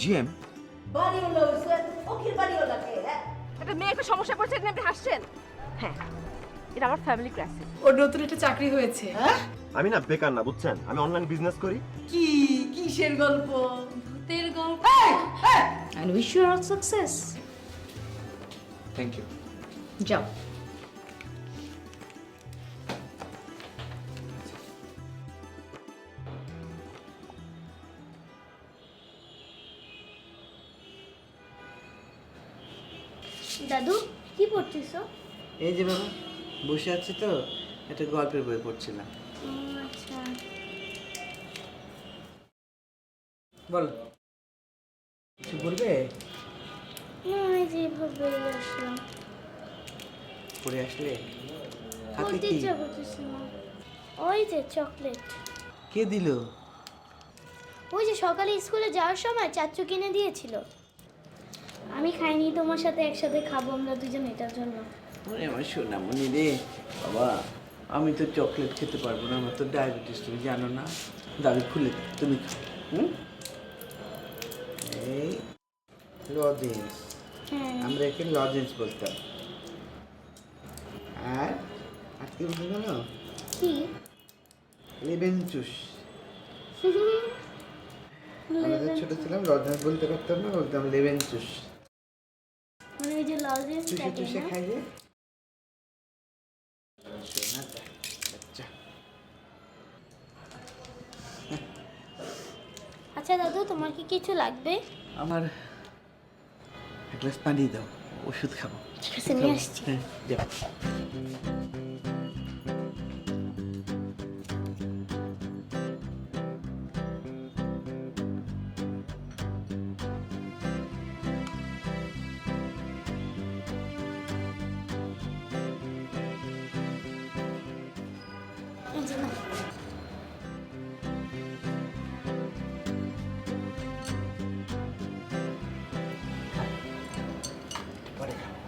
GM বাড়িওয়ালা হইছে ফকির বাড়িওয়ালা কে হ্যাঁ একটা মেয়ে একটা সমস্যা পড়ছে এখানে আপনি হাসছেন হ্যাঁ এটা আমার ফ্যামিলি ক্রাইসিস ওর নতুন একটা চাকরি হয়েছে। আমি না বেকার না বুঝছেন, আমি অনলাইন বিজনেস করি। কি কিসের গল্প? ভূতের গল্প। and wish you all success thank you. যাও দাদু কি পড়ছিস? এই যে বাবা বসে আছি তো একটা গল্পের বই পড়ছিলাম। আচ্ছা বলো কিছু বলবে? আমি যেভাবে আসলাম পড়ে আসলে হাতে বলতে কি ইচ্ছা করতেছে না। ওই যে চকলেট, কে দিল? ওই যে সকালে স্কুলে যাওয়ার সময় চাচু কিনে দিয়েছিল। আমি খাইনি, তোমার সাথে একসাথে খাবো আমরা দুজন, এটার জন্য। ওরে আমার সোনামণি রে বাবা, আমি তো চকলেট খেতে পারবো না, আমার তো ডায়াবেটিস, তুমি জানো না। দাবি খুলে দিই, তুমি খাও। হুম এই লজেন্স, হ্যাঁ আমরা একে লজেন্স বলতাম। আর আজকে বলতে জানো কি? লেবেন চুষ। আমাদের ছোট ছিলাম লজেন্স বলতে পারতাম না, বলতাম লেবেন চুষ। মানে ওই যে লজেন্স চুষে থাকে চুষে না? খাই যে সোনাটা বাচ্চা। আচ্ছা দাদু, তোমার কি কিছু লাগবে? আমার এক গ্লাস পানি দাও, ওষুধ খাবো। ঠিক আছে, নিয়ে আসছি। হ্যাঁ যাও। এই যে নাও। পরে খাবো।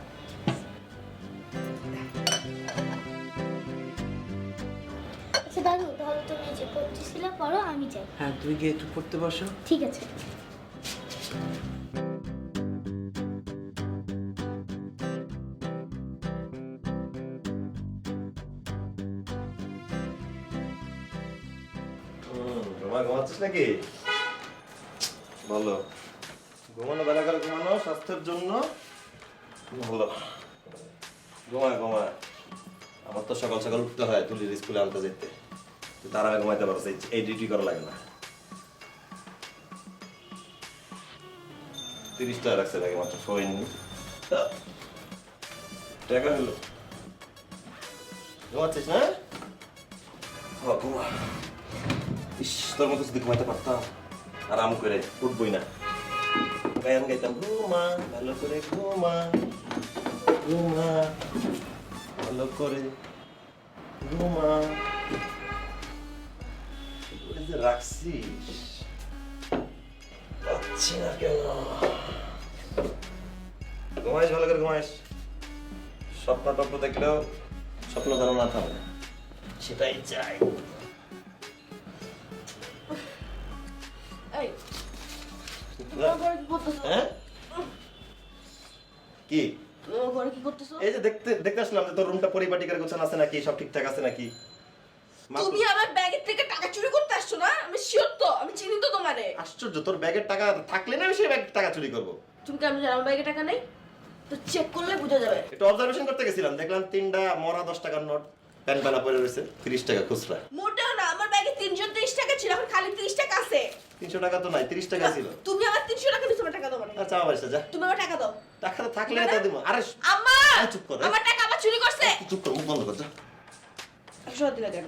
আচ্ছা দাদু, তাহলে তুমি যে পড়তেছিলে পড়ো, আমি যাই। হ্যাঁ তুমি গিয়ে একটু পড়তে বসো। ঠিক আছে। ঘুমাচ্ছিস নাকি? বলো। ঘুমানো বেলাকার ঘুমানো স্বাস্থ্যের জন্য ভালো। ঘুমায় ঘুমায়, আমার তো সকাল সকাল উঠতে হয় তুলির স্কুলে আনতে যেতে, তার আগে ঘুমাইতে পারছে, এই ডিউটি করা লাগে না। 30 টাকা রাখছে লাগে মাত্র, ফোন টাকা হলো। ঘুমাচ্ছিস না? ঘুমা। ইস, তোর মতো যদি ঘুমাইতে পারতাম আরাম করে, উঠবই না, গান গাইতাম, ঘুমা ভালো করে ঘুমা, ঘুমা ভালো করে ঘুমা। যে রাখছিস পাচ্ছি না কেন? ঘুমাইস ভালো করে ঘুমাইস। স্বপ্ন টপ্ন দেখলেও স্বপ্ন যেন না থামে, সেটাই চাই। এই হ্যাঁ কি? ঘরে কি করতেছো? এই যে দেখতে দেখতে আসলাম যে তোর রুমটা পরিপাটি করে গোছানো আছে নাকি, সব ঠিকঠাক আছে নাকি। তুমি আমার ব্যাগের থেকে টাকা চুরি করতে আসছো না? আমি শিওর তো, আমি চিনি তো তোমারে। আশ্চর্য, তোর ব্যাগের টাকা থাকলে না আমি সেই ব্যাগের টাকা চুরি করবো? তুমি কেমন জানো আমার ব্যাগে টাকা নেই? তো চেক করলে বোঝা যাবে। একটু অবজারভেশন করতে গেছিলাম, দেখলাম 3টা মরা 10 টাকার নোট প্যান পালা পড়ে রয়েছে, 30 টাকা খুচরা। মোটেও না, আমার ব্যাগে 330 টাকা ছিল, এখন খালি 30 টাকা আছে। 300 টাকা তো নাই, 30 টাকা ছিল। তুমি আমার 300 টাকা দিছো, আমার টাকা দাও মানে। আচ্ছা আবার এসে যা, তুমি আমার টাকা দাও। টাকা তো থাকলে তো দিব। আরে আম্মা, এই চুপ কর, আমার টাকা আবার চুরি করছে। চুপ কর, মুখ বন্ধ কর যা। 100 দিলা কেন?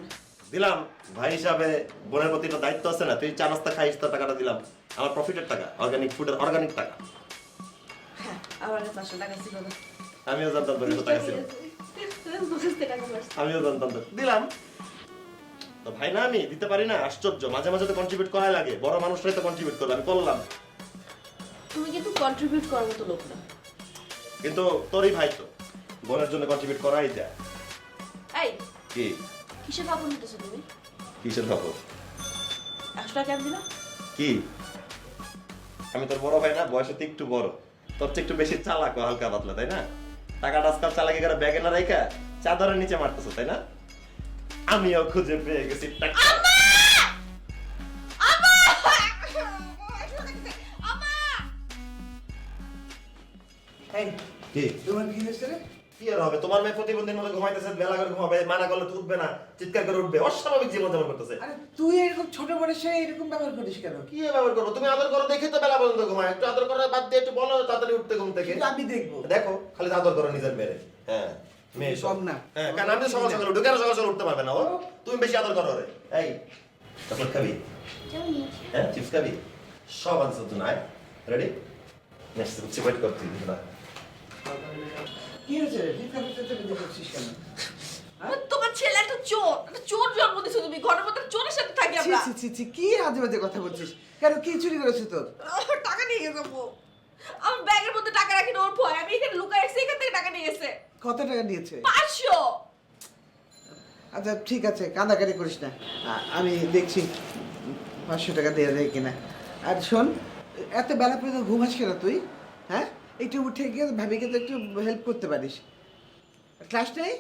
দিলাম ভাই হিসাবে, বোনের প্রতি একটা দায়িত্ব আছে না, তুই চা নাস্তা খাইস, তোর টাকাটা দিলাম, আমার প্রফিটের টাকা, অর্গানিক ফুডের অর্গানিক টাকা। হ্যাঁ, আমার কাছে 500 টাকা ছিল না। আমিও জানতাম তোর কাছে টাকা ছিল, আমিও জানতাম তো, দিলাম। তো ভাই না আমি দিতে পারি না, আশ্চর্য। মাঝে মাঝে তো কন্ট্রিবিউট করাই লাগে, বড় মানুষরাই তো কন্ট্রিবিউট করবে, আমি করলাম। তুমি কিন্তু কন্ট্রিবিউট করার মতো লোক না। কিন্তু তোরই ভাই তো, বোনের জন্য কন্ট্রিবিউট করাই যায়। এই কি কিসের ভাবন নিতেছো তুমি? কিসের খবর? 100 টাকা কেন দিলা? কি আমি তোর বড় ভাই না, বয়সে তো একটু বড়, তোর চেয়ে একটু বেশি চালাক ও হালকা পাতলা, তাই না? টাকাটা আজকাল চালাকি করে ব্যাগে না রাইখা চাদরের নিচে মারতেছো, তাই না? আমিও খুঁজে পেয়ে গেছি টাকা। এই কি তোমার কি হয়েছে রে? কি আর হবে? তোমার মেয়ে প্রতিবন্ধীর মতো ঘুমাইতেছে, বেলা করে ঘুমাবে, মানা করলে তো উঠবে না, চিৎকার করে উঠবে, অস্বাভাবিক জীবন যাপন করতেছে। আরে তুই এরকম ছোট বয়সে এরকম ব্যবহার করিস কেন? কি ব্যবহার করবো? তুমি আদর করো দেখে তো বেলা পর্যন্ত ঘুমায়, একটু আদর করা বাদ দিয়ে একটু বলো তাড়াতাড়ি উঠতে ঘুম থেকে। কিন্তু আমি দেখবো। দেখো খালি আদর করো নিজের মেয়ে। হ্যাঁ মেয়ে সব কম না। হ্যাঁ, কারণ আমি তো সকাল সকাল উঠে, কেন সকাল সকাল উঠতে পারবে না ও? তুমি বেশি আদর করো রে। এই চকলেট খাবি? যাও নিয়েছি। হ্যাঁ চিপস খাবি? সব আনসার তো নাই। রেডি? নেক্সট হচ্ছে ওয়েট করতে না। কি হয়েছে রে? চিৎকার করছিস কেন? তোমার ছেলে একটা চোর জন্ম দিছো তুমি, ঘরের মধ্যে চোরের সাথে থাকি ছি আমরা। ছি ছি ছি, কি আজে বাজে কথা বলছিস? কেন কি চুরি করেছে তোর? টাকা নিয়ে গেছে বউ। আমার ব্যাগের মধ্যে টাকা রাখি না, ওর ভয় আমি এখানে লুকাই রাখছি, এখান থেকে টাকা নিয়ে গেছে কত টাকা নিয়েছে? 500। আচ্ছা ঠিক আছে, কাঁদাকাটি করিস না, আমি দেখছি 500 টাকা দেওয়া যায় কিনা। আর শোন, এত বেলা পর্যন্ত ঘুমাস কেন তুই? হ্যাঁ, একটু উঠে গিয়ে ভাবিকে তো একটু হেল্প করতে পারিস। ক্লাস নেই?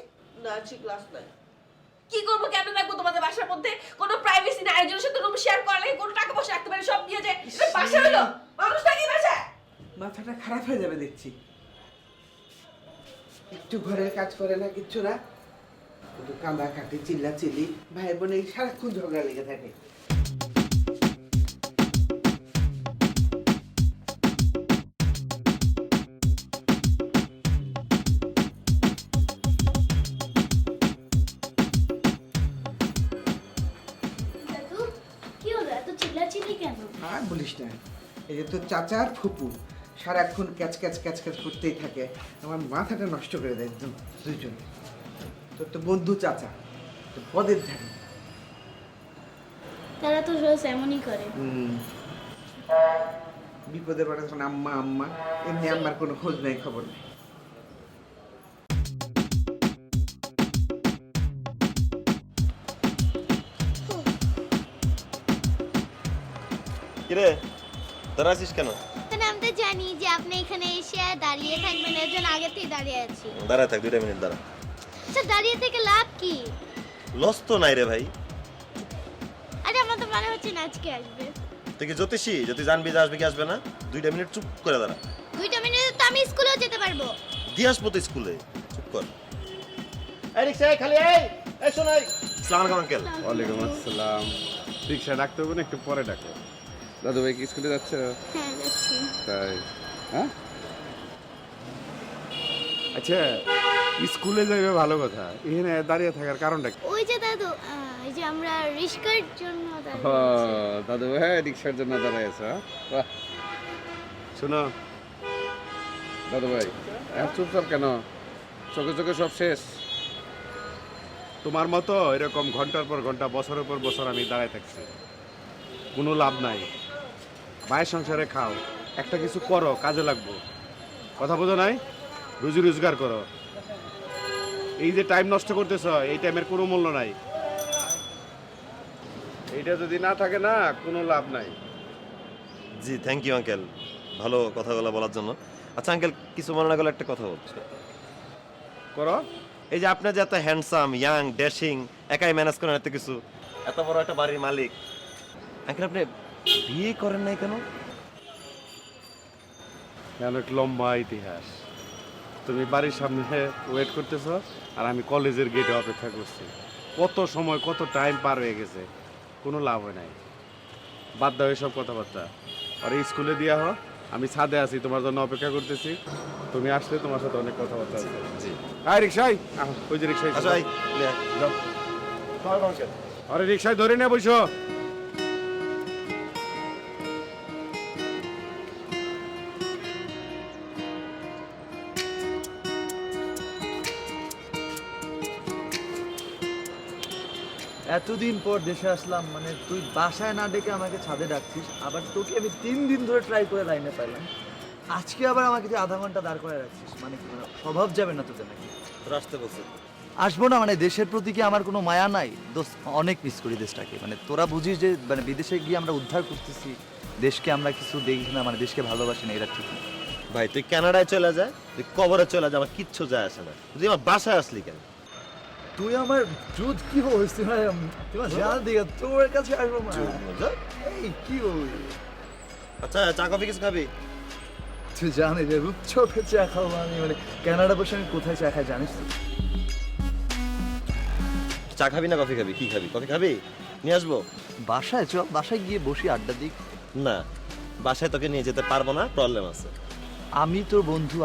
না ঠিক ক্লাস নাই। কি করবো, কেন রাখবো তোমাদের বাসার মধ্যে? কোনো প্রাইভেসি না, আরেকজনের সাথে রুম শেয়ার করা লাগে, কোনো টাকা পয়সা রাখতে পারে, সব নিয়ে যায়। এটা বাসা হলো, মানুষ থাকি বাসায়। মাথাটা খারাপ হয়ে যাবে দেখছি। একটু ঘরের কাজ করে না, কিচ্ছু না, শুধু কাঁদা কাটি, চিল্লা চিল্লি, ভাই বোনে সারাক্ষণ ঝগড়া লেগে থাকে। দাদু কি হলো, এত চিল্লাচিল্লি কেন? আর বলিস না, এই যে তোর চাচা আর ফুপু সারাক্ষণ ক্যাচ ক্যাচ ক্যাচ ক্যাচ করতেই থাকে, আমার মাথাটা নষ্ট করে দেয় একদম দুইজন। তোর তো বন্ধু চাচা, তোর পদের ধারে। তারা তো রোজ এমনই করে। বিপদে পড়ে তখন আম্মা আম্মা, এমনি আম্মার কোনো খোঁজ নেই, খবর নেই। কিরে তোরা আছিস কেন? কারণ আমি তো জানি যে আপনি এখানে এসে দাঁড়িয়ে থাকবেন, এর জন্য আগে থেকে দাঁড়িয়ে আছি। দাঁড়ায় থাক 2 মিনিট দাঁড়া। আচ্ছা দাঁড়িয়ে থেকে লাভ কি? লস তো নাই রে ভাই। আরে আমার তো মনে হচ্ছে না আজকে আসবে। তুই কি জ্যোতিষী? যদি জানবি যে আসবে কি আসবে না, 2 মিনিট চুপ করে দাঁড়া। 2 মিনিটে তো আমি স্কুলেও যেতে পারবো। দিয়ে আসবো তো স্কুলে, চুপ কর। এই রিক্সা খালি, এই শোন, এই আসসালামু আলাইকুম আঙ্কেল। ওয়ালাইকুম আসসালাম। রিক্সা ডাকতে হবে না, একটু পরে ডাকো। দাদু ভাই কি স্কুলে যাচ্ছ? হ্যাঁ যাচ্ছি। তাই? হ্যাঁ, আচ্ছা স্কুলে যাইবে ভালো কথা, এখানে দাঁড়িয়ে থাকার কারণটা কি? ওই যে দাদু, এই যে আমরা রিস্কার জন্য ও, দাঁড়িয়ে আছি। দাদু ভাই রিক্সার জন্য দাঁড়ায় আছো? বাহ। শোনো দাদু ভাই, এত চুপচাপ কেন? চোখে চোখে সব শেষ? তোমার মতো এরকম ঘন্টার পর ঘন্টা, বছরের পর বছর আমি দাঁড়ায় থাকছি, কোনো লাভ নাই। ভাইয়ের সংসারে খাও, একটা কিছু করো, কাজে লাগবো, কথা বোঝো নাই? রুজি রোজগার করো। এই যে টাইম নষ্ট করতেছ, এই টাইমের কোনো মূল্য নাই। এইটা যদি না থাকে না, কোনো লাভ নাই। জি থ্যাংক ইউ আঙ্কেল, ভালো কথাগুলো বলার জন্য। আচ্ছা আঙ্কেল, কিছু মনে না করলে একটা কথা বলছি। করো। এই যে আপনি যে এত হ্যান্ডসাম, ইয়াং, ড্যাশিং, একাই ম্যানেজ করেন এত কিছু, এত বড় একটা বাড়ির মালিক, আঙ্কেল আপনি বিয়ে করেন নাই কেন? অনেক লম্বা ইতিহাস। তুমি বাড়ির সামনে ওয়েট করতেছ, আর আমি কলেজের গেটে অপেক্ষা করছি। কত সময়, কত টাইম পার হয়ে গেছে, কোনো লাভ হয় নাই। বাদ দাও এসব কথাবার্তা। আর এই স্কুলে দিয়া হো, আমি ছাদে আছি, তোমার জন্য অপেক্ষা করতেছি। তুমি আসলে তোমার সাথে অনেক কথাবার্তা আছে। জি আয় রিক্সায়, ওই যে রিক্সায় আচ্ছা যাও। আঙ্কেল। আরে রিক্সায় ধরে নিয়ে বসো। এতদিন পর দেশে আসলাম, মানে তুই বাসায় না ডেকে আমাকে ছাদে ডাকছিস, আবার তোকে আমি 3 দিন ধরে ট্রাই করে লাইনে পাইলাম, আজকে আবার আমাকে তুই আধা ঘন্টা দাঁড় করে রাখছিস, মানে কি, মানে স্বভাব যাবে না তোদের নাকি? তোরা আসতে বলছে। আসবো না, মানে দেশের প্রতি কি আমার কোনো মায়া নাই দোস্ত? অনেক মিস করি দেশটাকে। মানে তোরা বুঝিস যে মানে বিদেশে গিয়ে আমরা উদ্ধার করতেছি দেশকে, আমরা কিছু দেখি না, মানে দেশকে ভালোবাসি না, এটা ঠিক না। ভাই তুই কানাডায় চলে যা, তুই কবরে চলে যা, আমার কিচ্ছু যায় আসে না। তুই আমার বাসায় আসলি কেন? তুই আমার দুধ কি বলছিস? তোমার জাল দিকে তোর কাছে আসবো না। এই কি ওই আচ্ছা চা কফি কিছু খাবি? তুই জানিস যে রূপচোখে চা খাবো আমি, মানে কানাডা বসে আমি কোথায় চা খাই জানিস তো? চা খাবি না কফি খাবি? কি খাবি? কফি খাবি? নিয়ে আসবো? বাসায় চল, বাসায় গিয়ে বসি আড্ডা দিক। না, বাসায় তোকে নিয়ে যেতে পারবো না, প্রবলেম আছে। আমি তোর বন্ধু,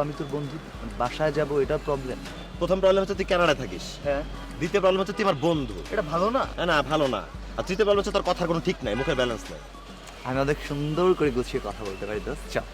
বাসায় যাব, এটা প্রবলেম। প্রথম প্রবলেম হচ্ছে তুই কানাডায় থাকিস, হ্যাঁ। দ্বিতীয় প্রবলেম হচ্ছে তুই আমার বন্ধু। এটা ভালো না? না ভালো না। আর তৃতীয় প্রবলেম হচ্ছে তোর কথার কোনো ঠিক নাই, মুখের ব্যালেন্স নাই। আমি অনেক সুন্দর করে গুছিয়ে কথা বলতে পারি দোস্ত, চল।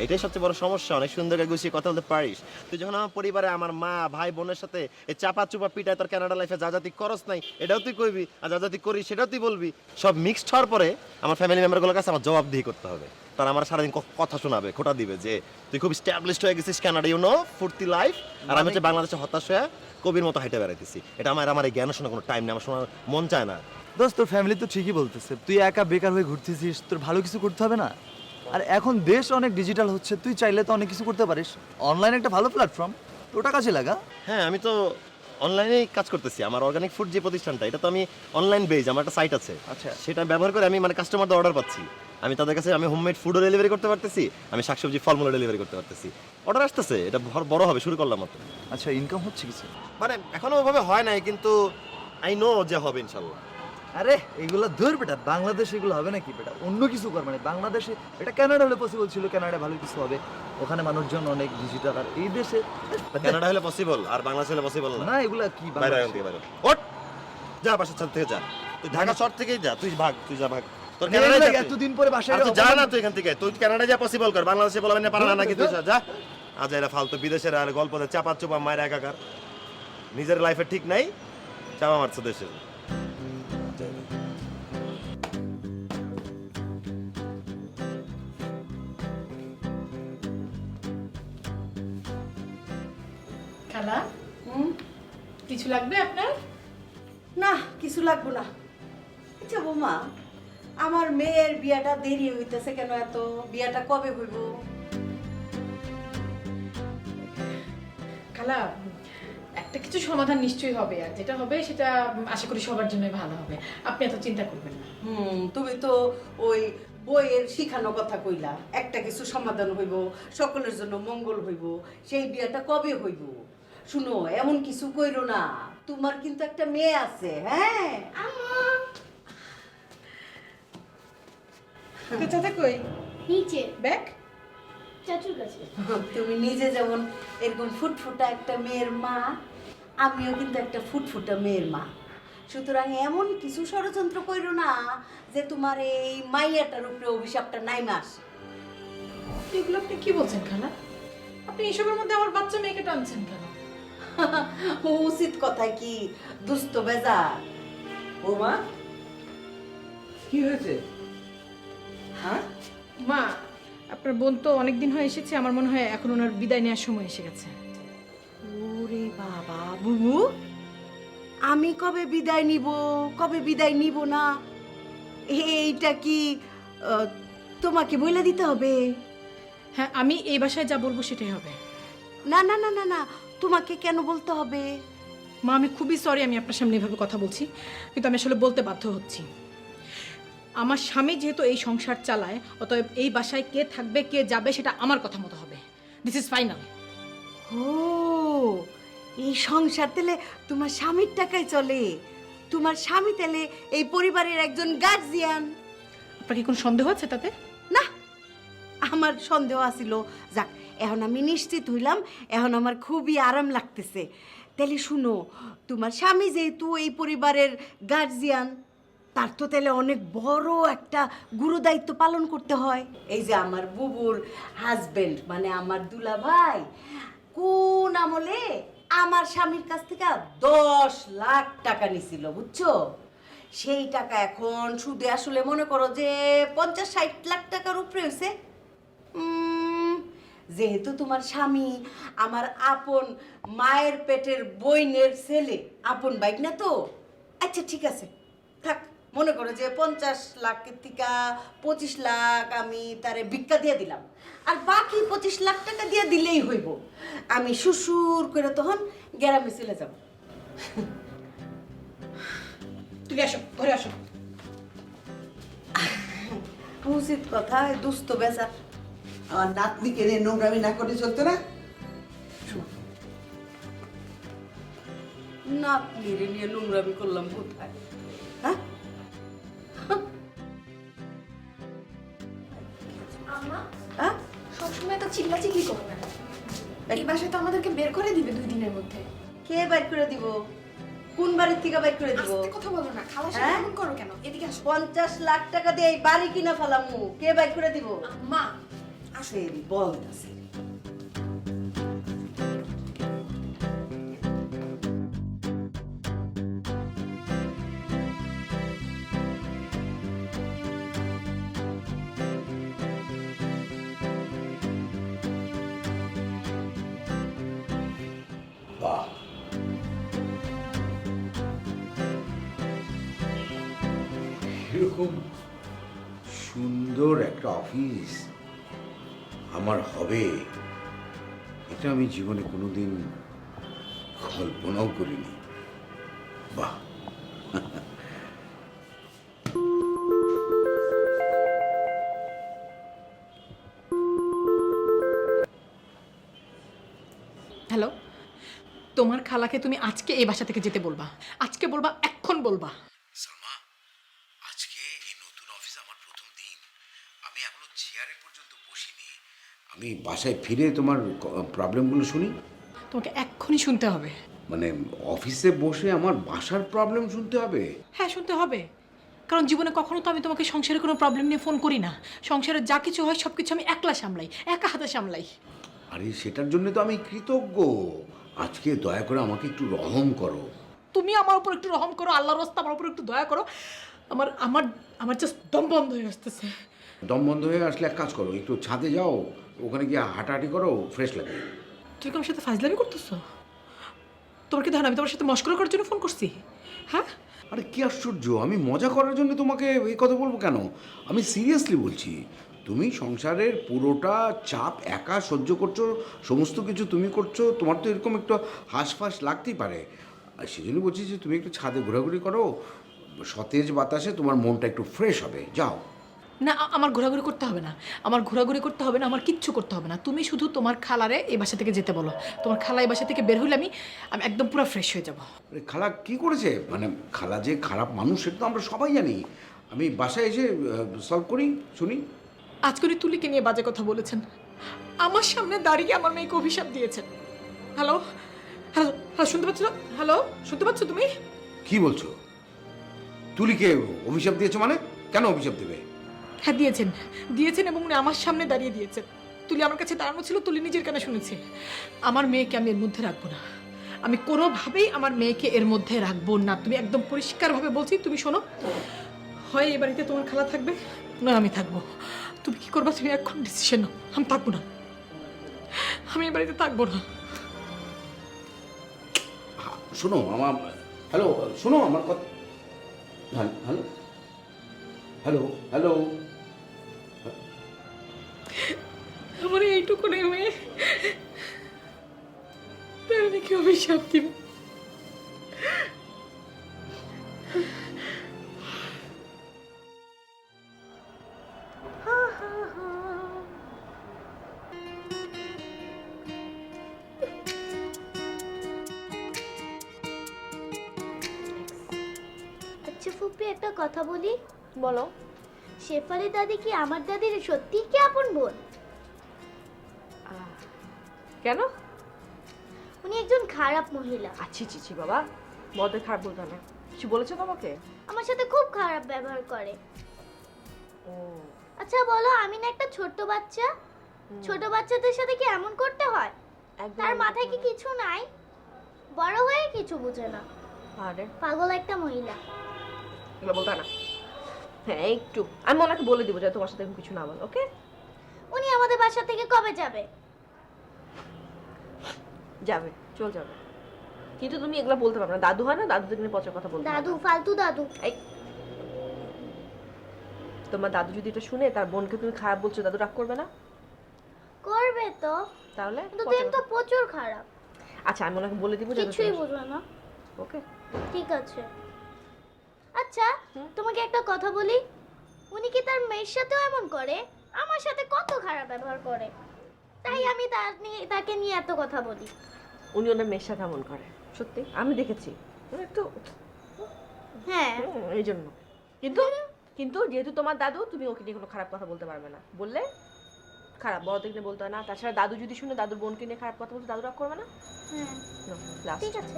এটাই সবচেয়ে বড় সমস্যা, অনেক সুন্দর করে গুছিয়ে কথা বলতে পারিস। তুই যখন আমার পরিবারে আমার মা ভাই বোনের সাথে এই চাপা চুপা পিটায় তোর কানাডা লাইফে যা জাতি করস নাই এটাও তুই কইবি, আর যা জাতি করিস সেটাও তুই বলবি। সব মিক্সড হওয়ার পরে আমার ফ্যামিলি মেম্বারগুলোর কাছে আমার জবাবদিহি করতে হবে। তারা আমার সারাদিন কথা শোনাবে, খোটা দিবে যে তুই খুব স্ট্যাবলিশড হয়ে গেছিস কানাডা, ইউ নো, ফুর্তি লাইফ, আর আমি হচ্ছে বাংলাদেশে হতাশ হয়ে কবির মতো হাইটে বেড়াইতেছি। এটা আমার এই জ্ঞান শোনার কোনো টাইম নেই, আমার শোনার মন চায় না। দোস্ত তোর ফ্যামিলি তো ঠিকই বলতেছে, তুই একা বেকার হয়ে ঘুরতেছিস, তোর ভালো কিছু করতে হবে না? আর এখন দেশ অনেক ডিজিটাল হচ্ছে, তুই চাইলে তো অনেক কিছু করতে পারিস। অনলাইন একটা ভালো প্ল্যাটফর্ম, ওটা কাজে লাগা। হ্যাঁ আমি তো অনলাইনেই কাজ করতেছি। আমার অর্গানিক ফুড যে প্রতিষ্ঠানটা, এটা তো আমি অনলাইন বেজ, আমার একটা সাইট আছে। আচ্ছা। সেটা ব্যবহার করে আমি মানে কাস্টমারদের অর্ডার পাচ্ছি। আমি তাদের কাছে আমি হোমমেড ফুডও ডেলিভারি করতে পারতেছি, আমি শাকসবজি ফলমূলও ডেলিভারি করতে পারতেছি। অর্ডার আসতেছে, এটা বড় হবে, শুরু করলাম মাত্র। আচ্ছা, ইনকাম হচ্ছে কিছু? মানে এখনো ওইভাবে হয় নাই, কিন্তু আই নো যে হবে ইনশাল্লাহ। আরে এগুলো ধর বেটা, বাংলাদেশে এগুলো হবে নাকি বেটা? অন্য কিছু কর, মানে বাংলাদেশে এটা কানাডা হলে পসিবল ছিল, কানাডা ভালো কিছু হবে, ওখানে মানুষজন অনেক ডিজিটাল। আর এই দেশে কানাডা হলে পসিবল, আর বাংলাদেশ হলে পসিবল না। না, এগুলা কি বাইরে বাংলাদেশে? এখান থেকে বাইরে ওঠ, যা বাসার ছাদ থেকে যা। তুই ঢাকা শহর থেকেই যা, তুই ভাগ, তুই যা ভাগ। তোর মানে কানাডায় এগুলা যা তুই। এতদিন পরে বাসায় আরে তুই যা না, তুই এখান থেকে, তুই কানাডা যা পসিবল কর। বাংলাদেশে বলা মানে পারা না নাকি? তুই যা। আজ এরা ফালতু বিদেশের আর গল্প দেয়, চাপা চুপা মায়ের একাকার, নিজের লাইফে ঠিক নাই, চাপা মারছে দেশের। খালা কিছু লাগবে আপনার? না, কিছু লাগবো না। আচ্ছা বৌমা, আমার মেয়ের বিয়াটা দেরি হইতেছে কেন এত? বিয়াটা কবে হইব? খালা একটা কিছু সমাধান নিশ্চয়ই হবে, আর যেটা হবে সেটা আশা করি সবার জন্যই ভালো হবে। আপনি এত চিন্তা করবেন না। তুমি তো ওই বইয়ের শিখানো কথা কইলা, একটা কিছু সমাধান হইব, সকলের জন্য মঙ্গল হইব। সেই বিয়াটা কবে হইব? শুনো, এমন কিছু কইরো না, তোমার কিন্তু একটা মেয়ে আছে। হ্যাঁ, চাচা কই? নিচে ব্যাগ? চাচুর কাছে। তুমি নিজে যেমন এরকম ফুটফুটা একটা মেয়ের মা, আমিও কিন্তু একটা ফুটফুটা মেয়ের মা। সুতরাং এমন কিছু ষড়যন্ত্র কইরো না যে তোমার এই মাইয়াটার উপরে অভিশাপটা নাইমা আসে। এগুলো আপনি কি বলছেন খালা? আপনি এসবের মধ্যে আমার বাচ্চা মেয়েকে টানছেন কেন? উচিত কথায় কি দুস্থ বেজা? বৌমা কি হয়েছে? হ্যাঁ, মা, আপনার বোন তো অনেকদিন হয়ে এসেছে, আমার মনে হয় এখন ওনার বিদায় নেওয়ার সময় এসে গেছে। ওরে বাবা বুবু, আমি কবে বিদায় নিব, কবে বিদায় নিব না, এইটা কি তোমাকে বলে দিতে হবে? হ্যাঁ, আমি এই বাসায় যা বলবো সেটাই হবে। না না না না না, তোমাকে কেন বলতে হবে? মা, আমি খুবই সরি আমি আপনার সামনে এভাবে কথা বলছি, কিন্তু আমি আসলে বলতে বাধ্য হচ্ছি। আমার স্বামী যেহেতু এই সংসার চালায়, অতএব এই বাসায় কে থাকবে কে যাবে সেটা আমার কথা মতো হবে। This is final. ও, এই সংসার তেলে তোমার স্বামীর টাকায় চলে? তোমার স্বামী তেলে এই পরিবারের একজন গার্জিয়ান? আপনার কি কোনো সন্দেহ আছে তাতে? না, আমার সন্দেহ আছিল। যাক, এখন আমি নিশ্চিত হইলাম, এখন আমার খুবই আরাম লাগতেছে। তাহলে শুনো, তোমার স্বামী যেহেতু এই পরিবারের গার্জিয়ান, তার তো তাহলে অনেক বড় একটা গুরুদায়িত্ব পালন করতে হয়। এই যে আমার বুবুর হাজবেন্ড, মানে আমার দুলা ভাই, কোন আমলে আমার স্বামীর কাছ থেকে 10 লাখ টাকা নিছিল, বুঝছো? সেই টাকা এখন সুদে আসলে মনে করো যে 50-60 লাখ টাকার উপরে হয়েছে। যেহেতু তোমার স্বামী আমার আপন মায়ের পেটের বইনের ছেলে, আপন বাইক না তো, আচ্ছা ঠিক আছে থাক, মনে করো যে 50 লাখের থেকে 25 লাখ আমি তারে ভিক্ষা দিয়ে দিলাম, আর বাকি 25 লাখ টাকা দিয়ে দিলেই হইব। আমি শ্বশুর করে তখন গ্রামে চলে যাব। তুমি আসো, ঘরে আসো। উচিত কথা, দুস্থ বেচা। আমার নাতনিকে নিয়ে নোংরামি না করে চলতো না? নাতনিরে নিয়ে নোংরামি করলাম কোথায়? হ্যাঁ, আম্মা হ্যাঁ? সবসময় তো চিল্লাচিল্লি করো না। এই বাসায় তো আমাদেরকে বের করে দিবে 2 দিনের মধ্যে। কে বাইর করে দিব? কোন বাড়ির থেকে বাইর করে দিব? আস্তে কথা বলো না, খালার সাথে হ্যাঁ? এমন করো কেন? এদিকে আসো। 50 লাখ টাকা দিয়ে এই বাড়ি কিনা ফেলামু, কে বাইর করে দিব? আম্মা আসেরি বলতাছে। বাহ, এরকম সুন্দর একটা অফিস আমার হবে এটা আমি জীবনে কোনোদিন কল্পনাও করিনি। বাহ, হ্যালো, তোমার খালাকে তুমি আজকে এই বাসা থেকে যেতে বলবা, আজকে বলবা, এখন বলবা। সালমা, আজকে এই নতুন অফিস আমার প্রথম দিন, আমি এখনো চেয়ারে পর্যন্ত বসিনি। আমি বাসায় ফিরে তোমার প্রবলেমগুলো শুনি। তোমাকে এক্ষুনি শুনতে হবে। মানে অফিসে বসে আমার বাসার প্রবলেম শুনতে হবে? হ্যাঁ, শুনতে হবে, কারণ জীবনে কখনো তো আমি তোমাকে সংসারের কোনো প্রবলেম নিয়ে ফোন করি না। সংসারে যা কিছু হয় সব কিছু আমি একলা সামলাই, একা হাতে সামলাই। আরে সেটার জন্য তো আমি কৃতজ্ঞ। আজকে দয়া করে আমাকে একটু রহম করো। তুমি আমার উপর একটু রহম করো, আল্লাহর রাস্তা আমার উপর একটু দয়া করো। আমার আমার আমার জাস্ট দম বন্ধ হয়ে আসতেছে। দম বন্ধ হয়ে আসলে এক কাজ করো, একটু ছাদে যাও, ওখানে গিয়ে হাঁটাহাঁটি করো, ফ্রেশ লাগে। তুমি কি আমার সাথে ফাজলামি করতেছো? তোমার কি ধারণা আমি তোমার সাথে মস্করা করার জন্য ফোন করছি? হ্যাঁ, আরে কি আশ্চর্য, আমি মজা করার জন্য তোমাকে এই কথা বলবো কেন? আমি সিরিয়াসলি বলছি। তুমি সংসারের পুরোটা চাপ একা সহ্য করছো, সমস্ত কিছু তুমি করছো, তোমার তো এরকম একটু হাঁসফাঁস লাগতেই পারে। আর সেই জন্য বলছি যে তুমি একটু ছাদে ঘোরাঘুরি করো, সতেজ বাতাসে তোমার মনটা একটু ফ্রেশ হবে। যাও। না, আমার ঘোরাঘুরি করতে হবে না, আমার ঘোরাঘুরি করতে হবে না, আমার কিচ্ছু করতে হবে না। তুমি শুধু তোমার খালারে এই বাসা থেকে যেতে বলো। তোমার খালা এই বাসা থেকে বের হইলে আমি একদম পুরো ফ্রেশ হয়ে যাব। আরে খালা কি করেছে? মানে খালা যে খারাপ মানুষ সেটা তো আমরা সবাই জানি। আমি বাসায় এসে সলভ করি, শুনি। আজকে উনি তুলিকে নিয়ে বাজে কথা বলেছেন, আমার সামনে দাঁড়িয়ে আমার মেয়েকে অভিশাপ দিয়েছেন। হ্যালো হ্যালো হ্যালো, শুনতে পাচ্ছ? হ্যালো, শুনতে পাচ্ছ তুমি? কি বলছো? তুলিকে অভিশাপ দিয়েছো? মানে কেন অভিশাপ দেবে? হ্যাঁ, দিয়েছেন দিয়েছেন, এবং উনি আমার সামনে দাঁড়িয়ে দিয়েছেন। তুলি আমার কাছে দাঁড়ানো ছিল, তুলি নিজের কানে শুনেছে। আমার মেয়েকে আমি এর মধ্যে রাখবো না, আমি কোনোভাবেই আমার মেয়েকে এর মধ্যে রাখবো না। তুমি একদম পরিষ্কারভাবে বলছি, তুমি শোনো, হয় এই বাড়িতে তোমার খালা থাকবে, না আমি থাকবো। তুমি কি করবা? তুমি এখন ডিসিশন নাও। আমি থাকবো না, আমি এই বাড়িতে থাকবো না। শোনো আমার, হ্যালো, শোনো আমার কথা। হ্যালো হ্যালো হ্যালো, আমার এইটুকু নেই মেয়ে, তার নাকি অভিশাপ দিব। আচ্ছা ফুপি, একটা কথা বলি। বলো। শেফালি দাদি কি আমার দাদির সত্যিই কি আপন বোন? কেন? উনি একজন খারাপ মহিলা, আচ্ছা চিচি বাবা, মদের খারাপ বলতো না। কিছু বলেছো তোমাকে? আমার সাথে খুব খারাপ ব্যবহার করে। ও আচ্ছা বলো, আমি না একটা ছোট্ট বাচ্চা, ছোট বাচ্চাদের সাথে কি এমন করতে হয়? তার মাথায় কি কিছু নাই? বড় হয়ে কিছু বুঝে না, আরে পাগল একটা মহিলা। এগুলো বলতো না। হ্যাঁ একটু, আমি ওনাকে বলে দিব যে তোমার সাথে এরকম কিছু না বল, ওকে? উনি আমাদের বাসা থেকে কবে যাবে? যাবে, চল যাবে। কিন্তু তুমি এগুলো বলতে পারবে না। দাদু হয় না, দাদু থেকে পচা কথা বলতে দাদু পারবে না। ফালতু দাদু। এই, তোমার দাদু যদি এটা শুনে তার বোনকে তুমি খারাপ বলছো, দাদু রাগ করবে না? করবে তো, তাহলে কিন্তু পচা তুই তো কথা- প্রচুর খারাপ, আচ্ছা, আমি ওনাকে বলে দিব যাতে কিছুই বুঝবে না। ওকে। ঠিক আছে। আচ্ছা, তোমাকে একটা কথা বলি, উনি কি তার মেয়ের সাথেও এমন করে? আমার সাথে কত খারাপ ব্যবহার করে, তাই আমি তাকে নিয়ে এত কথা বলি। উনি ওনার মেয়ের সাথে এমন করে, সত্যি আমি দেখেছি। একটু হ্যাঁ, এই জন্য। কিন্তু কিন্তু যেহেতু তোমার দাদু, তুমি ওকে নিয়ে কোনো খারাপ কথা বলতে পারবে না। বললে খারাপ, বড়দের নিয়ে বলতে হয় না। তাছাড়া দাদু যদি শুনে দাদুর বোনকে নিয়ে খারাপ কথা বলতে, দাদু রাগ করবে না? হ্যাঁ, লাস্ট ঠিক আছে।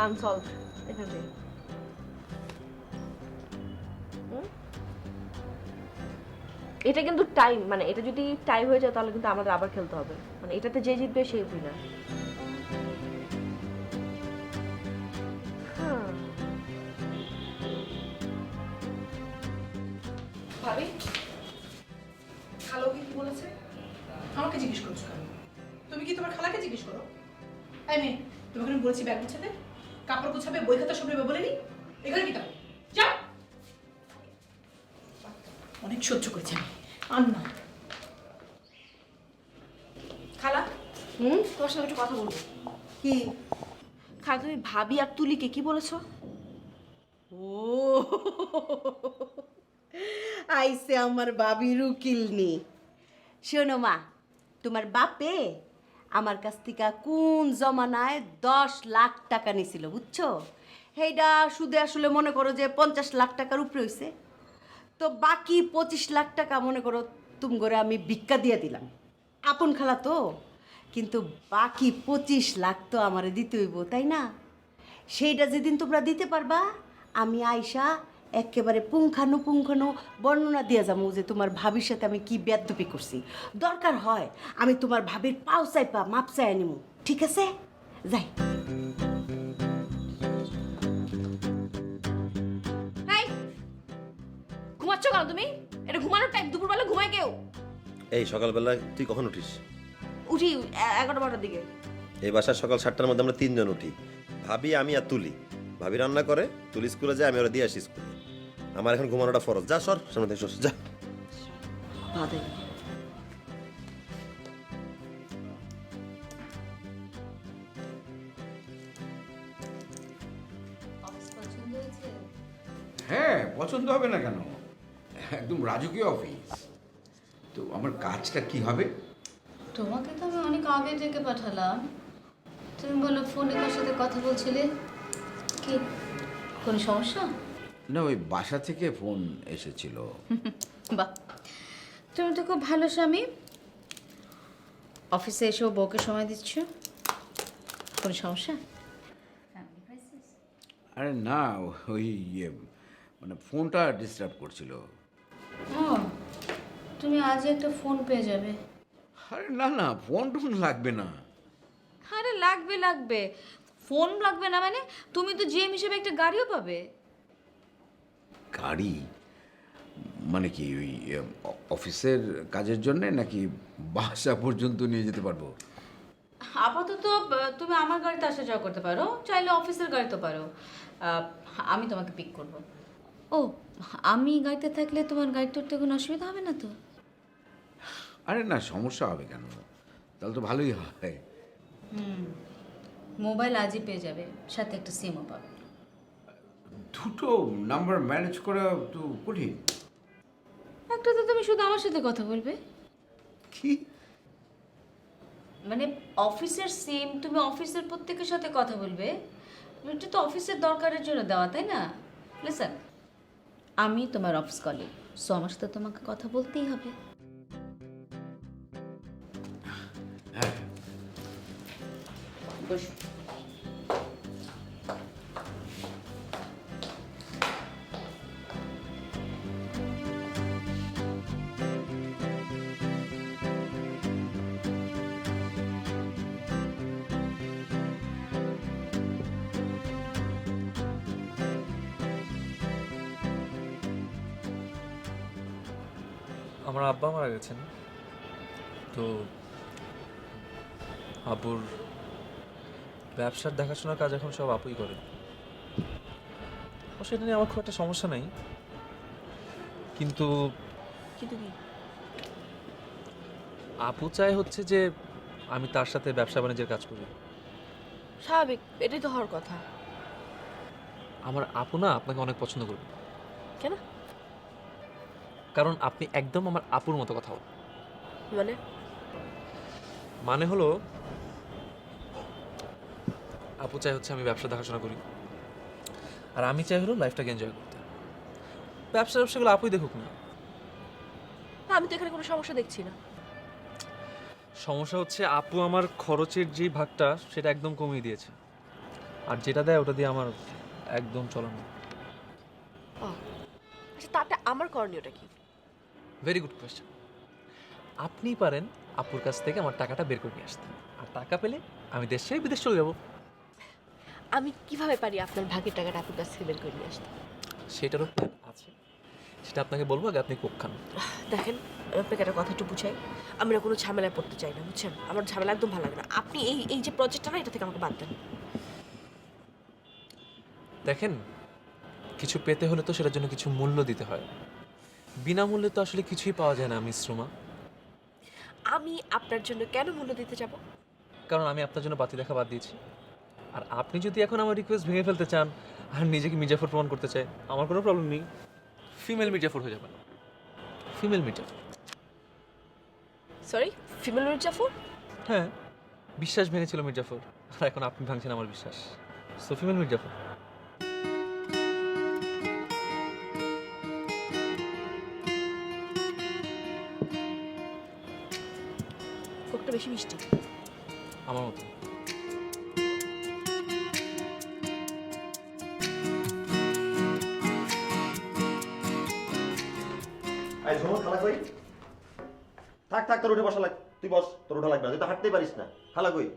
আনসলভড এখান থেকে। এটা কিন্তু টাইম, মানে এটা যদি টাইম হয়ে যায় তাহলে কিন্তু আমাদের আবার খেলতে হবে। মানে এটাতে যে জিতবে সেই উইনার। ভাবি, খালো কি বলেছে? আমাকে জিজ্ঞেস করছো কেন? তুমি কি তোমার খালাকে জিজ্ঞেস করো? এই মেয়ে, তোমাকে আমি বলেছি ব্যাগ গুছাতে, কাপড় গুছাবে, বই খাতা সব নেবে বলেনি? এখানে কি তাহলে? যাও। অনেক সহ্য করেছি আমি, আর না। খালা, তোমার সাথে একটু কথা বলবো। কি? খালা, তুমি ভাবি আর তুলিকে কি বলেছো? ও আইসে আমার বাবির উকিলনি। শোনো মা, তোমার বাপে আমার কাছ থেকে কোন জমানায় 10 লাখ টাকা নিছিল বুঝছো? সেইটা সুদে আসলে মনে করো যে 50 লাখ টাকার উপরে হইছে। তো বাকি 25 লাখ টাকা মনে করো তুমি করে আমি ভিক্ষা দিয়ে দিলাম, আপন খালা তো। কিন্তু বাকি 25 লাখ তো আমারে দিতে হইব, তাই না? সেইটা যেদিন তোমরা দিতে পারবা, আমি আয়শা একেবারে পুঙ্খানু বর্ণনা দিয়ে যাবো যে তোমার ভাবির সাথে আমি কি বেয়াদবি করছি। দরকার হয় আমি তোমার ভাবির পাও চাইপা মাপ চাই নিমু, ঠিক আছে? যাই। এই, ঘুমাচ্ছ কেন তুমি? এটা ঘুমানোর টাইম, দুপুরবেলা ঘুমায় কেউ? এই সকালবেলা তুই কখন উঠিস? উঠি 11-12টার দিকে। এই বাসার সকাল 7টার মধ্যে আমরা 3 জন উঠি। ভাবি, আমি আর তুলি। ভাবি রান্না করে, তুলি স্কুলে যায়, আমি ওরা দিয়ে আসি স্কুলে। আমার এখন ঘুমানোটা ফরজ। যা সর সামনে থেকে সর, যা। বাদে হ্যাঁ, পছন্দ হবে না কেন? একদম রাজকীয় অফিস। তো আমার কাজটা কি হবে? তোমাকে তো আমি অনেক আগে ডেকে পাঠালাম, তুমি বলো ফোনে কার সাথে কথা বলছিলে। কি কোনো সমস্যা? না, ওই বাসা থেকে ফোন এসেছিল। বাহ, তুমি তো খুব ভালো স্বামী, অফিসে এসেও বউকে সময় দিচ্ছ। কোনো সমস্যা? আরে না, ওই মানে ফোনটা ডিস্টার্ব করছিল। ও, তুমি আজই একটা ফোন পেয়ে যাবে। আরে না না, ফোন টোন লাগবে না। আরে লাগবে লাগবে, ফোন লাগবে না মানে? তুমি তো জিএম হিসেবে একটা গাড়িও পাবে। গাড়ি মানে কি ওই অফিসের কাজের জন্য নাকি বাসা পর্যন্ত নিয়ে যেতে পারবো? আপাতত তুমি আমার গাড়িতে আসা যাওয়া করতে পারো, চাইলে অফিসের গাড়িতে পারো। আমি তোমাকে পিক করব। ও, আমি গাড়িতে থাকলে তোমার গাড়িতে উঠতে কোনো অসুবিধা হবে না তো? আরে না, সমস্যা হবে কেন? তাহলে তো ভালোই হয়। মোবাইল আজই পেয়ে যাবে, সাথে একটা সিমও পাবে। দুটো নাম্বার ম্যানেজ করা তো কঠিন। একটা তো তুমি শুধু আমার সাথে কথা বলবে। কি মানে অফিসের সিম, তুমি অফিসের প্রত্যেকের সাথে কথা বলবে। এটা তো অফিসের দরকারের জন্য দেওয়া, তাই না? লিসেন, আমি তোমার অফিস কলিগ, সো আমার সাথে তোমাকে কথা বলতেই হবে। বসো। আমার আব্বা মারা গেছেন, তো আপুর ব্যবসার দেখাশোনার কাজ এখন সব আপুই করে। অবশ্য এটা নিয়ে আমার খুব একটা সমস্যা নেই, কিন্তু কিন্তু কি? আপু চায় হচ্ছে যে আমি তার সাথে ব্যবসা বাণিজ্যের কাজ করি। স্বাভাবিক, এটাই তো হওয়ার কথা। আমার আপু না আপনাকে অনেক পছন্দ করবে। কেন? কারণ আপনি একদম আমার আপুর মতো কথা বলেন। মানে? মানে হলো আপু চাই হচ্ছে আমি ব্যবসা দেখাশোনা করি, আর আমি চাই হলো লাইফটাকে এনজয় করতে। ব্যবসাগুলো আপুই দেখুক না। না, আমি তো এখানে কোনো সমস্যা দেখছি না। সমস্যা হচ্ছে আপু আমার খরচের যে ভাগটা সেটা একদম কমিয়ে দিয়েছে, আর যেটা দেয় ওটা দিয়ে আমার একদম চলে না। ও আচ্ছা, তাতে আমার করণীয়টা কি? Very good question. আপনিই পারেন আপুর কাছ থেকে আমার টাকাটা বের করে নিয়ে আসতে, আর টাকা পেলে আমি দেশ ছেড়ে বিদেশ চলে যাবো। আমি কিভাবে পারি আপনার ভাগের টাকাটা আপনার কাছ থেকে বের করে নিয়ে আসতে? সেটারও প্ল্যান আছে, সেটা আপনাকে বলবো, আগে আপনি কোক খান। দেখেন, আমি আপনাকে একটা কথা একটু বুঝাই। আমি না কোনো ঝামেলায় পড়তে চাই না, বুঝছেন? আমার ঝামেলা একদম ভালো লাগে না। আপনি এই যে প্রজেক্টটা না, এটা থেকে আমাকে বাদ দেন। দেখেন, কিছু পেতে হলে তো সেটার জন্য কিছু মূল্য দিতে হয়। বিনামূল্যে তো আসলে কিছুই পাওয়া যায় না মিস রুমা। আমি আপনার জন্য কেন মূল্য দিতে যাব? কারণ আমি আপনার জন্য বাতি দেখা বাদ দিয়েছি, আর আপনি যদি এখন আমার রিকোয়েস্ট ভেঙে ফেলতে চান আর নিজেকে মির্জাফর প্রমাণ করতে চাই, আমার কোনো প্রবলেম নেই। ফিমেল মির্জাফর হয়ে যাবেন, female Mir Jafar. Sorry, female Mir Jafar? হ্যাঁ, বিশ্বাস ভেঙেছিল মির্জাফর, আর এখন আপনি ভাঙছেন আমার বিশ্বাস। So female Mir Jafar. কোকটা বেশি মিষ্টি। আমার মতো। আই ঝুমুর খালা কই? থাক তোর উঠে বসা লাগ। তুই বস, তোর উঠা লাগবে না, তুই তো হাঁটতেই পারিস না। খালা কই?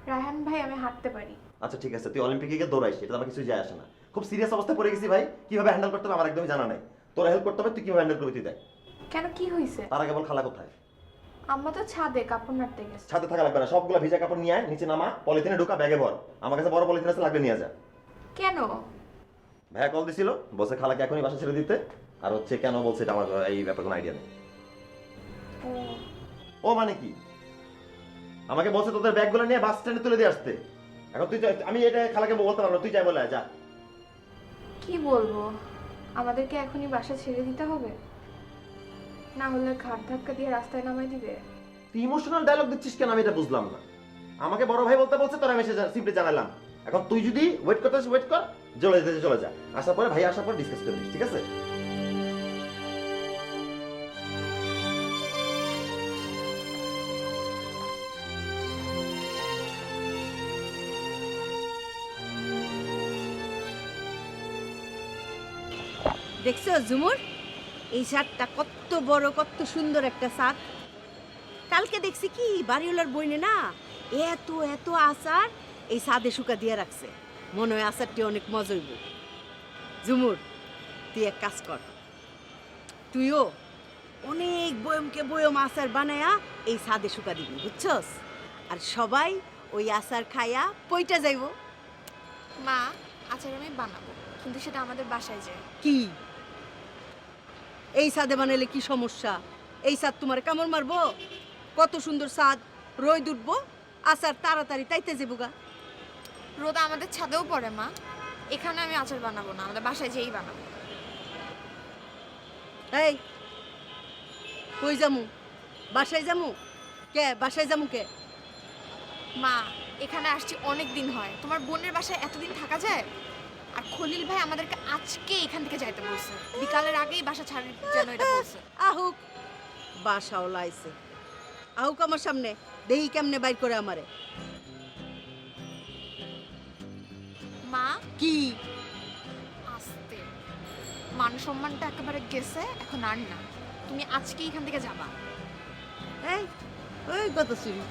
রায়হান ভাই, আমি হাঁটতে পারি। আচ্ছা ঠিক আছে, তুই অলিম্পিকে গিয়ে দৌড়াইস, এটা আমার কিছুই যায় আসে না। খুব সিরিয়াস অবস্থায় পড়ে গেছি ভাই, কিভাবে হ্যান্ডেল করতে হবে আমার একদমই জানা নাই। তোরা হেল্প করতে হবে, তুই কিভাবে হ্যান্ডেল করবি তুই দেখ। কেন, কি হয়েছে? তার আগে বল খালা কোথায়? আম্মা তো ছাদে কাপড় নাড়তে গেছে। ছাদে থাকা লাগবে না, সবগুলো ভিজা কাপড় নিয়ে আয়, নিচে নামা, পলিথিনে ঢোকা, ব্যাগে ভর। আমার কাছে বড় পলিথিন আছে, লাগবে নিয়ে যা। কেন? ভাইয়া কল দিছিল, বসে খালাকে এখনই বাসা ছেড়ে দিতে। আর হচ্ছে কেন বলছে এটা আমার এই ব্যাপারে কোনো আইডিয়া নেই। ও মানে কি? আমাকে বলছে তোদের ব্যাগগুলো নিয়ে বাস স্ট্যান্ডে তুলে দিয়ে আসতে। এখন তুই আমি এটা খালাকে বলতে পারবো, তুই যাই বলে যা। কি বলবো, আমাদেরকে এখনই বাসা ছেড়ে দিতে হবে, না হলে ঘাট ধাক্কা দিয়ে রাস্তায় নামাই দিবে। তুই ইমোশনাল ডায়লগ দিচ্ছিস কেন, আমি এটা বুঝলাম না। আমাকে বড় ভাই বলতে বলছে, তোরা আমি সিম্পলি জানালাম। এখন তুই যদি ওয়েট করতে ওয়েট কর, চলে যা। আসার পরে ভাই আসার পর ডিসকাস করবি, ঠিক আছে? দেখছো ঝুমুর, এই শার্টটা কত বড়, কত সুন্দর একটা শার্ট। কালকে দেখছি কি বাড়িওয়ালার বইনে না এত এত আচার এই সাদে শুকা দিয়ে রাখছে। মনে হয় আচারটি অনেক মজা হইব। ঝুমুর, তুই এক কাজ কর, তুইও অনেক বয়মকে বয়ম আচার বানায়া এই সাদে শুকা দিবি, বুঝছস? আর সবাই ওই আচার খায়া পইটা যাইব। মা, আচার আমি বানাবো, কিন্তু সেটা আমাদের বাসায় যায়। কি এই সাদে বানাইলে কি সমস্যা? এই সাদ তোমার কামড় মারবো? কত সুন্দর সাদ, রোদ উঠবো, আচার তাড়াতাড়ি তাইতে যাবো গা। রোদ আমাদের ছাদেও পড়ে মা, এখানে আমি আচার বানাবো না, আমাদের বাসায় যেই বানাবো। এই কই যামু? বাসায় যামু কে? বাসায় যামু কে? মা, এখানে আসছি অনেক দিন হয়, তোমার বোনের বাসায় এতদিন থাকা যায়? আর খলিল ভাই আমাদেরকে আজকে এখান থেকে যাইতে বলছে, বিকালের আগেই বাসা ছাড়ি যেন এটা বলছে। আহুক, বাসাও লাইছে, আহুক আমার সামনে, দেহি কেমনে বাইর করে আমারে। মা, কি আস্তে, মান সম্মানটা একেবারে গেছে, এখন আর না। তুমি আজকে এখান থেকে যাবা। এই ওই কত চুরি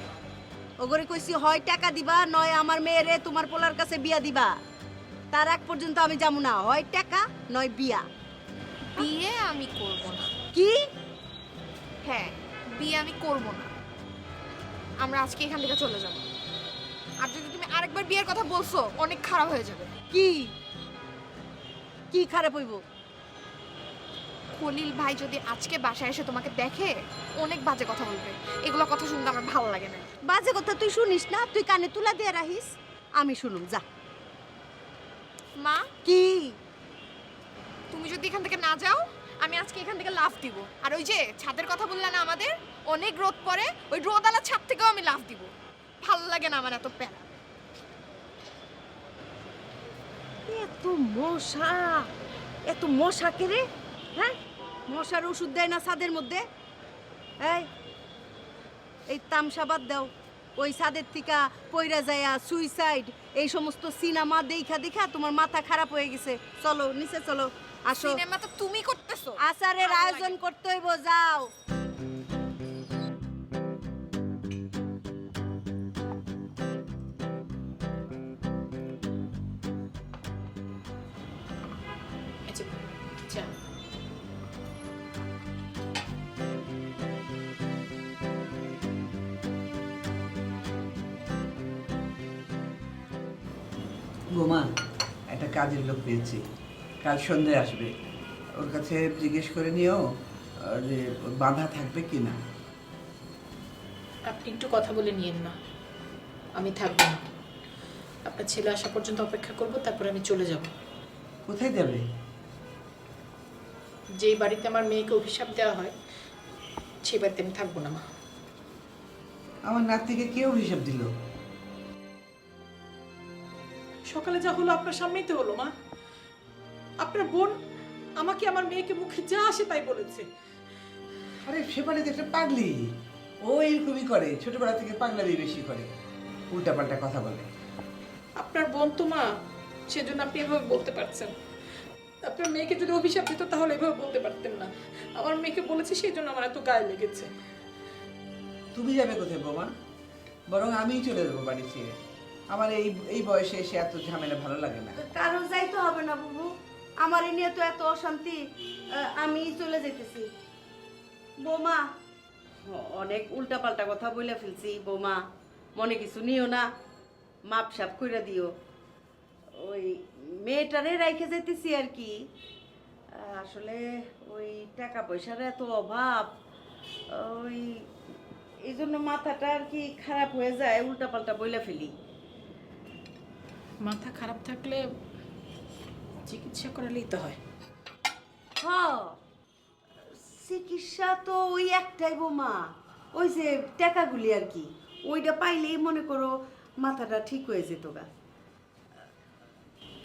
ওগরে কইছি, হয় টাকা দিবা, নয় আমার মেয়েরে তোমার পোলার কাছে বিয়া দিবা। তার আগ পর্যন্ত আমি যাবো না, হয় টাকা নয় বিয়া। বিয়ে আমি করব না। কি? হ্যাঁ, বিয়ে আমি করব না। আমরা আজকে এখান থেকে চলে যাব। আর যদি তুমি আরেকবার বিয়ের কথা বলছো অনেক খারাপ হয়ে যাবে। কি কি খারাপ হইব? খলিল ভাই যদি আজকে বাসায় এসে তোমাকে দেখে অনেক বাজে কথা বলবে। এগুলো কথা শুনতে আমার ভালো লাগে না। বাজে কথা তুই শুনিস না, তুই কানে তুলা দিয়ে রাখিস, আমি শুনুম। যা। মা, কি? তুমি যদি এখান থেকে না যাও আমি আজকে এখান থেকে লাফ দিব। আর ওই যে ছাদের কথা বললা না, আমাদের অনেক রোদ পড়ে, ওই রোদালা ছাদ থেকেও আমি লাফ দিব। ভালো লাগে না আমার এত প্যারা। এত মশা, এত মশা কে রে? হ্যাঁ, মশার ওষুধ দেয় না ছাদের মধ্যে? এই তামসা বাদ দাও। ওই ছাদের থেকে পইরা যায়া সুইসাইড এই সমস্ত সিনেমা দেখা দেখা তোমার মাথা খারাপ হয়ে গেছে। চলো নিচে চলো, আসো। সিনেমা তো তুমি করতেছো। আচারের আয়োজন করতে হইব, যাও। বোমা, একটা কাজের লোক পেয়েছি, কাল সন্ধ্যায় আসবে। ওর কাছে জিজ্ঞেস করে নিও যে বাঁধা থাকবে কি না। আপনি একটু কথা বলে নিয়েন না, আমি থাকবো না। আপনার ছেলে আসা পর্যন্ত অপেক্ষা করব, তারপরে আমি চলে যাব। কোথায় যাবে? যেই বাড়িতে আমার মেয়েকে অভিশাপ দেওয়া হয় সেই বাড়িতে আমি থাকবো না মা। আমার নাতিকে কে অভিশাপ দিল? সকালে যা হলো আপনার সামনেই তো হলো মা। আপনার বোন আমাকে আমার মেয়েকে মুখে যা আসে তাই বলেছে। আরে সেবারে তো একটা পাগলি, ও এরকমই করে, ছোটবেলা থেকে পাগলামি বেশি করে, উল্টাপাল্টা কথা বলে। আপনার বোন তো মা, সেজন্য আপনি এভাবে বলতে পারছেন। আপনার মেয়েকে যদি অভিশাপ দিত তাহলে এভাবে বলতে পারতেন না। আমার মেয়েকে বলেছে সেই জন্য আমার এত গায়ে লেগেছে। তুমি যাবে কোথায় বোমা? বরং আমিই চলে যাবো বাড়ি ছেড়ে। আমার এই এই বয়সে এসে এত ঝামেলা ভালো লাগে না। কারো যাইতে হবে না বাবু, আমার এ নিয়ে তো এত অশান্তি, আমি চলে যেতেছি। বৌমা, অনেক উল্টাপাল্টা কথা বলে ফেলছি বৌমা, মনে কিছু নিও না, মাপ সাপ কইরা দিও। ওই মেয়েটারে রাইখে যেতেছি আর কি। আসলে ওই টাকা পয়সার এত অভাব, ওই এই জন্য মাথাটা আর কি খারাপ হয়ে যায়, উল্টাপাল্টা বইলা ফেলি। মাথা খারাপ থাকলে চিকিৎসা করালেই তো হয়। হ্যাঁ, চিকিৎসা তো ওই একটাই বৌমা, ওই যে টাকাগুলি আর কি, ওইটা পাইলেই মনে করো মাথাটা ঠিক হয়ে যেত গা।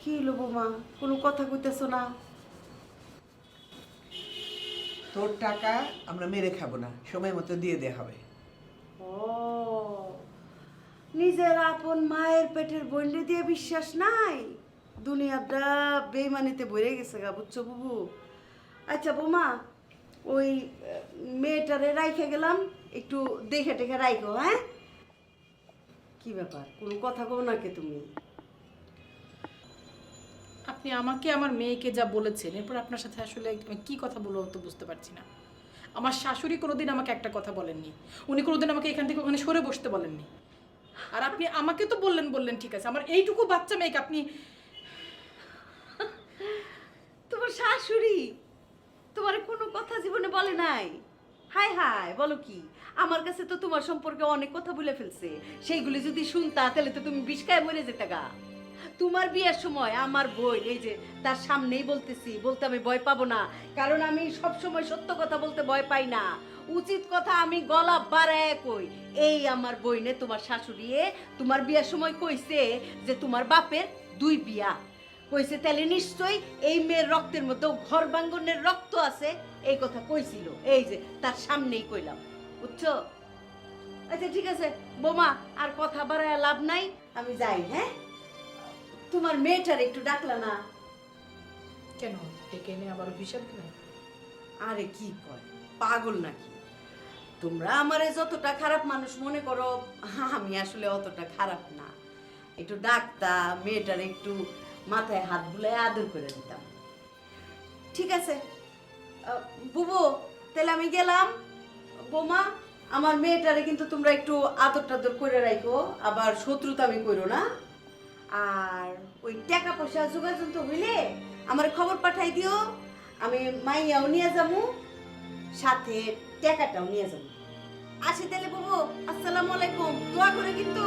কি হলো বৌমা, কোনো কথা কইতেছো না? তোর টাকা আমরা মেরে খাবো না, সময় মতো দিয়ে দেওয়া হবে। ও, নিজের আপন মায়ের পেটের বন্ডে দিয়ে বিশ্বাস নাই, দুনিয়াটা বেইমানিতে ভরে গেছে গা, বুঝছো বুবু? আচ্ছা বৌমা, ওই মেয়েটারে রাইখে গেলাম, একটু দেখে টেখে রাইখো। হ্যাঁ, কি ব্যাপার, কোনো কথা কও নাকি তুমি? আপনি আমাকে আমার মেয়েকে যা বলেছেন, এরপর আপনার সাথে আসলে আমি কি কথা বলবো তো বুঝতে পারছি না। আমার শাশুড়ি কোনোদিন আমাকে একটা কথা বলেননি, উনি কোনোদিন আমাকে এখান থেকে ওখানে সরে বসতে বলেননি। আর আপনি আমাকে তো বললেন ঠিক আছে, আমার এইটুকু বাচ্চা মেয়েকে আপনি। তোমার শাশুড়ি তোমার কোনো কথা জীবনে বলে নাই? হাই হাই, বলো কি? আমার কাছে তো তোমার সম্পর্কে অনেক কথা বলে ফেলছে, সেইগুলি যদি শুনতা তাহলে তো তুমি বিষকায় মরে যেতে গা। তোমার বিয়ের সময় আমার বোন এই যে তার সামনেই বলতেছি, বলতে আমি ভয় পাবো না, কারণ আমি সব সময় সত্য কথা বলতে ভয় পাই না, উচিত কথা আমি গলা বাড়ায় কই। এই আমার বইনে তোমার শাশুড়িয়ে তোমার বিয়ের সময় কইছে যে তোমার বাপের 2 বিয়া কইছে, তাহলে নিশ্চয়ই এই মেয়ের রক্তের মধ্যে ঘর বাঙ্গনের রক্ত আছে, এই কথা কইছিল। এই যে তার সামনেই কইলাম, বুঝছো? আচ্ছা ঠিক আছে বোমা, আর কথা বাড়ায় লাভ নাই, আমি যাই। হ্যাঁ, তোমার মেয়েটার একটু ডাকলা না কেন? ডেকে এনে আবার অভিশাপ দিলেন? আরে কি কয়, পাগল নাকি? তোমরা আমারে যতটা খারাপ মানুষ মনে করো, আমি আসলে অতটা খারাপ না। একটু ডাকতা, মেয়েটার একটু মাথায় হাত বুলায় আদর করে দিতাম। ঠিক আছে বুবু, তাহলে আমি গেলাম। বোমা, আমার মেয়েটারে কিন্তু তোমরা একটু আদর টাদর করে রাখো, আবার শত্রুতামি করো না। আর ওই টাকা পয়সা যোগাযোগ তো হইলে আমার খবর পাঠাই দিও, আমি মাইয়াও নিয়ে যাবো, সাথে টাকাটাও নিয়ে যাবো। আসি তাহলে বাবু, আসসালামু আলাইকুম, দোয়া করে কিন্তু।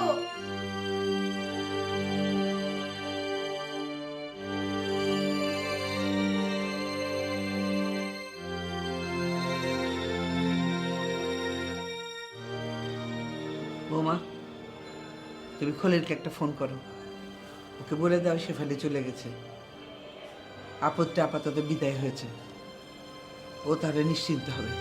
বৌমা, তুমি খলিলকে একটা ফোন করো, ওকে বলে দাও শেফালি চলে গেছে, আপদটা আপাতত বিদায় হয়েছে, ও তাহলে নিশ্চিন্ত হবে।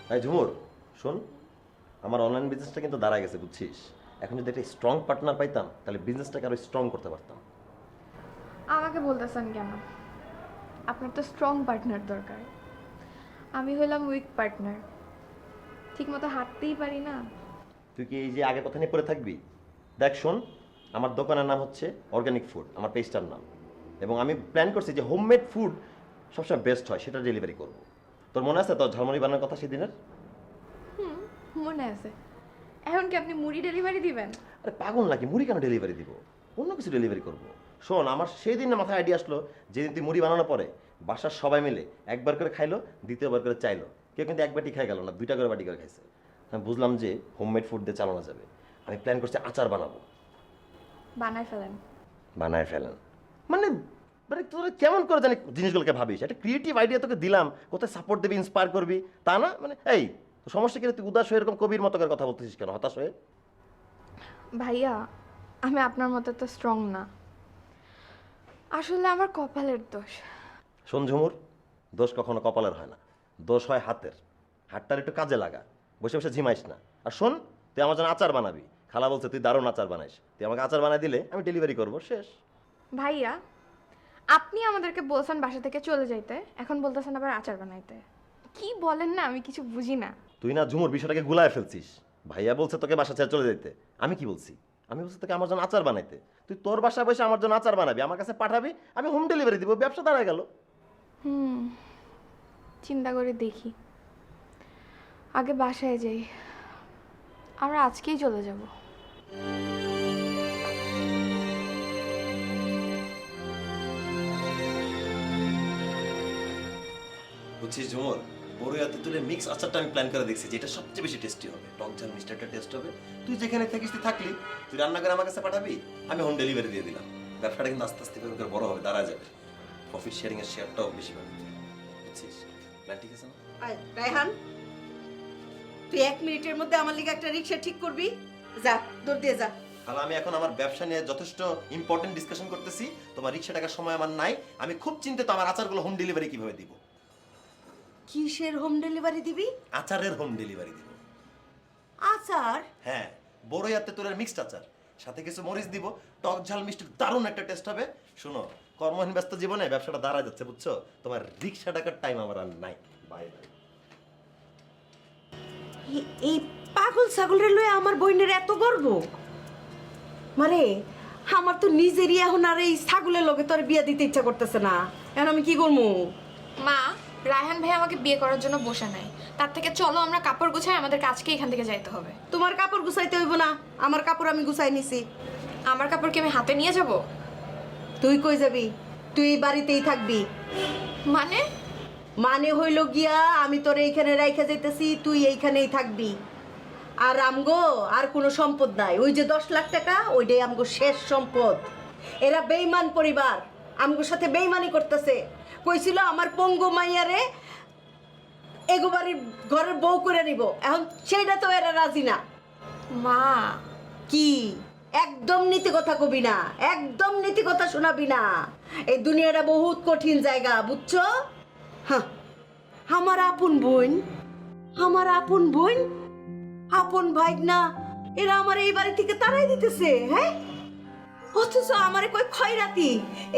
ভাই ঝুমুর, শোন, আমার অনলাইন বিজনেসটা কিন্তু দাঁড়ায় গেছে, বুঝছিস? এখন যদি একটা স্ট্রং পার্টনার পাইতাম তাহলে বিজনেসটাকে আরো স্ট্রং করতে পারতাম। আমাকে বলতেছেন কেন? আপনার তো স্ট্রং পার্টনার দরকার, আমি হলাম উইক পার্টনার, ঠিকমতো হাঁটতেই পারি না। তুই কি এই যে আগে কথা নিয়ে পড়ে থাকবি? দেখ শোন, আমার দোকানের নাম হচ্ছে অর্গানিক ফুড, আমার পেজটার নাম, এবং আমি প্ল্যান করছি যে হোমমেড ফুড সবসময় বেস্ট হয়, সেটা ডেলিভারি করব। তোর মনে আছে তোর ঝালমুড়ি বানানোর কথা সেদিনের? মনে আছে। এখন কি আপনি মুড়ি ডেলিভারি দিবেন? আরে পাগল নাকি, মুড়ি কেন ডেলিভারি দিব? অন্য কিছু ডেলিভারি করব। শোন, আমার সেই দিন মাথায় আইডিয়া আসলো, যেদিন তুই মুড়ি বানানোর পরে বাসার সবাই মিলে একবার করে খাইলো, দ্বিতীয়বার করে চাইলো, কেউ কিন্তু এক বাটি খাই গেল না, 2টা করে বাটি করে খাইছে। আমি বুঝলাম যে হোমমেড ফুড দিয়ে চালানো যাবে। আমি প্ল্যান করছি আচার বানাবো। বানায় ফেলেন। বানায় ফেলেন মানে মানে তোরা কেমন করে জানি জিনিসগুলোকে ভাবিস? একটা ক্রিয়েটিভ আইডিয়া তোকে দিলাম, কোথায় সাপোর্ট দিবি, ইন্সপায়ার করবি, তা না? মানে এই তো সমস্যা কি রে, তুই উদাস হয়ে এরকম কবির মতো করে কথা বলতেছিস কেন, হতাশ হয়ে? ভাইয়া, আমি আপনার মতো তো স্ট্রং না, আসলে আমার কপালের দোষ। শোন ঝুমুর, দোষ কখনো কপালের হয় না, দোষ হয় হাতের। হাতটার একটু কাজে লাগা, বসে বসে ঝিমাইস না। আর শোন, তুই আমার জন্য আচার বানাবি, খালা বলছে তুই দারুণ আচার বানাইস, তুই আমাকে আচার বানাই দিলে আমি ডেলিভারি করবো, শেষ। ভাইয়া, আপনি আমাদেরকে বলছেন বাসা থেকে চলে যাইতে, এখন বলতেছেন আবার আচার বানাইতে, কি বলেন না, আমি কিছু বুঝি না। তুই না ঝুমুর বিষয়টাকে গুলায় ফেলছিস। ভাইয়া বলছে তোকে বাসা ছেড়ে চলে যেতে, আমি কি বলছি? আমি বলছি তোকে আমার জন্য আচার বানাইতে, তুই তোর বাসায় বসে আমার জন্য আচার বানাবি, আমার কাছে পাঠাবি, আমি হোম ডেলিভারি দিব, ব্যবসা দাঁড়ায় গেল। চিন্তা করে দেখি, আগে বাসায় যাই, আমরা আজকেই চলে যাব। বুঝছিস ঝুমুর, বড়ইয়াতে তুলে মিক্স আচারটা আমি প্ল্যান করে দেখছি, যেটা সবচেয়ে বেশি টেস্টি হবে, টক ঝাল মিষ্টি একটা টেস্ট হবে। তুই যেখানে থাকিস তুই থাকলি, তুই রান্না করে আমার কাছে পাঠাবি, আমি হোম ডেলিভারি দিয়ে দিলাম। ব্যবসাটা কিন্তু আস্তে আস্তে করে বড় হবে, দাঁড়া যাবে, প্রফিট শেয়ারিং এর শেয়ারটাও বেশি পাবি। বুঝছিস? প্ল্যান ঠিক আছে না? রায়হান, তুই 1 মিনিটের মধ্যে আমার লিগে একটা রিক্সা ঠিক করবি, যা দৌড় দিয়ে যা। তাহলে আমি এখন আমার ব্যবসা নিয়ে যথেষ্ট ইম্পর্টেন্ট ডিসকাশন করতেছি, তোমার রিক্সা টাকার সময় আমার নাই, আমি খুব চিন্তিত আমার আচারগুলো হোম ডেলিভারি কিভাবে দিব। কিসের হোম ডেলিভারি দিবি? আচারের হোম ডেলিভারি দিব। আচার? হ্যাঁ, বড়ইয়াতে তোর মিক্সড আচার, সাথে কিছু মরিচ দিব, টক ঝাল মিষ্টি দারুণ একটা টেস্ট হবে। শোনো, কর্মহীন ব্যস্ত জীবনে ব্যবসাটা দাঁড়া যাচ্ছে, বুঝছো? তোমার রিক্সা টাকার টাইম আমার আর নাই। Bye bye. এই পাগল ছাগলের লয়ে আমার বইনের এত গর্ব? মারে, আমার তো নিজেরই এখন আর এই ছাগলের লগে তোর বিয়ে দিতে ইচ্ছা করতেছে না, এখন আমি কি করবো? মা, রায়হান ভাই আমাকে বিয়ে করার জন্য বসে নাই, তার থেকে চলো আমরা কাপড় গুছাই, আমাদের আজকে এখান থেকে যাইতে হবে। তোমার কাপড় গুছাইতে হইব না, আমার কাপড় আমি গুছাই নিছি। আমার কাপড় কি আমি হাতে নিয়ে যাব? তুই কই যাবি? তুই এই বাড়িতেই থাকবি। মানে? মানে হইল গিয়া আমি তোর এইখানে রাইখা যাইতেছি, তুই এইখানেই থাকবি। আর আমগো আর কোনো সম্পদ নাই, ওই যে 10 লাখ টাকা, ওইটাই আমগো শেষ সম্পদ। এরা বেঈমান পরিবার, আমগোর সাথে বেঈমানি করতেছে। কইছিল আমার পঙ্গু মাইয়ারে এগো বাড়ির ঘরের বউ করে নিব, এখন সেইটা তো এরা রাজি না। মা, কি একদম নীতি কথা কবি না, একদম নীতি কথা শোনাবি না। এই দুনিয়াটা বহুত কঠিন জায়গা, বুঝছো? হ্যাঁ, আমার আপন বোন, আমার আপন বোন, আপন ভাই না, এরা আমার এই বাড়ি থেকে তাড়াই দিতেছে। হ্যাঁ, অথচ আমারে কই খয়রাতি।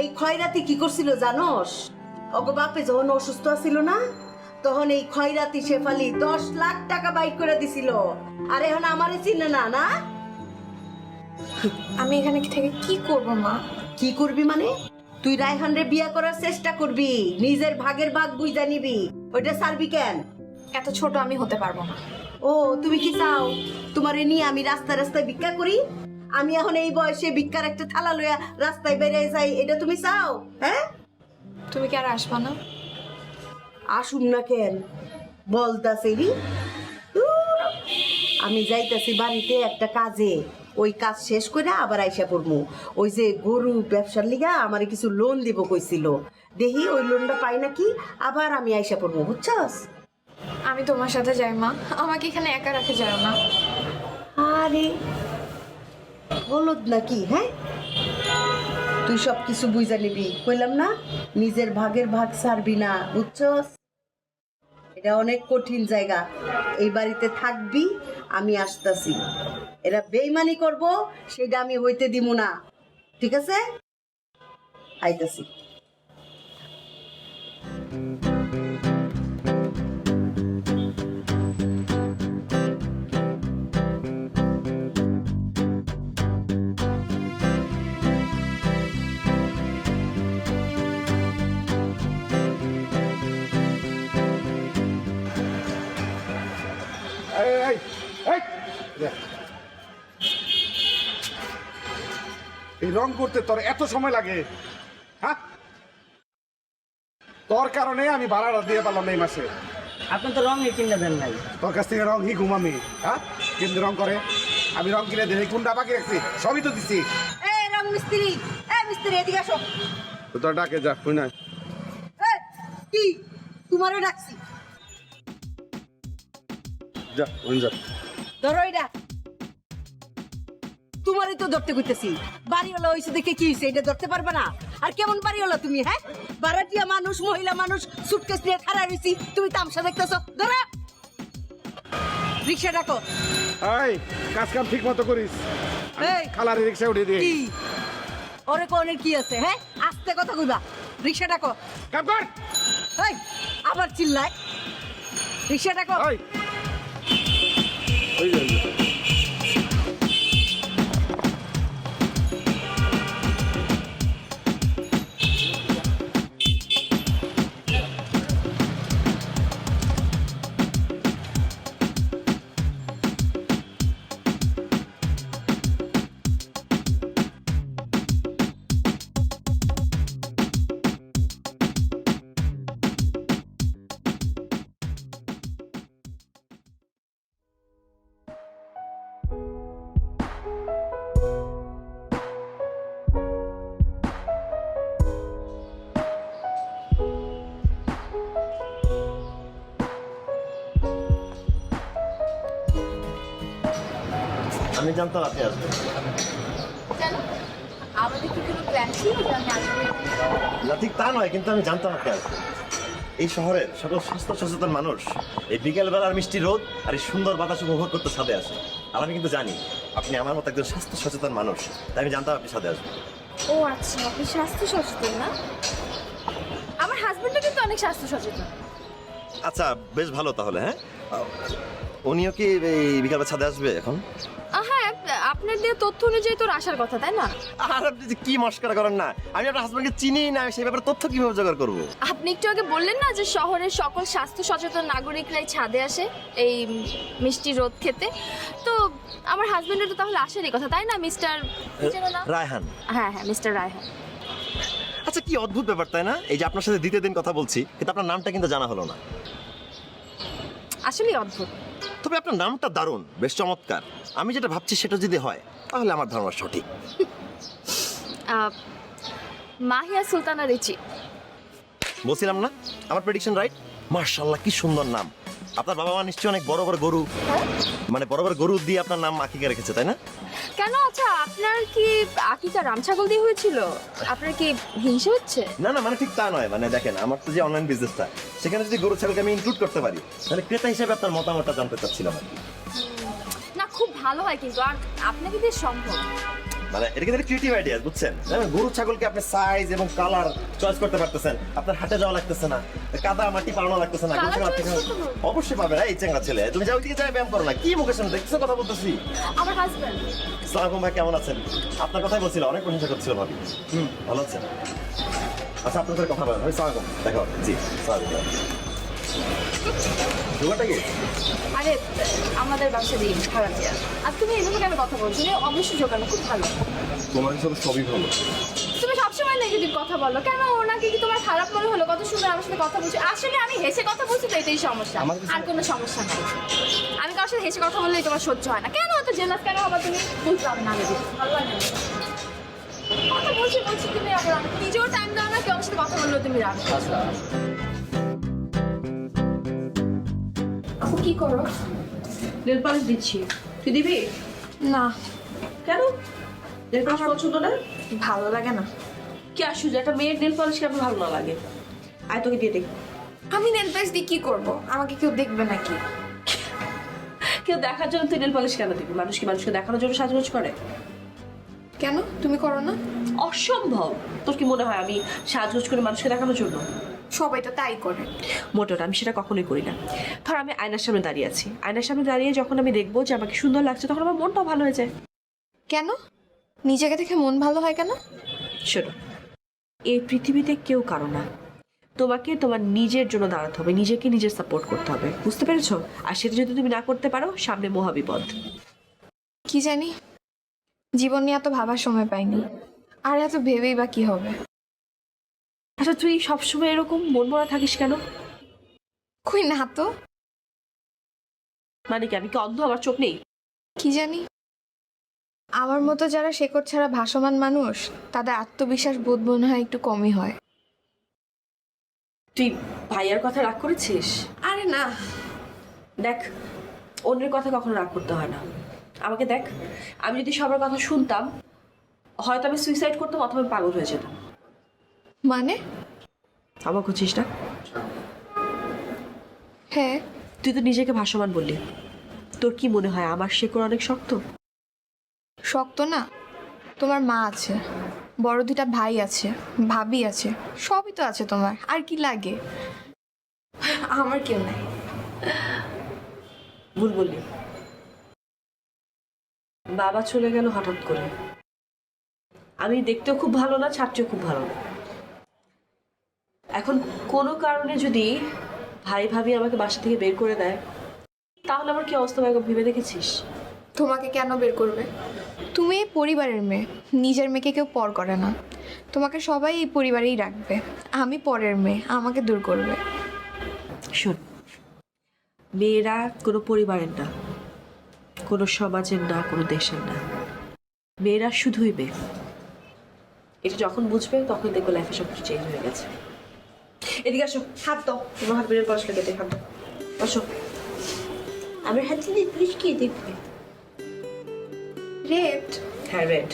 এই খয়রাতি কি করছিল জানোস? ওগো বাপে যখন অসুস্থ ছিল না, তখন এই খয়রাতি শেফালি 10 লাখ টাকা বাইর করে দিছিল। আর এখন আমারে চিনে না, না? আমি এখানে থেকে কি করব মা? কি করবি মানে? তুই রায়হান রে বিয়া করার চেষ্টা করবি, নিজের ভাগের ভাগ বুঝা নিবি, ওইটা ছাড়বি কেন? এত ছোট আমি হতে পারবো না। ও তুমি কি চাও তোমারে নিয়ে আমি রাস্তায় রাস্তায় ভিক্ষা করি? আমি এখন এই বয়সে ভিক্ষার একটা থালা লইয়া রাস্তায় বেরিয়ে যাই, এটা তুমি চাও? হ্যাঁ, তুমি কি আর আসবা না? আসুন না কেন বলতাছি রি। আমি যাইতাছি বাড়িতে একটা কাজে, ওই কাজ শেষ করে আবার আইসা পড়বো। ওই যে গরু ব্যবসার লিগা আমারে কিছু লোন দিব কইছিল, দেখি ওই লোনটা পাই নাকি, আবার আমি আইসা পড়বো, বুঝছস? আমি তোমার সাথে যাই মা, আমাকে এখানে একা রাখে যাও না। আরে হলুদ নাকি? হ্যাঁ, তুই সব কিছু বুঝা নিবি, কইলাম না নিজের ভাগের ভাগ ছাড়বি না, বুঝছস? এটা অনেক কঠিন জায়গা, এই বাড়িতে থাকবি, আমি আসতাছি। এরা বেইমানি করব সেটা আমি হইতে দিব না, ঠিক আছে? আইতাছি। এই, এই, এই, দেখ। এই রং করতে তোর এত সময় লাগে? হ্যাঁ, তোর কারণে আমি ভাড়াটা দিয়ে পারলাম না এই মাসে। আপনি তো রং কিনে দেন নাই। তোর কাছ থেকে রং হি ঘুমামি, হ্যাঁ? কিন্তু রং করে আমি রং কিনে দিই, কোনটা বাকি রাখছি? সবই তো দিছি। এই রং মিস্ত্রি, এই মিস্ত্রি এদিকে আসো। তো তোর ডাকে যা, কই না? এই, কি তোমারে ডাকছি? যা, ওই যা। ধরো এটা, তোমারই তো ধরতে কইতেছি। বাড়িওয়ালা হইছে দেখে কি হইছে, এটা ধরতে পারবে না? আর কেমন বাড়িওয়ালা তুমি? হ্যাঁ, বারাটিয়া মানুষ, মহিলা মানুষ, সুটকেস নিয়ে খাড়া রইছি, তুমি তামসা দেখতেছো। ধরো, রিকশা ডাকো। এই, কাজ কাম ঠিক মতো করিস। এই, খালারে রিকশা উঠিয়ে দিয়ে। কি ওরে কোনের কি আছে? হ্যাঁ, আস্তে কথা কইবা, রিকশা ডাকো। কাম কর। এই, আবার চিল্লায়, রিকশা ডাকো। এই, ওই যা, ওই যা। আমি জানতাম আপনি আসবেন। কেন? আমাদের কি কোনো প্ল্যান ছিল যে আমি আসবো? না, ঠিক তা নয়, কিন্তু আমি জানতাম আপনি আসবেন। এই শহরের সকল স্বাস্থ্য সচেতন মানুষ এই বিকেলবেলার মিষ্টি রোদ আর এই সুন্দর বাতাস উপভোগ করতে ছাদে আসে। আর আমি কিন্তু জানি আপনি আমার মতো একজন স্বাস্থ্য সচেতন মানুষ, তাই আমি জানতাম আপনি ছাদে আসবেন। ও আচ্ছা, আপনি স্বাস্থ্য সচেতন না? আমার হাজবেন্ডও কিন্তু অনেক স্বাস্থ্য সচেতন। আচ্ছা, বেশ ভালো তাহলে। হ্যাঁ, উনিও কি এই বিকেলবেলা ছাদে আসবে এখন? হ্যাঁ, আপনার দিয়ে তথ্য অনুযায়ী তোর আসার কথা, তাই না? আর আপনি যে কি মস্করা করেন না, আমি আপনার হাজবেন্ডকে চিনি না, সেই ব্যাপারে তথ্য কিভাবে জোগাড় করবো? আপনি একটু আগে বললেন না যে শহরের সকল স্বাস্থ্য সচেতন নাগরিকরাই ছাদে আসে এই মিষ্টি রোদ খেতে, তো আমার হাজবেন্ডের তো তাহলে আসেরই কথা, তাই না? মিস্টার রায়হান। হ্যাঁ হ্যাঁ, মিস্টার রায়হান। আচ্ছা, কি অদ্ভুত ব্যাপার তাই না? এই যে আপনার সাথে দ্বিতীয় দিন কথা বলছি, কিন্তু আপনার নামটা কিন্তু জানা হলো না। আসলেই অদ্ভুত। তবে আপনার নামটা দারুণ, বেশ চমৎকার। আমি যেটা ভাবছি সেটা যদি হয় তাহলে আমার ধারণা সঠিক। মাহিয়া সুলতানা রিচি। বলছিলাম না আমার প্রেডিকশন রাইট? মার্শাল্লাহ, কি সুন্দর নাম। আপনার বাবা মা নিশ্চয়ই অনেক বড় বড় গরু, মানে বড় বড় গরু দিয়ে আপনার নাম আকিকা রেখেছে, তাই না? কেন? আচ্ছা, আপনার কি আকিকা রামছাগল দিয়ে হয়েছিল? আপনার কি হিংসা হচ্ছে? না না, মানে ঠিক তা নয়। মানে দেখেন, আমার তো যে অনলাইন বিজনেসটা, সেখানে যদি গরু ছাগলকে আমি ইনক্লুড করতে পারি, তাহলে ক্রেতা হিসেবে আপনার মতামতটা জানতে চাচ্ছিলাম আর কি। না, খুব ভালো হয় কিন্তু, আর আপনাকে দিয়ে সম্ভব। মানে এটা কিন্তু ক্রিয়েটিভ আইডিয়া, বুঝছেন? গরু ছাগলকে আপনি সাইজ এবং কালার চয়েস করতে পারতেছেন, আপনার হাটে যাওয়া লাগতেছে না, কাদা মাটি পাওয়া লাগতেছে না। অবশ্যই পাবে এই চেঙ্গা ছেলে। তুমি যাও ওইদিকে যাই ব্যায়াম করো না। কি মুখের সামনে দেখছো কথা বলতেছি? আমার হাজবেন্ড। আসসালামু আলাইকুম ভাই, কেমন আছেন? আপনার কথাই বলছিল, অনেক প্রশংসা করছিল ভাবি। ভালো আছেন? আচ্ছা আপনার সাথে কথা বলেন। আসসালামু আলাইকুম, দেখা হবে। জি আসসালামু জোগাড়টা কি? আরে আমাদের বাসা দিয়ে খারাপ চেয়ার। আর তুমি এভাবে কেন কথা বলছো? অবশ্যই জোগানো খুব ভালো। তোমার হিসাবে সবই ভালো। তুমি সবসময় নেগেটিভ কথা বলো কেন? ওনাকে কি তোমার খারাপ মনে হলো? কত সুন্দর আমার সাথে কথা বলছো। আসলে আমি হেসে কথা বলছি তো, এটাই সমস্যা, আর কোনো সমস্যা নাই। আমি কারোর সাথে হেসে কথা বললেই তোমার সহ্য হয় না। কেন এত জেলাস কেন হবা তুমি? বুঝলাম না আমি, ভালো লাগে না। কথা বলছি তুমি আবার নিজেও টাইম দাও না, কেউ আমার সাথে কথা বললেও তুমি রাখো। আপু কি করো? নেল পালিশ দিচ্ছি, তুই দিবি? না। কেন? নেল পালিশ পছন্দ না? ভালো লাগে না। কি আশ্চর্য, একটা মেয়ের নেল পালিশ কেমন ভালো না লাগে? আয় তোকে দিয়ে দেখ। আমি নেল পালিশ দিয়ে কি করব? আমাকে কেউ দেখবে নাকি? কেউ দেখার জন্য তুই নেল পালিশ কেন দিবি? মানুষ কি মানুষকে দেখানোর জন্য সাজগোজ করে? কেন তুমি করো না? অসম্ভব। তোর কি মনে হয় আমি সাজগোজ করে মানুষকে দেখানোর জন্য? সবাই তো তাই করে। মোটেও আমি সেটা কখনোই করি না। ধর আমি আয়নার সামনে দাঁড়িয়ে আছি, আয়নার সামনে দাঁড়িয়ে যখন আমি দেখবো যে আমাকে সুন্দর লাগছে, তখন আমার মনটাও ভালো হয়ে যায়। কেন? নিজেকে দেখে মন ভালো হয় কেন? শোনো, এই পৃথিবীতে কেউ কারো না। তোমাকে তোমার নিজের জন্য দাঁড়াতে হবে, নিজেকে নিজের সাপোর্ট করতে হবে, বুঝতে পেরেছো? আর সেটা যদি তুমি না করতে পারো, সামনে মহাবিপদ। কি জানি, জীবন নিয়ে এত ভাবার সময় পাইনি, আর এত ভেবেই বা কি হবে। আচ্ছা তুই সবসময় এরকম মন মরা থাকিস কেন? কই না তো। মানে কি আমি কি অন্ধ, আমার চোখ নেই? কি জানি, আমার মতো যারা শেকড় ছাড়া ভাসমান মানুষ, তাদের আত্মবিশ্বাস বোধ মনে হয় একটু কমই হয়। তুই ভাইয়ার কথা রাগ করেছিস? আরে না। দেখ, অন্যের কথা কখনো রাগ করতে হয় না। আমাকে দেখ, আমি যদি সবার কথা শুনতাম, হয়তো আমি সুইসাইড করতাম অথবা আমি পাগল হয়ে যেতাম। মানে? আমার খুঁজিস না? হ্যাঁ। তুই তো নিজেকে ভাসমান বললি, তোর কি মনে হয় আমার শেকড় অনেক শক্ত? শক্ত না, তোমার মা আছে, বড় দুটা ভাই আছে, ভাবি আছে, সবই তো আছে তোমার, আর কি লাগে? আমার কেউ নাই। ভুল বললি। বাবা চলে গেল হঠাৎ করে। আমি দেখতেও খুব ভালো না, ছাড়তেও খুব ভালো না। এখন কোনো কারণে যদি ভাই ভাবি আমাকে বাসা থেকে বের করে দেয়, তাহলে আমার কি অবস্থা হবে ভেবে দেখেছিস? তোমাকে কেন বের করবে? তুমি এই পরিবারের মেয়ে, নিজের মেয়েকে কেউ পর করে না। তোমাকে সবাই এই পরিবারেই রাখবে। আমি পরের মেয়ে, আমাকে দূর করবে। শোন, মেয়েরা কোনো পরিবারের না, কোনো সমাজের না, কোনো দেশের না। মেয়েরা শুধুই মেয়ে। এটা যখন বুঝবে তখন দেখবে লাইফে সব কিছু চেঞ্জ হয়ে গেছে। এদিকে আসো, হাত দাও, তোমার হাত বেরের পড়াশোনা কেটে হাত দাও। আসো, আমার হাত দিয়ে পুলিশ কি দেখবে? রেড? হ্যাঁ রেড।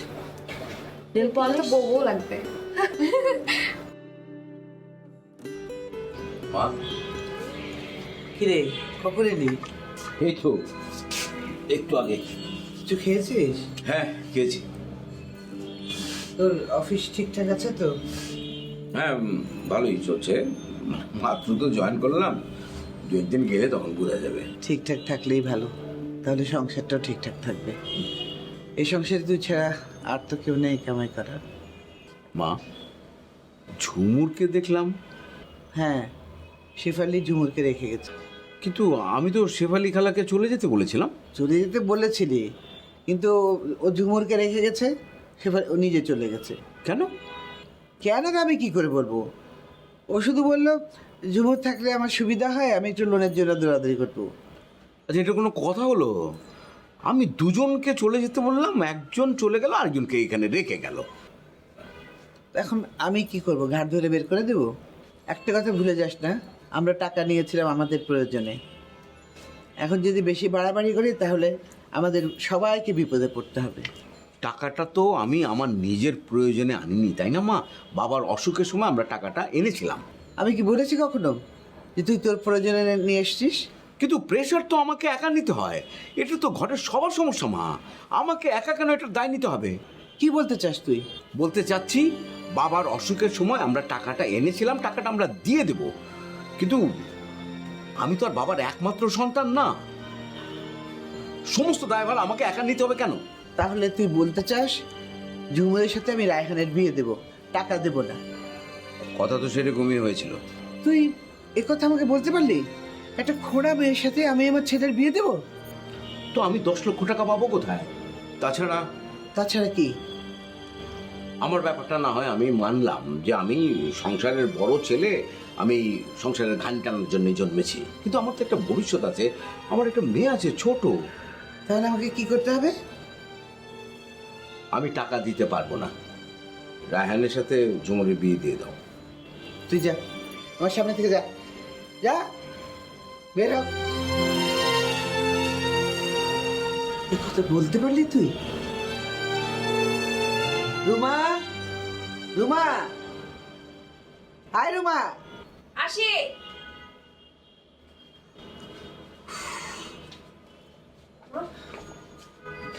নেল পলিশ বউ লাগবে। মা, কিরে কখন এলি? এই তো একটু আগে। কিছু খেয়েছিস? হ্যাঁ খেয়েছি। তোর অফিস ঠিকঠাক আছে তো? হ্যাঁ ভালোই চলছে, মাত্র তো জয়েন করলাম, দু একদিন গেলে তখন বোঝা যাবে। ঠিকঠাক থাকলেই ভালো, তাহলে সংসারটাও ঠিকঠাক থাকবে। এই সংসারে তুই ছাড়া আর তো কেউ নেই কামাই করার। মা, ঝুমুরকে দেখলাম। হ্যাঁ, শেফালি ঝুমুরকে রেখে গেছে। কিন্তু আমি তো শেফালি খালাকে চলে যেতে বলেছিলাম। চলে যেতে বলেছিলি, কিন্তু ও ঝুমুরকে রেখে গেছে, ও নিজে চলে গেছে। কেন? কেন আমি কি করে বলবো? ও শুধু বললো ঝুমুর থাকলে আমার সুবিধা হয়, আমি একটু লোনের জন্য দৌড়াদৌড়ি করবো। আচ্ছা এটা কোনো কথা হলো? আমি দুজনকে চলে যেতে বললাম, একজন চলে গেল, আরেকজনকে এখানে রেখে গেল। এখন আমি কি করব? ঘাট ধরে বের করে দেবো? একটা কথা ভুলে যাস না, আমরা টাকা নিয়েছিলাম আমাদের প্রয়োজনে। এখন যদি বেশি বাড়াবাড়ি করি তাহলে আমাদের সবাইকে বিপদে পড়তে হবে। টাকাটা তো আমি আমার নিজের প্রয়োজনে আনিনি, তাই না মা? বাবার অসুখের সময় আমরা টাকাটা এনেছিলাম। আমি কি বলেছি কখনো যে তুই তোর প্রয়োজনে নিয়ে এসছিস? কিন্তু প্রেশার তো আমাকে একা নিতে হয়, এটা তো ঘরের সবার সমস্যা মা। আমাকে একা কেন এটার দায় নিতে হবে? কি বলতে চাস তুই? বলতে চাচ্ছি বাবার অসুখের সময় আমরা টাকাটা এনেছিলাম, টাকাটা আমরা দিয়ে দেব, কিন্তু আমি তো আর বাবার একমাত্র সন্তান না। সমস্ত দায়ভার আমাকে একা নিতে হবে কেন? তাহলে তুই বলতে চাস ঝুমুরের সাথে আমি রায়হানের বিয়ে দেব, টাকা দেব না? কথা তো সেরকমই হয়েছিল। তুই একথা আমাকে বলতে পারলি? একটা খোড়া মেয়ের সাথে আমি আমার ছেলের বিয়ে দেব? তো আমি 10 লক্ষ টাকা পাবো কোথায়? তাছাড়া তাছাড়া কি? আমার ব্যাপারটা না হয় আমি মানলাম যে আমি সংসারের বড় ছেলে, আমি সংসারের ঘান টানার জন্য জন্মেছি, কিন্তু আমার তো একটা ভবিষ্যৎ আছে, আমার একটা মেয়ে আছে ছোট। তাহলে আমাকে কি করতে হবে? আমি টাকা দিতে পারবো না, রায়হানের সাথে ঝুমুরের বিয়ে দিয়ে দাও। তুই যা, আমার সামনে থেকে যা, যা বের হ। এই কথা বলতে পারলি তুই? রুমা, রুমা, হাই রুমা। আসি।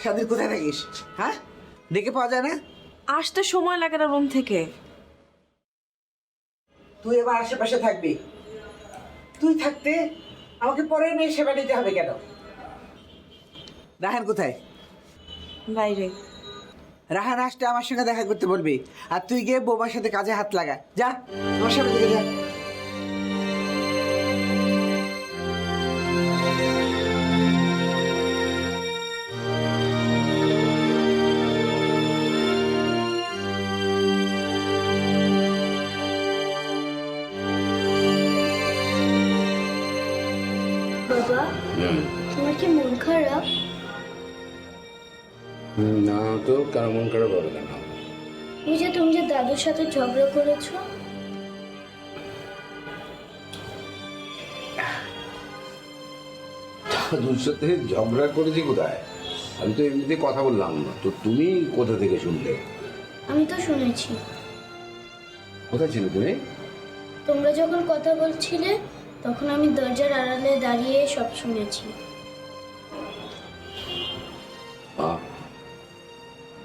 সাদির কোথায় থাকিস? হ্যাঁ, ডেকে পাওয়া যায় না? আসতে সময় লাগে না রুম থেকে। তুই এবার আশেপাশে থাকবি। তুই থাকতে আমাকে পরের মেয়ে সেবা নিতে হবে কেন? রাহান কোথায়? বাইরে। রাহান আসতে আমার সঙ্গে দেখা করতে বলবি, আর তুই গিয়ে বৌমার সাথে কাজে হাত লাগা। যা, আমার সামনে থেকে যা। বাবা, তোমার কি মন খারাপ? না তো, কেন মন খারাপ হবে কেন? ওই যে তুমি যে দাদুর সাথে ঝগড়া করেছো। দাদুর সাথে ঝগড়া করেছি কোথায়? আমি তো এমনিতে কথা বললাম, তো তুমি কোথা থেকে শুনলে? আমি তো শুনেছি কোথায় ছিলে তুমি? তোমরা যখন কথা বলছিলে তখন আমি দরজার আড়ালে দাঁড়িয়ে সব শুনেছি।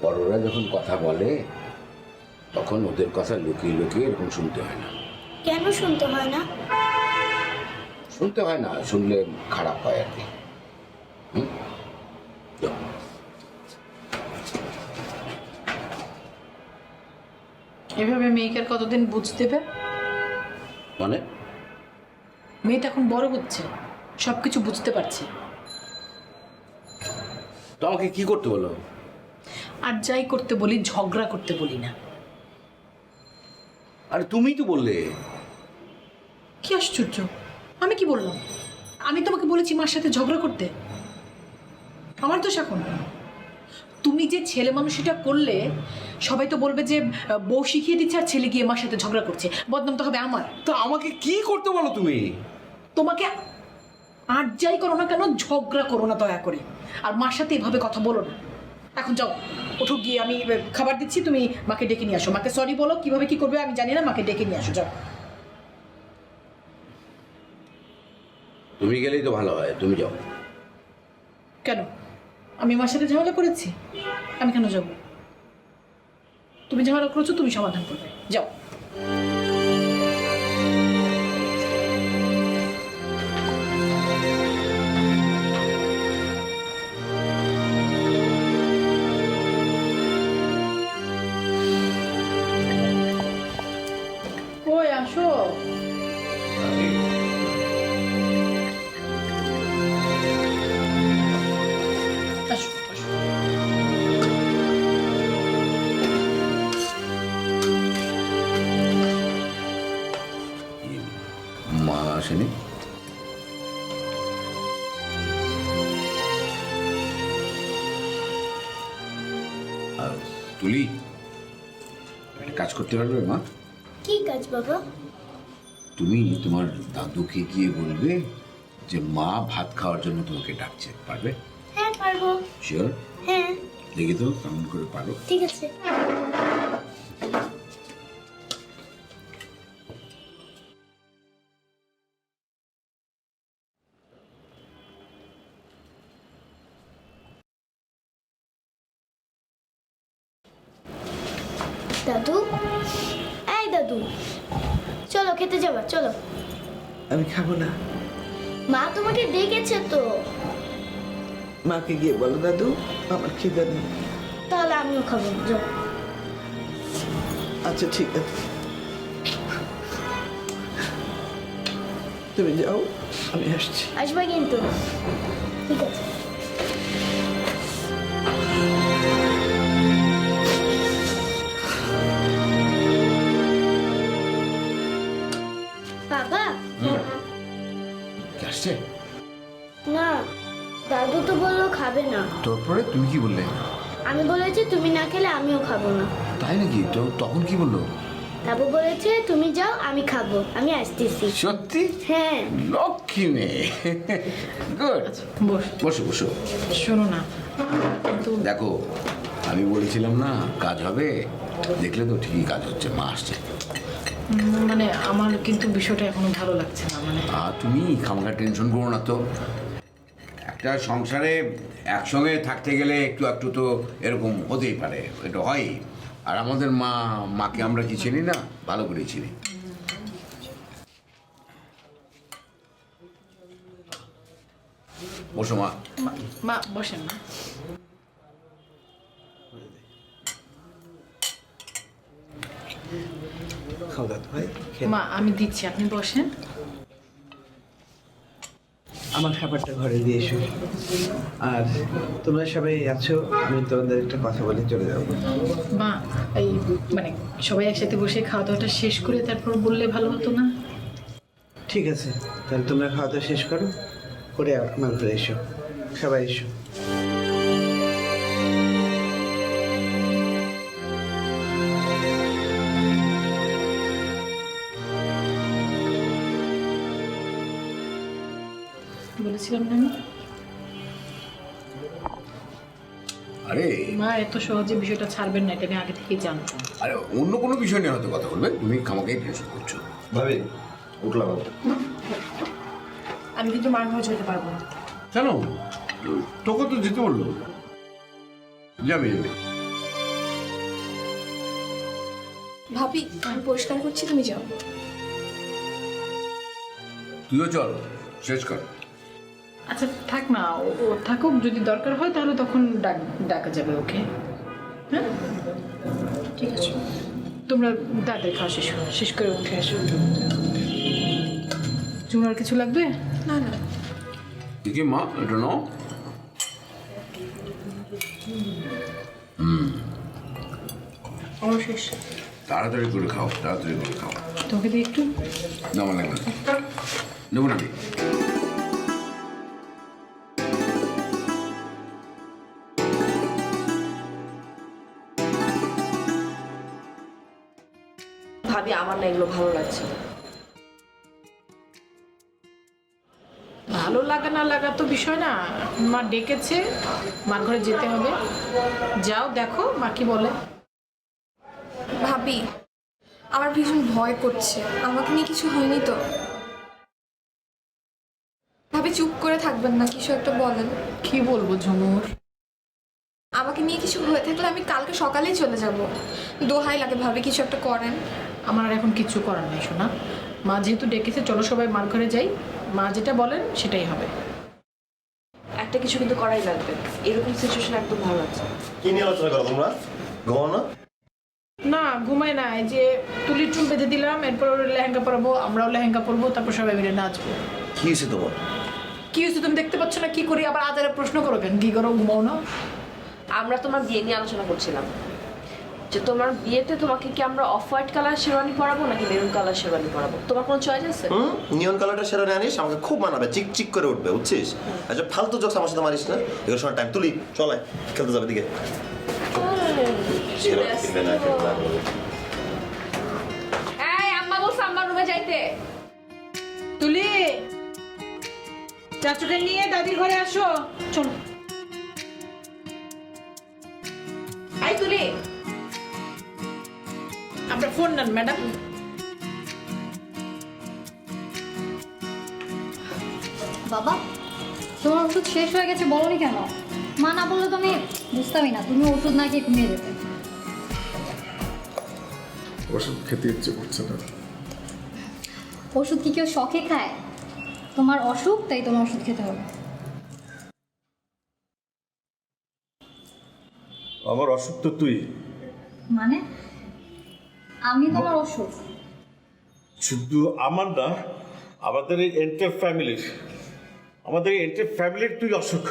বড়রা যখন কথা বলে তখন ওদের কথা লুকিয়ে লুকিয়ে এরকম শুনতে হয় না। কেন শুনতে হয় না? শুনতে হয় না, শুনলে খারাপ হয় আর কি। যাও। এভাবে মেয়েকে আর কতদিন বুঝতে দেবে? মানে মেয়েটা এখন বড় হচ্ছে, সবকিছু বুঝতে পারছে। তো আমাকে কি করতে বলো? আর যাই করতে বলি, ঝগড়া করতে বলি না। আরে তুমিই তো বললে। কি আশ্চর্য, আমি কি বললাম? আমি তোমাকে বলেছি মার সাথে ঝগড়া করতে? আমার দোষ এখন? তুমি যে ছেলে মানুষটা করলে সবাই তো বলবে যে বউ শিখিয়ে দিচ্ছে আর ছেলে গিয়ে মার সাথে ঝগড়া করছে, বদনাম তো হবে আমার। তা আমাকে কি করতে বলো তুমি? তোমাকে আর যাই করো না কেন, ঝগড়া করো না দয়া করে, আর মার সাথে এভাবে কথা বলো না। এখন যাও, ওঠো, গিয়ে আমি খাবার দিচ্ছি, তুমি মাকে ডেকে নিয়ে আসো। মাকে সরি বলো, কিভাবে কি করবে আমি জানি না, মাকে ডেকে নিয়ে আসো, যাও। তুমি গেলেই তো ভালো হয়, তুমি যাও। কেন? আমি মার সাথে ঝামেলা করেছি? আমি কেন যাব? তুমি ঝামেলা করেছো, তুমি সমাধান করবে, যাও। কই আসো? আসো, আসো। মা আসেনি? আর তুলি, একটা কাজ করতে পারবে মা? কি কাজ বাবা? তুমি তোমার দাদুকে গিয়ে বলবে যে মা ভাত খাওয়ার জন্য তোমাকে ডাকছে, পারবে? হ্যাঁ পারবো। শিওর? হ্যাঁ দেখি তো কেমন করে পারো। ঠিক আছে। দাদু, এই দাদু, চলো খেতে যাবা, চলো। আমি খাবো না। মা তোমাকে ডেকেছে তো। মাকে গিয়ে বলো দাদু আমার খিদে নেই। তাহলে আমিও খাবো না, যাও। আচ্ছা ঠিক আছে, তুমি যাও, আমি আসছি। আসবা কিন্তু। ঠিক আছে। বাবা, কি আসছে? না, দাদু তো বললো খাবে না। তারপরে তুমি কি বললে? আমি বলেছি তুমি না খেলে আমিও খাবো না। তাই নাকি? তো তখন কি বললো? দাদু বলেছে তুমি যাও, আমি খাবো, আমি আসতেছি। সত্যি? হ্যাঁ। লক্ষ্মী মেয়ে। গুড। বসো বসো। শোনো না, দেখো, আমি বলেছিলাম না কাজ হবে, দেখলে তো ঠিকই কাজ হচ্ছে, মা আসছে। মানে আমার কিন্তু বিষয়টা এখনো ভালো লাগছে না। মানে তুমি খামাখা টেনশন করো না তো। একটা সংসারে একসঙ্গে থাকতে গেলে একটু একটু তো এরকম হতেই পারে, এটা হয়। আর আমাদের মাকে আমরা কি চিনি না, ভালো করে চিনি। বসো মা। মা বসেন না। খাও দাদু ভাই। মা আমি দিচ্ছি, আপনি বসেন। আমার খাবারটা ঘরে দিয়ে এসো। আর তোমরা সবাই আছো, আমি তোমাদের একটা কথা বলে চলে যাবো। মা এই মানে সবাই একসাথে বসে খাওয়া দাওয়াটা শেষ করে তারপর বললে ভালো হতো না? ঠিক আছে, তাহলে তোমরা খাওয়া দাওয়া শেষ করো, করে আমার ঘরে এসো, সবাই এসো। বলেছিলাম না আমি? আরে মা এত সহজে বিষয়টা ছাড়বেন না, এটা আমি আগে থেকেই জানতাম। আরে অন্য কোনো বিষয় নিয়ে হয়তো কথা বলবে, তুমি খামাখাই টেনশন করছো। ভাবি উঠলাম। আমি কিন্তু মার ঘরে যেতে পারবো না। কেন? তোকে তো যেতে বললো। যাবে যাবে। ভাবি আমি পরিষ্কার করছি, তুমি যাও। তুইও চল, শেষ কর। আচ্ছা থাক না, ও থাকুক, যদি দরকার হয় তাহলে তখন ডাকা যাবে ওকে। হ্যাঁ ঠিক আছে, তোমরা তাদের খাওয়া শেষ করে উঠে আসো। তোমার কিছু লাগবে? না না, দেখি মা, এটা নাও। আমার শেষ। তাড়াতাড়ি করে খাও, তাড়াতাড়ি করে খাও। তোমাকে দিয়ে একটু নেওয়া লাগবে না, নেবো নাকি? ভাবি আমার না এগুলো ভালো লাগছে না। ভালো লাগা না লাগা তো বিষয় না, মা ডেকেছে, মার ঘরে যেতে হবে। যাও দেখো মা কি বলে। ভাবি আমার ভীষণ ভয় করছে, আমাকে নিয়ে কিছু হয়নি তো? ভাবি চুপ করে থাকবেন না, কিছু একটা বলেন। কি বলবো ঝুমুর? আমাকে নিয়ে কিছু হয়ে থাকলে আমি কালকে সকালেই চলে যাব। দোহাই লাগে ভাবি, কিছু একটা করেন। আমার আর এখন কিচ্ছু করার নেই শোনা। মা যেহেতু ডেকেছে, চলো সবাই মার ঘরে যাই, মা যেটা বলেন সেটাই হবে। একটা কিছু কিন্তু করাই লাগবে, এরকম সিচুয়েশন একদম ভালো লাগছে না। কি নিয়ে আলোচনা করো তোমরা? ঘুমাও না? না ঘুমায় না, এই যে তুলির চুল বেঁধে দিলাম, এরপর ওর লেহেঙ্গা পরাবো, আমরাও লেহেঙ্গা পরবো, তারপর সবাই মিলে নাচবো। কি হয়েছে তোমার? কি হয়েছে তুমি দেখতে পাচ্ছ না? কি করি আবার আজারে প্রশ্ন করো কেন? কি করো, ঘুমাও না? আমরা তোমার বিয়ে নিয়ে আলোচনা করছিলাম যে তোমার বিয়েতে তোমাকে কি আমরা অফ হোয়াইট কালার শেরওয়ানি পরাবো নাকি মেরুন কালার শেরওয়ানি পরাবো, তোমার কোনো চয়েস আছে? নিয়ন কালারটা সেরে আনিস, আমাকে খুব মানাবে, চিক চিক করে উঠবে, বুঝছিস? আচ্ছা ফালতু জোকস আমার সাথে মারিস না, এগুলো শোনার টাইম। তুলি চলে খেলতে যাবে দিকে। এই আম্মা বলছে আম্মার রুমে যাইতে। তুলি চাচুকে নিয়ে দাদির ঘরে আসো, চলো। এই তুলি, আপনার ফোন নেন ম্যাডাম। বাবা, তোমার ওষুধ শেষ হয়ে গেছে, বলোনি কেন? মা না বললে তো আমি বুঝতামই না, তুমি ওষুধ না খেয়ে ঘুমিয়ে যেতে। ওষুধ খেতে ইচ্ছে করছে না। ওষুধ কি কেউ শখে খায়? তোমার অসুখ, তাই তোমার ওষুধ খেতে হবে। আমার অসুখ তো তুই। মানে আমি তোমার অসুখ? শুধু আমার না, আমাদের এই এন্টার ফ্যামিলির, তুই অসুখ।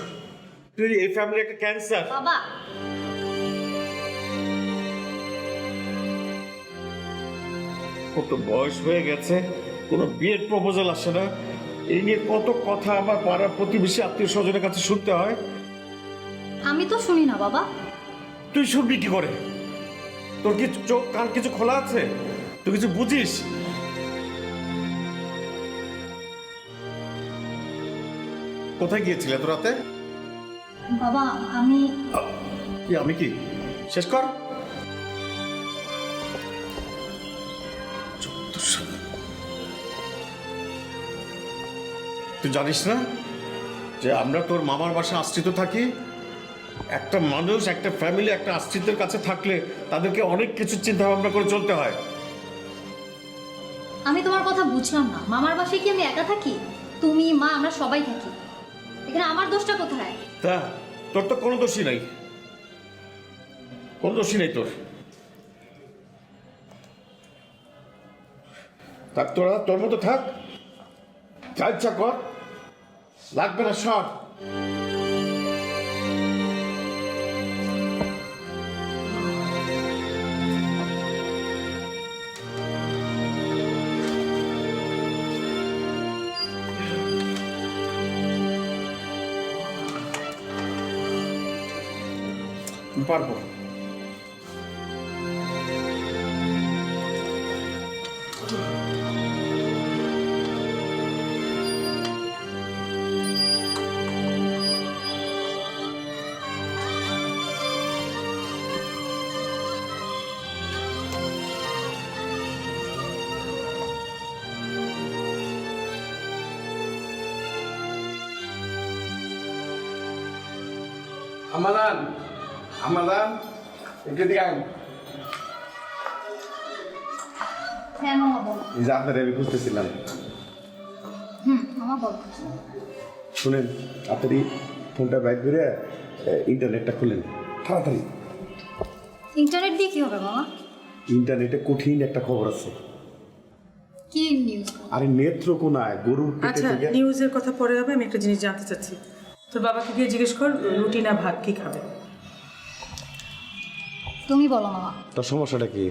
তুই এই ফ্যামিলির একটা ক্যান্সার। বাবা, কত বয়স হয়ে গেছে, কোনো বিয়ের প্রপোজাল আসে না। এই নিয়ে কত কথা আমার পাড়ার প্রতিবেশী আত্মীয় স্বজনের কাছে শুনতে হয়। আমি তো শুনি না বাবা। তুই শুনবি কি করে? তোর কি চোখ কান কিছু খোলা আছে? তুই কিছু বুঝিস? কোথায় গিয়েছিলে এত রাতে? বাবা আমি কি শেষ কর। তুই জানিস না যে আমরা তোর মামার বাসায় আশ্রিত থাকি? একটা মানুষ, একটা ফ্যামিলি একটা আশ্রিতের কাছে থাকলে তাদেরকে অনেক কিছু চিন্তা ভাবনা করে চলতে হয়। আমি তোমার কথা বুঝলাম না। মামার বাসায় কি আমি একা থাকি? তুমি, মা, আমরা সবাই থাকি। এখানে আমার দোষটা কোথায়? তা তোর তো কোনো দোষই নাই, কোনো দোষই নেই তোর। থাক, তোরা তোর মতো থাক, যা ইচ্ছা কর, লাগবে না সব। পারবো। আমাদান, একটু দিকে আয়। হ্যাঁ মামা বলো। এই যে আপনার আমি খুঁজতেছিলাম। মামা বলো। শুনেন, আপনারই ফোনটা ব্যাক করে ইন্টারনেটটা খুলেন তাড়াতাড়ি। ইন্টারনেট দিয়ে কি হবে মামা? ইন্টারনেটে কঠিন একটা খবর আছে। কি নিউজ? আরে নেত্রকোনায় গরুর পেটে আচ্ছা, থেকে। নিউজের কথা পরে হবে। আমি একটা জিনিস জানতে চাচ্ছি। তোর বাবাকে গিয়ে জিজ্ঞেস কর রুটি না ভাত কি খাবে। তুমি বলো মামা। তোর সমস্যাটা কি?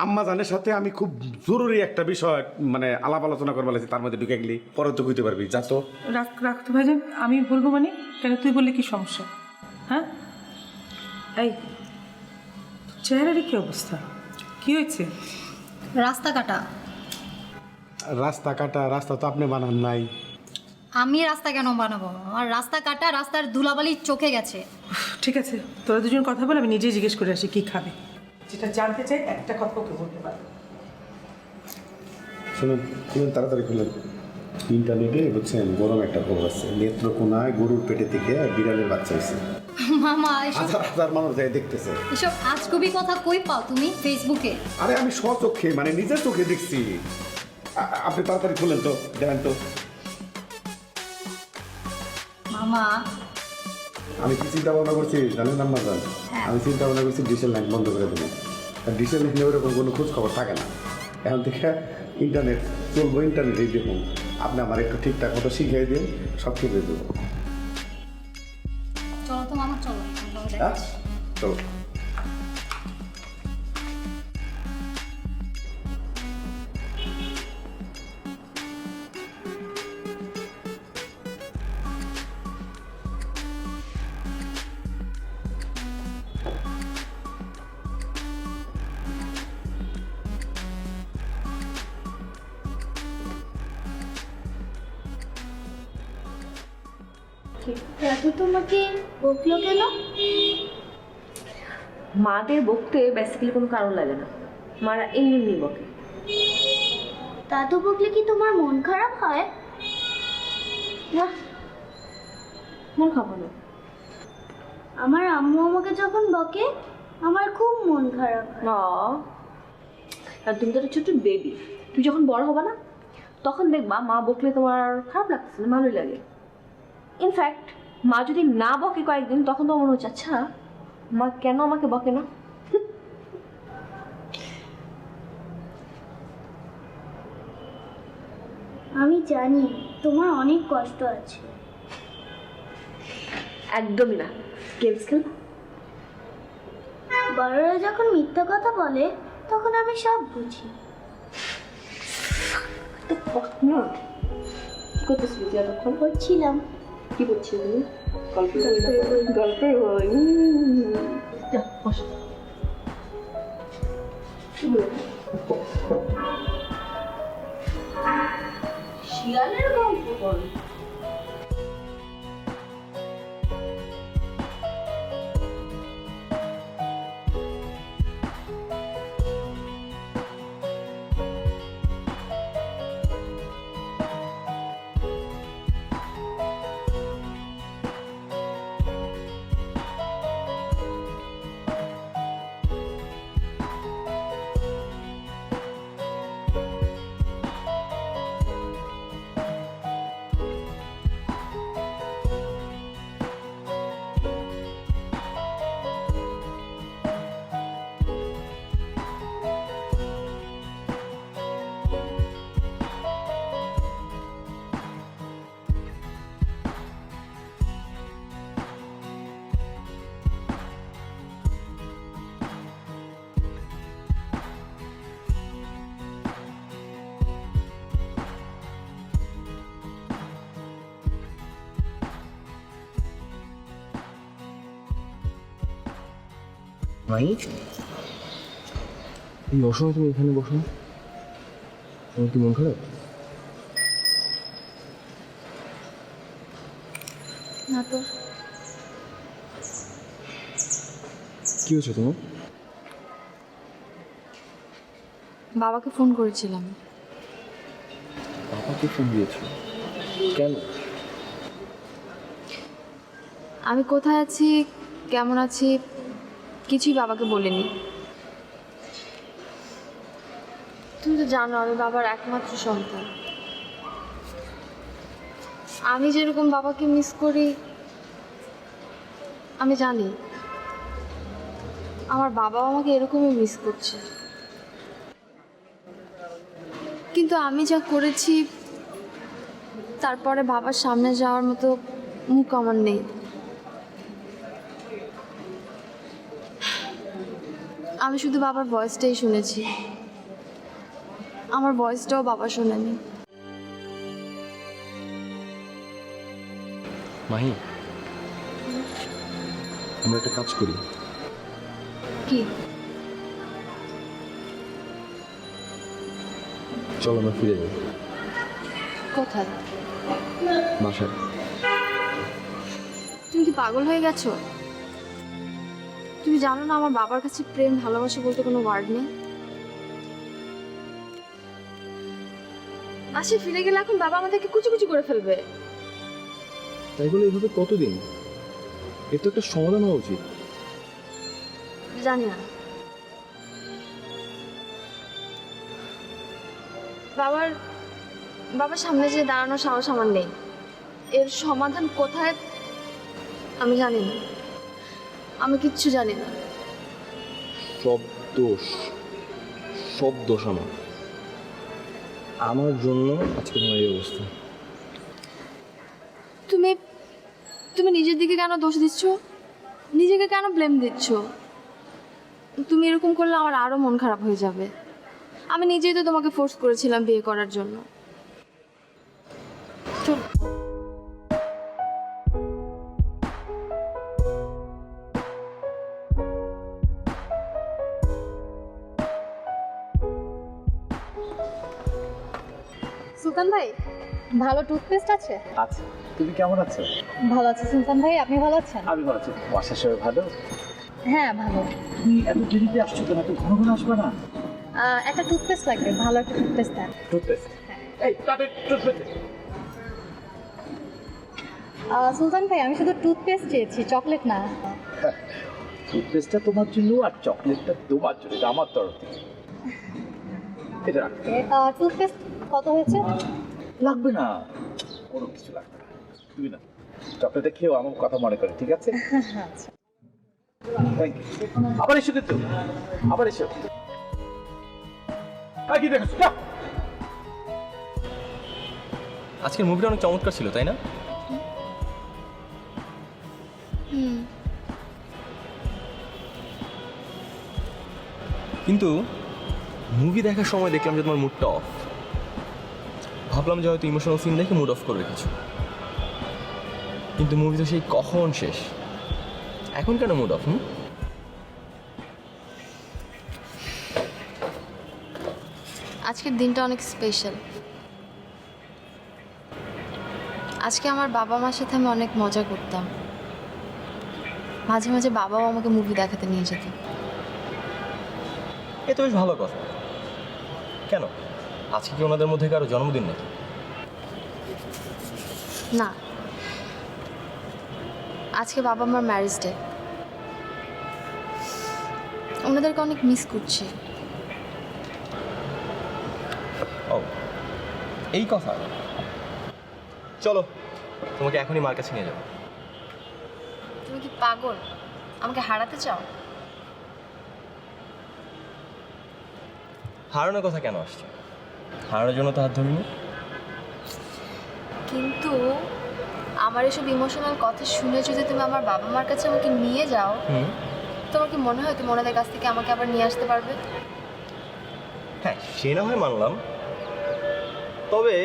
আম্মা জানের সাথে আমি খুব জরুরি একটা বিষয় মানে আলাপ আলোচনা করবার লাগছি, তার মধ্যে ঢুকে গেলি পরে তো কইতে পারবি। যা তো। রাখ তো ভাইজান, আমি বলবো মানে কেন? তুই বললে কি সমস্যা? হ্যাঁ, এই চেহারার কি অবস্থা? কি হয়েছে? রাস্তা কাটা। রাস্তা তো আপনি বানান নাই। আমি রাস্তা কেন বানাবো? আমার রাস্তা কাটা, রাস্তার ধুলাবালি চোখে গেছে। ঠিক আছে, তোরা দুজন কথা বল, আমি নিজেই জিজ্ঞেস করে আসি কি খাবে। যেটা জানতে চাই একটা কথা ওকে বলতে পারবো। শুনুন তাড়াতাড়ি খুলেন। ইন্টারনেটে বুঝছেন গরম একটা খবর আছে। নেত্রকোনায় গরুর পেটে থেকে বিড়ালের বাচ্চা হয়েছে। মামা এসব হাজার মানুষ যাই দেখতেছে। এসব আজগুবি কথা কই পাও তুমি? ফেসবুকে? আরে আমি স্বচক্ষে মানে নিজের চোখে দেখছি। আপনি তাড়াতাড়ি খুলেন তো, দেখেন তো। মামা আমি কি চিন্তা ভাবনা করছি জানেন আম্মা জান? আমি চিন্তা ভাবনা করছি ডিশের লাইন বন্ধ করে দেবো। ডিশের লাইনে ওরকম কোনো খোঁজ খবর থাকে না। এখন থেকে ইন্টারনেট চলবো, ইন্টারনেটেই দেখুন। আপনি আমার একটু ঠিকঠাক মতো শিখিয়ে দিন, সব কিছু দেবো। চলো তো মামা, চলো। হ্যাঁ চলো। দাদু তোমাকে বকলো কেন? মাদের বকতে বেসিক্যালি কোনো কারণ লাগে না, মারা এমনি বকে। দাদু বকলে কি তোমার মন খারাপ হয়? না, মন খাবো না। আমার আম্মু আমাকে যখন বকে আমার খুব মন খারাপ হয়। আর তুমি তো একটা ছোট্ট বেবি, তুমি যখন বড় হবে না তখন দেখবা মা বকলে তোমার খারাপ লাগতেছে না, ভালোই লাগে। ইনফ্যাক্ট মা যদি না বকে কয়েকদিন তখন তো মনে হচ্ছে আচ্ছা মা কেন আমাকে বকে না। আমি জানি তোমার অনেক কষ্ট আছে। একদমই না। গেমস খেলবা? বড়রা যখন মিথ্যা কথা বলে তখন আমি সব বুঝি। তো কি করতেছিলি তুই এতক্ষণ? বলছিলাম। কি বলছিলি? গল্পের বই। যা বস। শিয়ালের গল্প বল। ভাই এই অসময় তুমি এখানে বসো, তোমার কি মন খারাপ? না তো। কি হয়েছে তোমার? বাবাকে ফোন করেছিলাম। বাবাকে ফোন দিয়েছো কেন? আমি কোথায় আছি, কেমন আছি কিছুই বাবাকে বলিনি। তুমি তো জানো আমি বাবার একমাত্র সন্তান। আমি যেরকম বাবাকে মিস করি আমি জানি আমার বাবাও আমাকে এরকমই মিস করছে, কিন্তু আমি যা করেছি তারপরে বাবার সামনে যাওয়ার মতো মুখ আমার নেই। আমি শুধু বাবার ভয়েসটাই শুনেছি, আমার ভয়েসটাও বাবা শোনেনি। মাহি, আমরা একটা কাজ করি। কি? চলো আমরা ফিরে যাই। কোথায়? বাসায়। তুমি কি পাগল হয়ে গেছো? তুমি জানো না আমার বাবার কাছে প্রেম ভালোবাসা বলতে কোনো ওয়ার্ড নেই। আসে ফিরে গেলে এখন বাবা আমাদেরকে কুচি করে ফেলবে। তাই বলে এভাবে কতদিন? এর তো একটা সমাধান হওয়া উচিত। জানি না। বাবার সামনে যে দাঁড়ানোর সাহস আমার নেই। এর সমাধান কোথায় আমি জানি না, আমি কিচ্ছু জানি না। সব দোষ আমার জন্য আজকে তোমার এই অবস্থা। তুমি নিজের দিকে কেন দোষ দিচ্ছ? নিজেকে কেন ব্লেম দিচ্ছ? তুমি এরকম করলে আমার আরো মন খারাপ হয়ে যাবে। আমি নিজেই তো তোমাকে ফোর্স করেছিলাম বিয়ে করার জন্য। সুলতান ভাই, ভালো টুথপেস্ট আছে? আচ্ছা, তুমি কেমন আছো? ভালো আছি সুলতান ভাই, আপনি ভালো আছেন? আমি ভালো আছি। বাসার সবাই ভালো? হ্যাঁ ভালো। তুমি এত দেরিতে আসছো কেন? এত ঘন ঘন আসবে না? একটা টুথপেস্ট লাগবে, ভালো একটা টুথপেস্ট দেন। টুথপেস্ট? এই তাদের টুথপেস্ট। সুলতান ভাই, আমি শুধু টুথপেস্ট চেয়েছি, চকলেট না। টুথপেস্টটা তোমার জন্য আর চকলেটটা তোমার জন্য, এটা আমার তরফ থেকে। এটা রাখ। টুথপেস্ট কত হয়েছে? লাগবে না, কোনো কিছু লাগবে না। তুমি না চকলেটটা খেয়েও আমার কথা মনে করে, ঠিক আছে? আচ্ছা। Thank you. আবার এসো কিন্তু, আবার এসো। আর কি দেখছো? আজকের মুভিটা অনেক চমৎকার ছিল, তাই না? কিন্তু মুভি দেখার সময় দেখলাম যে তোমার মুডটা অফ। ভাবলাম যে হয়তো ইমোশনাল সিন দেখে মুড অফ করে রেখেছো, কিন্তু মুভি তো সেই কখন শেষ, এখন কেন মুড অফ? আজকের দিনটা অনেক স্পেশাল। আজকে আমার বাবা মার সাথে আমি অনেক মজা করতাম। মাঝে মাঝে বাবাও আমাকে মুভি দেখাতে নিয়ে যেত। এ তো বেশ ভালো কথা। কেন, আজকে কি ওনাদের মধ্যে কারো জন্মদিন নাকি? না, আজকে বাবা মার ম্যারেজ ডে। ওনাদেরকে অনেক মিস করছি। ও, এই কথা। চলো, তোমাকে এখনই মার কাছে নিয়ে যাবো। তুমি কি পাগল? আমাকে হারাতে চাও? হারানোর কথা কেন আসছে? হারানোর জন্য তো হাত ধরিনি। কিন্তু আমার এসব ইমোশনাল কথা শুনে যদি তুমি আমার বাবা মার কাছে আমাকে নিয়ে যাও, তোমার কি মনে হয় তুমি ওনাদের কাছ থেকে আমাকে আবার নিয়ে আসতে পারবে? হ্যাঁ, সে না হয় মানলাম, তবে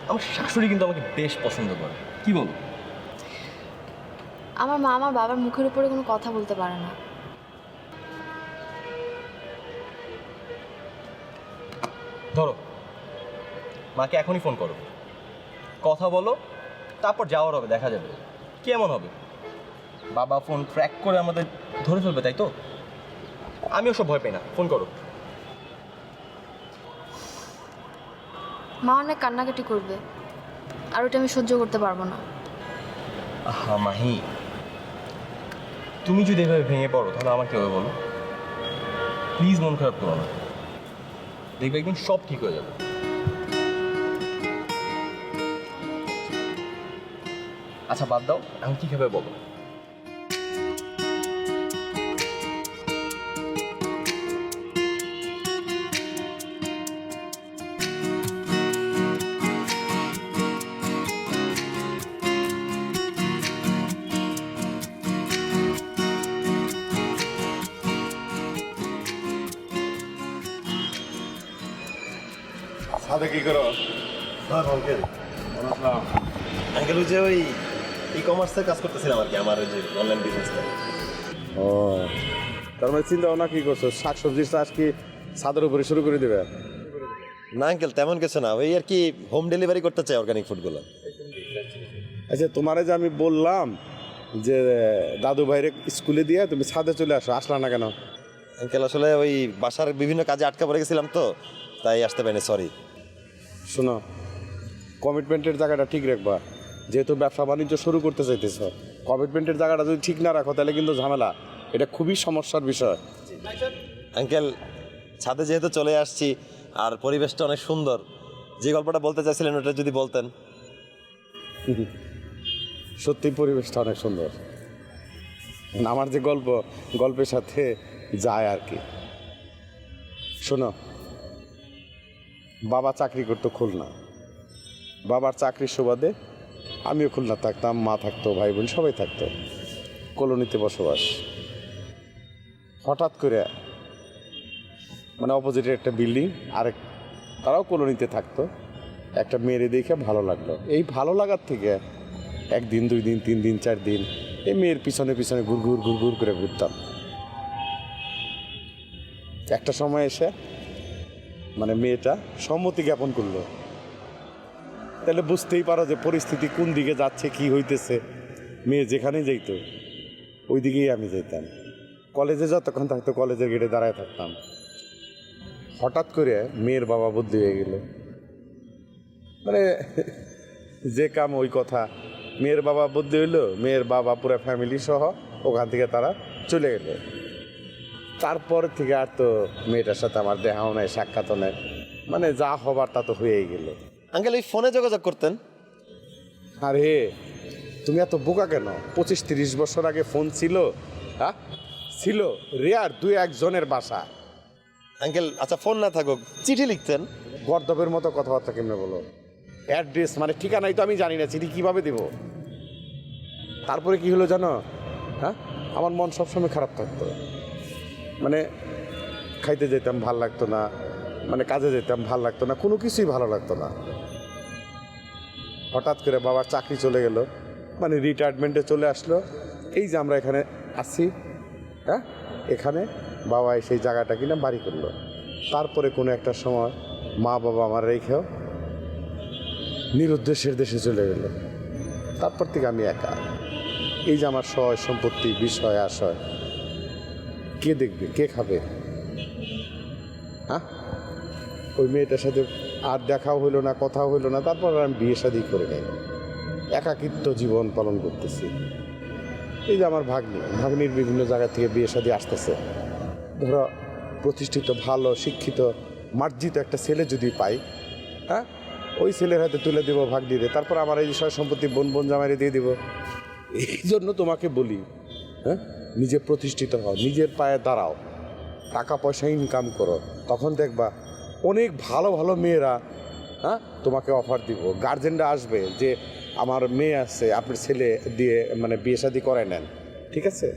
আমার শাশুড়ি কিন্তু আমাকে বেশ পছন্দ করে। কি বলো? আমার মা আমার বাবার মুখের উপরে কোনো কথা বলতে পারে না। ধরো, মাকে এখনই ফোন করো, কথা বলো, তারপর যাওয়ার হবে, দেখা যাবে কেমন হবে। বাবা ফোন ট্র্যাক করে আমাদের ধরে ফেলবে, তাই তো? আমিও সব ভয় পাই না, ফোন করো। মা অনেক কান্নাকাটি করবে, আর ওটা আমি সহ্য করতে পারবো না। আহা মাহি, তুমি যদি এভাবে ভেঙে পড়ো তাহলে আমাকে হবে বলো? প্লিজ মন খারাপ করো না, দেখবে একদিন সব ঠিক হয়ে যাবে। আচ্ছা বাদ দাও, এখন কি খাবে বলো? সাথে কি করো? আঙ্কেল আঙ্কেল ওই যে ওই ই কমার্সের কাজ করতেছিলাম আর কি, আমার ওই যে অনলাইন বিজনেসটা। ও, তার মানে চিন্তা ভাবনা কি করছো? শাকসবজির চাষ কি ছাদের উপরে শুরু করে দেবে? না আঙ্কেল, তেমন কিছু না, ওই আর কি হোম ডেলিভারি করতে চাই অর্গানিক ফুডগুলো। আচ্ছা, তোমারে যে আমি বললাম যে দাদু ভাইরে স্কুলে দিয়ে তুমি ছাদে চলে আসো, আসলা না কেন? আঙ্কেল আসলে ওই বাসার বিভিন্ন কাজে আটকা পড়ে গেছিলাম তো, তাই আসতে পারিনি, সরি। শোনো, কমিটমেন্টের জায়গাটা ঠিক রাখবা। যেহেতু ব্যবসা বাণিজ্য শুরু করতে চাইতেছ, কমিটমেন্টের জায়গাটা যদি ঠিক না রাখো তাহলে কিন্তু ঝামেলা। এটা খুবই সমস্যার বিষয়। আঙ্কেল, ছাদে যেহেতু চলে আসছি আর পরিবেশটা অনেক সুন্দর, যে গল্পটা বলতে চাইছিলেন ওটা যদি বলতেন। সত্যি পরিবেশটা অনেক সুন্দর। আমার যে গল্পের সাথে যায় আর কি। শোনো, বাবা চাকরি করতো খুলনা, বাবার চাকরির সুবাদে আমিও খুলনা থাকতাম, মা থাকতো, ভাই বোন সবাই থাকতো, কলোনিতে বসবাস। হঠাৎ করে মানে অপোজিটে একটা বিল্ডিং, আরেক তারাও কলোনিতে থাকতো, একটা মেয়েরে দেখে ভালো লাগলো। এই ভালো লাগার থেকে একদিন, 2 দিন, 3 দিন, 4 দিন এই মেয়ের পিছনে পিছনে ঘুর করে ঘুরতাম। একটা সময় এসে মানে মেয়েটা সম্মতি জ্ঞাপন করলো। তাহলে বুঝতেই পারো যে পরিস্থিতি কোন দিকে যাচ্ছে, কি হইতেছে। মেয়ে যেখানেই যাইতো ওই দিকেই আমি যেতাম। কলেজে যতক্ষণ থাকতো কলেজের গেটে দাঁড়ায় থাকতাম। হঠাৎ করে মেয়ের বাবা বদলি হয়ে গেল। মানে যে কাম ওই কথা, মেয়ের বাবা বদলি হইলো, মেয়ের বাবা পুরো ফ্যামিলি সহ ওখান থেকে তারা চলে গেল। তারপর থেকে আর তো মেয়েটার সাথে আমার দেখাও নাই, সাক্ষাৎও নাই, মানে যা হবার তা তো হয়েই গেল। আঙ্কেল এই ফোনে যোগাযোগ করতেন? আরে তুমি এত বোকা কেন? 25-30 বছর আগে ফোন ছিল? হ্যাঁ ছিল, রেয়ার 2-1 জনের বাসা। আঙ্কেল আচ্ছা ফোন না থাকুক, চিঠি লিখতেন? গর্দবের মতো কথাবার্তা কেমনে বলো? অ্যাড্রেস মানে ঠিকানাই তো আমি জানি না, চিঠি কিভাবে দেব? তারপরে কি হলো জানো? হ্যাঁ আমার মন সবসময় খারাপ থাকতো, মানে খাইতে যেতাম ভাল লাগতো না, মানে কাজে যেতাম ভাল লাগতো না, কোনো কিছুই ভালো লাগতো না। হঠাৎ করে বাবার চাকরি চলে গেল, মানে রিটায়ারমেন্টে চলে আসলো। এই যে আমরা এখানে আসছি, হ্যাঁ এখানে বাবা সেই জায়গাটা কিনা বাড়ি করলো। তারপরে কোনো একটা সময় মা বাবা আমার রেখেও নিরুদ্দেশের দেশে চলে গেল। তারপর থেকে আমি একা। এই যে আমার সয় সম্পত্তি, বিষয় আশয় কে দেখবে, কে খাবে? হ্যাঁ ওই মেয়েটার সাথে আর দেখাও হইলো না, কথাও হইলো না। তারপর আমি বিয়ে শাদি করে নেই, একাকিত্ব জীবন পালন করতেছি। এই যে আমার ভাগ্নির বিভিন্ন জায়গা থেকে বিয়ে শাদি আসতেছে। ধরো প্রতিষ্ঠিত ভালো শিক্ষিত মার্জিত একটা ছেলে যদি পাই, হ্যাঁ ওই ছেলের হাতে তুলে দেবো ভাগ্নিরে, তারপর আমার এই বিষয় সম্পত্তি বোন জামাইরে দিয়ে দিব। এই জন্য তোমাকে বলি, হ্যাঁ নিজে প্রতিষ্ঠিত হও, নিজের পায়ে দাঁড়াও, টাকা পয়সা ইনকাম করো, তখন দেখবা অনেক ভালো ভালো মেয়েরা হ্যাঁ তোমাকে অফার দিব। গার্জেনরা আসবে যে আমার মেয়ে আছে, আপনার ছেলে দিয়ে মানে বিয়ে শাদি করায় নেন, ঠিক আছে?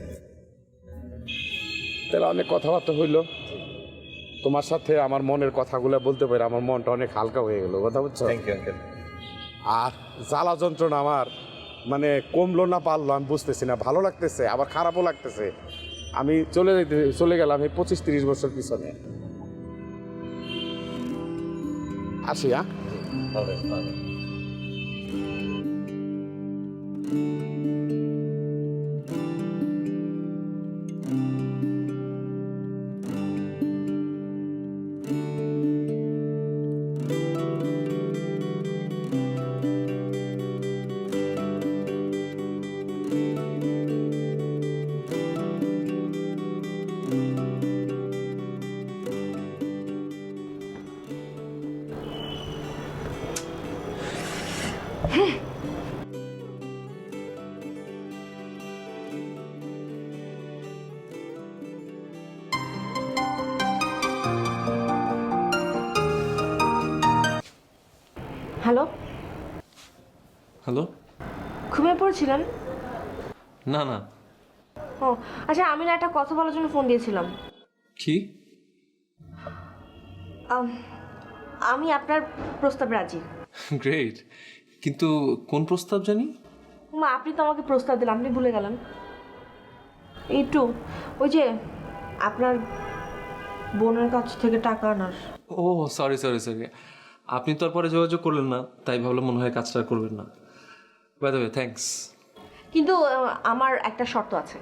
তাহলে অনেক কথাবার্তা হইলো, তোমার সাথে আমার মনের কথাগুলো বলতে পারে আমার মনটা অনেক হালকা হয়ে গেল, কথা বুঝছো? আর জ্বালা যন্ত্রণা আমার মানে কমলো না পারলো আমি বুঝতেছি না, ভালো লাগতেছে আবার খারাপও লাগতেছে। আমি চলে গেলাম এই 25-30 বছর পিছনে। আসি, হ্যাঁ? Hello hello. ঘুমিয়ে পড়েছিলেন? না না। ও আচ্ছা, আমি না একটা কথা বলার জন্য ফোন দিয়েছিলাম। কি? আমি আপনার প্রস্তাবে রাজি। গ্রেট, কিন্তু কোন প্রস্তাব জানি? মা আপনি তো আমাকে প্রস্তাব দিলেন, আপনি ভুলে গেলেন। একটু ওই যে আপনার বোনের কাছ থেকে টাকা আনার। ও সরি সরি সরি, আপনি তো আর পরে যোগাযোগ করলেন না, তাই ভাবলাম মনে হয় কাজটা করবেন না। By the way thanks. কিন্তু আমার একটা শর্ত আছে।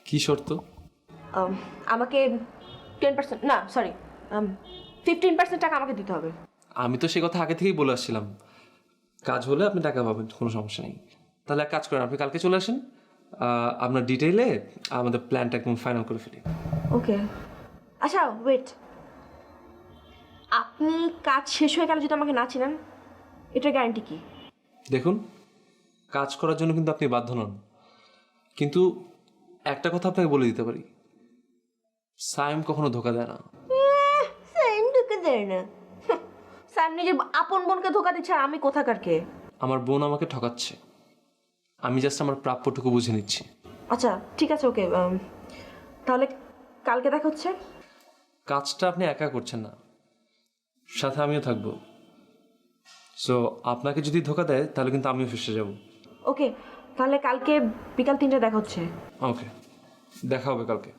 কি শর্ত? আমাকে 10% না সরি 15% টাকা আমাকে দিতে হবে। আমি তো সে কথা আগে থেকেই বলে আসছিলাম, কাজ হলে আপনি টাকা পাবেন, কোনো সমস্যা নেই। তাহলে এক কাজ করেন, আপনি কালকে চলে আসেন, আপনার ডিটেইলে আমাদের প্ল্যানটা একদম ফাইনাল করে ফেলি। ওকে আচ্ছা ওয়েট, আপনি কাজ শেষ হয়ে গেলে যদি আমাকে না চিনেন, এটার গ্যারান্টি কি? দেখুন, কাজ করার জন্য কিন্তু আপনি বাধ্য নন, কিন্তু একটা কথা আপনাকে বলে দিতে পারি, সাইম কখনো ধোকা দেয় না। সাইম ধোকা দেয় না? সাইম নিজের আপন বোনকে ধোকা দিচ্ছে, আর আমি কোথাকার কে? আমার বোন আমাকে ঠকাচ্ছে, আমি জাস্ট আমার প্রাপ্যটুকু বুঝে নিচ্ছি। আচ্ছা ঠিক আছে, ওকে তাহলে কালকে দেখা হচ্ছে। কাজটা আপনি একা করছেন না, সাথে আমিও থাকবো। সো আপনাকে যদি ধোকা দেয় তাহলে কিন্তু আমিও ফেসে যাব। ওকে তাহলে কালকে বিকাল 3টায় দেখা হচ্ছে। ওকে, দেখা হবে কালকে।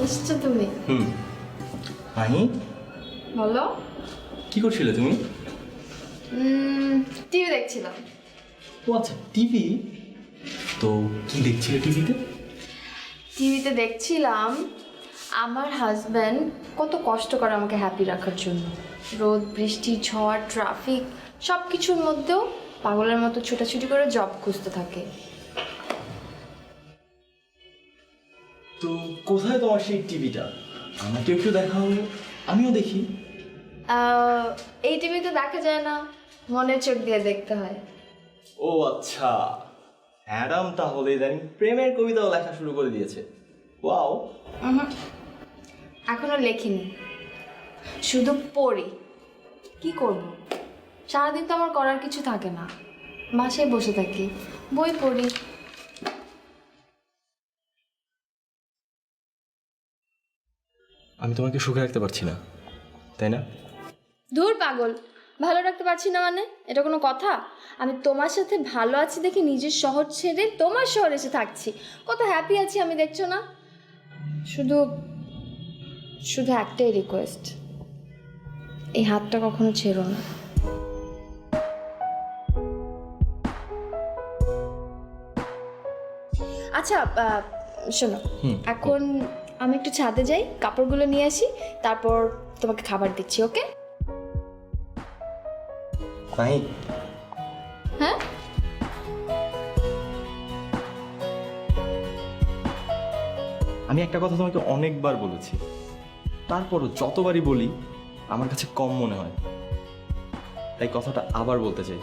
এসছো তুমি? মাহি বলো। কি করছিলে তুমি? টিভি দেখছিলাম। ও আচ্ছা, টিভি। তো কি দেখছিলে টিভিতে? টিভিতে দেখছিলাম আমার হাজব্যান্ড কত কষ্ট করে আমাকে হ্যাপি রাখার জন্য। রোদ, বৃষ্টি, ঝড়, ট্রাফিক সব কিছুর মধ্যেও পাগলের মতো ছোটাছুটি করে জব খুঁজতে থাকে। তো কোথায় তোমার সেই টিভিটা? আমাকে একটু দেখাও, আমিও দেখি। এই টিভিতে দেখা যায় না, মনের চোখ দিয়ে দেখতে হয়। ও আচ্ছা, অ্যাডাম তাহলে ইদানিং প্রেমের কবিতাও লেখা শুরু করে দিয়েছে। ওয়াও। এখনো লেখিনি, শুধু পড়ি। কি করব? সারাদিন তো আমার করার কিছু থাকে না, বাসায় বসে থাকি, বই পড়ি। আমি তোমাকে সুখে রাখতে পারছি না, তাই না? ধুর পাগল, ভালো রাখতে পারছি না মানে এটা কোনো কথা? আমি তোমার সাথে ভালো আছি দেখে নিজের শহর ছেড়ে তোমার শহরে এসে থাকছি, কত হ্যাপি আছি আমি, দেখছো না? শুধু শুধু একটাই রিকোয়েস্ট, এই হাতটা কখনো ছেড়ো না। আচ্ছা শোনো, এখন আমি একটু ছাদে যাই, কাপড়গুলো নিয়ে আসি, তারপর তোমাকে খাবার দিচ্ছি, ওকে? মাহি, হ্যাঁ আমি একটা কথা তোমাকে অনেকবার বলেছি, তারপরও যতবারই বলি আমার কাছে কম মনে হয়, তাই কথাটা আবার বলতে চাই।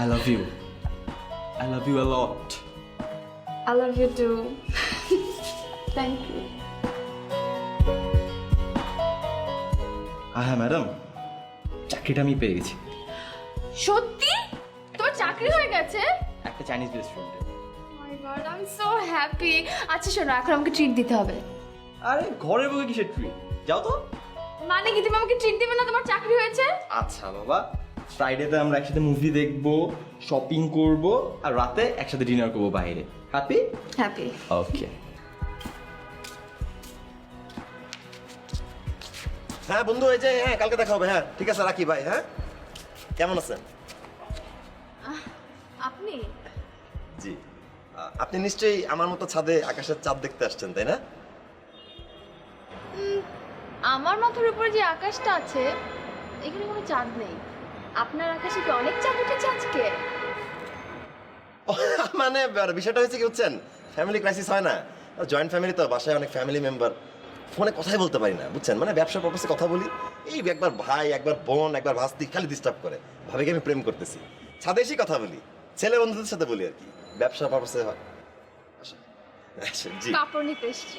I love you. I love you a lot. I love you too. Thank you. হ্যাঁ ম্যাডাম, চাকরিটা আমি পেয়ে গেছি। সত্যি? তোমার চাকরি হয়ে গেছে? একটা চাইনিজ রেস্টুরেন্টে। My god, I am so happy. আচ্ছা শোনো, এখন আমাকে ট্রিট দিতে হবে। আরে ঘরের বউকে কিসের ট্রিট? যাও তো। মানে কি তুমি আমাকে ট্রিট দিবে না? তোমার চাকরি হয়েছে? আচ্ছা বাবা, ফ্রাইডেতে আমরা একসাথে মুভি দেখবো, শপিং করব, আর রাতে একসাথে ডিনার করবো বাইরে। হ্যাপি? হ্যাপি। ওকে। হ্যাঁ বন্ধু, এই যে হ্যাঁ কালকে দেখা হবে। হ্যাঁ ঠিক আছে, রাখি ভাই। হ্যাঁ, কেমন আছেন? আপনি? জি, আপনি নিশ্চয়ই আমার মতো ছাদে আকাশের চাঁদ দেখতে আসছেন, তাই না? আমার মাথার উপরে যে আকাশটা আছে এখানে কোনো চাঁদ নেই। আপনার আকাশে কি অনেক চাঁদ উঠেছে আজকে? মানে বিষয়টা হয়েছে কি বুঝছেন, ফ্যামিলি ক্রাইসিস হয় না, জয়েন্ট ফ্যামিলি তো, বাসায় অনেক ফ্যামিলি মেম্বার, ফোনে কথাই বলতে পারি না বুঝছেন। মানে ব্যবসা পারপাসে কথা বলি, এই একবার ভাই, একবার বোন, একবার ভাস্তি, খালি ডিস্টার্ব করে, ভাবে কি আমি প্রেম করতেছি। ছাদে এসেই কথা বলি, ছেলে বন্ধুদের সাথে বলি আর কি, ব্যবসা পারপাসে হয়। জি, কাপড় নিতে এসেছি।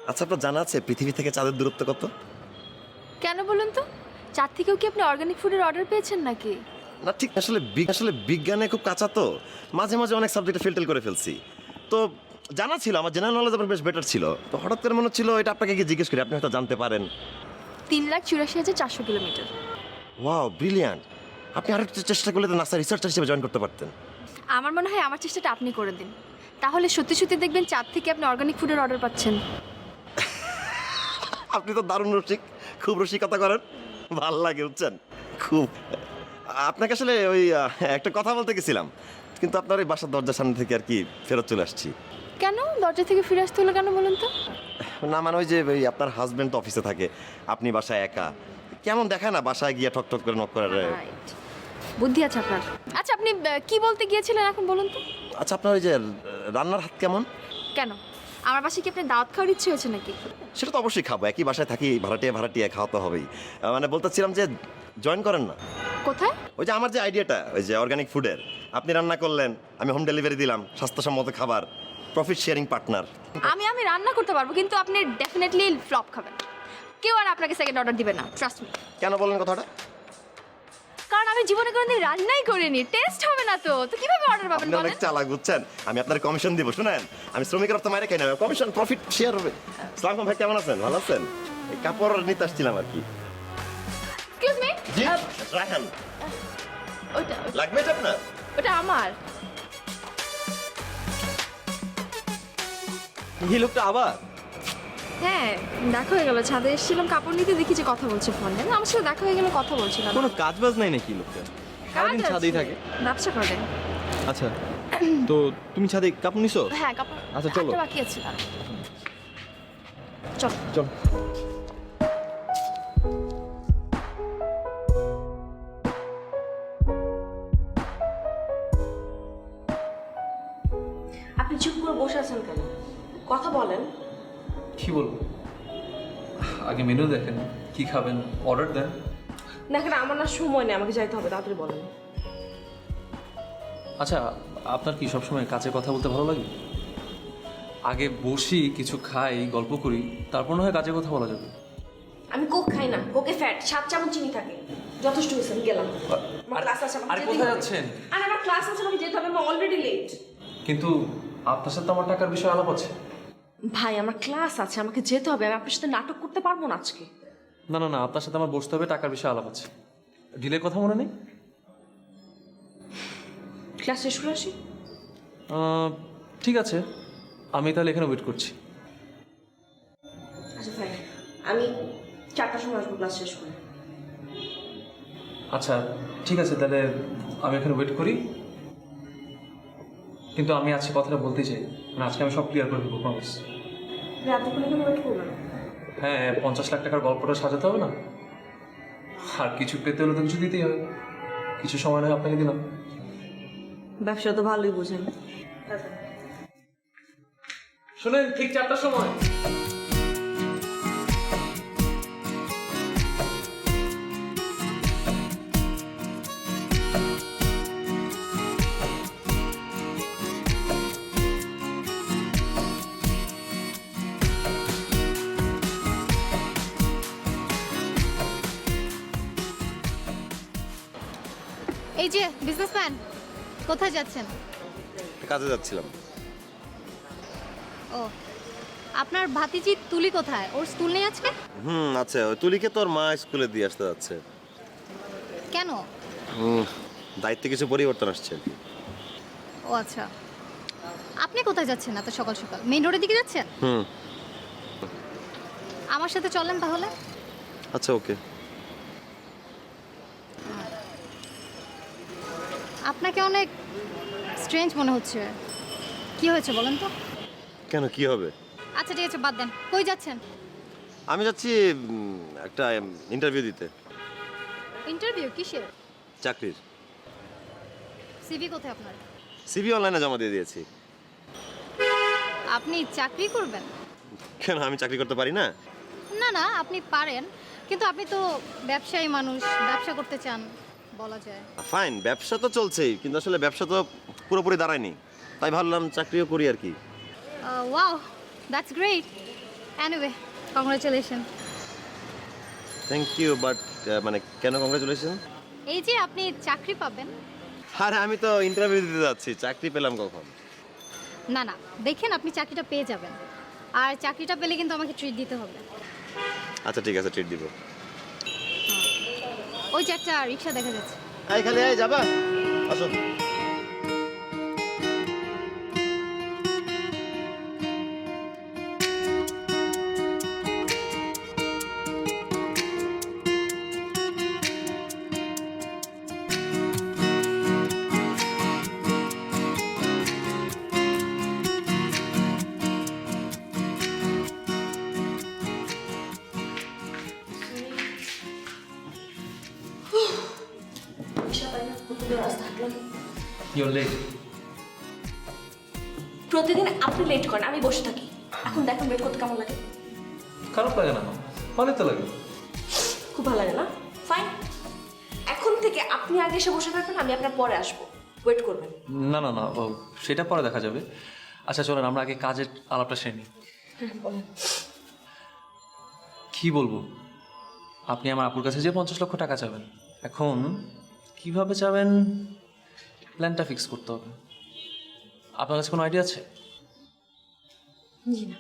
আচ্ছা আপনার জানা আছে পৃথিবী থেকে চাঁদের দূরত্ব কত? কেন বলুন তো? চাঁদ থেকেও কি আপনি অর্গানিক ফুডের অর্ডার পেয়েছেন নাকি? না ঠিক, আসলে বিজ্ঞানে খুব কাঁচা তো, মাঝে মাঝে অনেক সাবজেক্টে ফেলটেল করে ফেলছি, তো জানা ছিল, আমার জেনারেল নলেজ আমার বেশ বেটার ছিল, তো হঠাৎ করে মনে হচ্ছিল এটা আপনাকে গিয়ে জিজ্ঞেস করি, আপনি হয়তো জানতে পারেন। 3,84,400 কিলোমিটার। Wow, brilliant. আপনি আরেকটু চেষ্টা করলে তো নাসা রিসার্চার হিসেবে জয়েন করতে পারতেন। আমার মনে হয় আমার চেষ্টাটা আপনি করে দিন, তাহলে সত্যি সত্যি দেখবেন চাঁদ থেকে আপনি অর্গানিক ফুডের অর্ডার পাচ্ছেন। আপনি তো দারুণ রসিক, খুব রসিকতা করেন, ভাল লাগে বুঝছেন খুব। আপনাকে আসলে ওই একটা কথা বলতে গেছিলাম, কিন্তু আপনার ওই বাসার দরজার সামনে থেকে আর কি ফেরত চলে আসছি। কেন দরজা থেকে ফিরে আসতে হলো কেন বলুন তো? না মানে ওই যে ওই আপনার হাজবেন্ড তো অফিসে থাকে, আপনি বাসায় একা, কেমন দেখায় না বাসায় গিয়ে ঠক ঠক করে নক করার। বুদ্ধি আছে আপনার। আচ্ছা আপনি কি বলতে গিয়েছিলেন এখন বলুন তো? আচ্ছা আপনার ওই যে রান্নার হাত কেমন? কেন আমার বাসায় কি আপনার দাওয়াত খাওয়ার ইচ্ছে হয়েছে নাকি? সেটা তো অবশ্যই খাবো, একই বাসায় থাকি, ভাড়াটিয়া খাওয়া তো হবেই। মানে বলতেছিলাম যে জয়েন করেন না? কোথায়? ওই যে আমার যে আইডিয়াটা, ওই যে অর্গানিক ফুডের, আপনি রান্না করলেন, আমি হোম ডেলিভারি দিলাম, স্বাস্থ্যসম্মত খাবার, প্রফিট শেয়ারিং পার্টনার। আমি রান্না করতে পারবো, কিন্তু আপনি ডেফিনেটলি ফ্লপ খাবেন, কেউ আর আপনাকে সেকেন্ড অর্ডার দিবে না, ট্রাস্ট মি। কেন বলেন কথাটা? কারণ আমি জীবনে কোনোদিন রান্নাই করিনি, টেস্ট হবে না তো কিভাবে অর্ডার পাবেন বলেন? অনেক চালাক বুঝছেন, আমি আপনার কমিশন দিব, শুনেন, আমি শ্রমিকের অর্থ মাইরে খাই না, কমিশন প্রফিট শেয়ার হবে। আসসালামু আলাইকুম ভাই, কেমন আছেন? ভালো আছেন? এই কাপড় নিতে আসছিলাম আর কি। Excuse me. জি রায়হান, ওটা লাগবে এটা আপনার? ওটা আমার। এই লোকটা আবার? হ্যাঁ, দেখা হয়ে গেল। ছাদে এসেছিলাম কাপড় নিতে, দেখি যে কথা বলছে ফোনে। আমার সাথে দেখা হয়ে গেল, কথা বলছিলাম। কোনো কাজ বাজ নাই নাকি লোকটা? সারাদিন ছাদেই থাকে? ব্যবসা করে। আচ্ছা, তো তুমি ছাদে কাপড় নিছো? হ্যাঁ, কাপড়। আচ্ছা চলো। একটা বাকি আছে। চল চল। আপনি চুপ করে বসে আছেন কেন? কথা বলেন। কি বলবো? আগে মেনু দেখেন, কি খাবেন অর্ডার দেন। দেখেন আমার না সময় নেই, আমাকে যাইতে হবে, তাড়াতাড়ি বলেন। আচ্ছা, আপনার কি সবসময় কাছে কথা বলতে ভালো লাগে? আগে বসি, কিছু খাই, গল্প করি, তারপর না হয় কাজে কথা বলা যাবে। আমি কোক খাই না, কোকে ফ্যাট, 7 চামচ চিনি থাকে। যথেষ্ট হয়েছে, আমি গেলাম। আমার ক্লাস আছে, আর কোথায় যাচ্ছেন? আর আমার ক্লাস আছে, আমাকে যেতে হবে, আমি অলরেডি লেট। কিন্তু আপনার সাথে আমার টাকার বিষয়ে আলাপ আছে। ভাই আমার ক্লাস আছে, আমাকে যেতে হবে, আমি আপনার সাথে নাটক করতে পারবো না আজকে। না না না, আপনার সাথে আমার বসতে হবে, টাকার বিষয়ে আলাপ আছে। ডিলের কথা মনে নেই? ক্লাস শেষ করে আসি। ঠিক আছে, আমি তাহলে এখানে ওয়েট করছি। আচ্ছা ফাইন, আমি 4টার সময় আসবো ক্লাস শেষ করে। আচ্ছা ঠিক আছে, তাহলে আমি এখানে ওয়েট করি। কিন্তু আমি আজকে কথাটা বলতে চাই, মানে আজকে আমি সব ক্লিয়ার করে দেবো, প্রমিস। এতক্ষণ এখানে ওয়েট করবেন? হ্যাঁ, 50 লাখ টাকার গল্পটা সাজাতে হবে না? আর কিছু পেতে হলে তো কিছু দিতেই হবে। কিছু সময় নয় আপনাকে দিলাম। ব্যবসা তো ভালোই বুঝেন। শুনেন, ঠিক 4টার সময়। এই যে বিজনেসম্যান, কোথায় যাচ্ছেন? কাজে যাচ্ছিলাম। ও, আপনার ভাতিজি তুলি কোথায়? ওর স্কুল নেই আজকে? আচ্ছা, ওই তুলিকে তোর মা স্কুলে দিয়ে আসতে যাচ্ছে। কেন? দায়িত্বে কিছু পরিবর্তন আসছে। ও আচ্ছা, আপনি কোথায় যাচ্ছেন এত সকাল সকাল? মেইন রোডের দিকে যাচ্ছেন? আমার সাথে চলেন তাহলে। আচ্ছা ওকে। আপনাকে অনেক স্ট্রেঞ্জ মনে হচ্ছে। কি হয়েছে বলেন তো? কেন, কি হবে? আচ্ছা ঠিক আছে, বাদ দেন। কই যাচ্ছেন? আমি যাচ্ছি একটা ইন্টারভিউ দিতে। ইন্টারভিউ কিসের? চাকরির। সিভি কোথায় আপনার? সিভি অনলাইনে জমা দিয়ে দিয়েছি। আপনি চাকরি করবেন? কেন, আমি চাকরি করতে পারি না? না না, আপনি পারেন, কিন্তু আপনি তো ব্যবসায়ী মানুষ, ব্যবসা করতে চান বলা যায়। ফাইন, ব্যবসা তো চলছেই, কিন্তু আসলে ব্যবসা তো পুরোপুরি দাঁড়ায়নি, তাই ভাবলাম চাকরিও করি আর কি। Wow, that's great. Anyway, congratulation. Thank you, but মানে কেন কংগ্রাচুলেশন? এই যে আপনি চাকরি পাবেন। আরে আমি তো ইন্টারভিউ দিতে যাচ্ছি, চাকরি পেলাম কখন? না না, দেখেন আপনি চাকরিটা পেয়ে যাবেন, আর চাকরিটা পেলে কিন্তু আমাকে ট্রিট দিতে হবে। আচ্ছা ঠিক আছে, ট্রিট দিব। ওই যে একটা রিক্সা দেখা যাচ্ছে। এখানে যাবা? আসো। You're late. প্রতিদিন আপনি লেট করেন, আমি বসে থাকি। এখন দেখেন ওয়েট করতে কেমন লাগে। খারাপ লাগে না, ভালো তো লাগে। খুব ভালো লাগে না? ফাইন, এখন থেকে আপনি আগে এসে বসে থাকবেন, আমি আপনার পরে আসবো, ওয়েট করবেন। না না না, সেটা পরে দেখা যাবে। আচ্ছা চলেন, আমরা আগে কাজের আলাপটা সেরে নিই। কি বলবো, আপনি আমার আপুর কাছে যে 50 লক্ষ টাকা চাবেন, এখন কিভাবে চাবেন প্ল্যানটা ফিক্স করতে হবে। আপনার কাছে কোনো আইডিয়া আছে? জি না,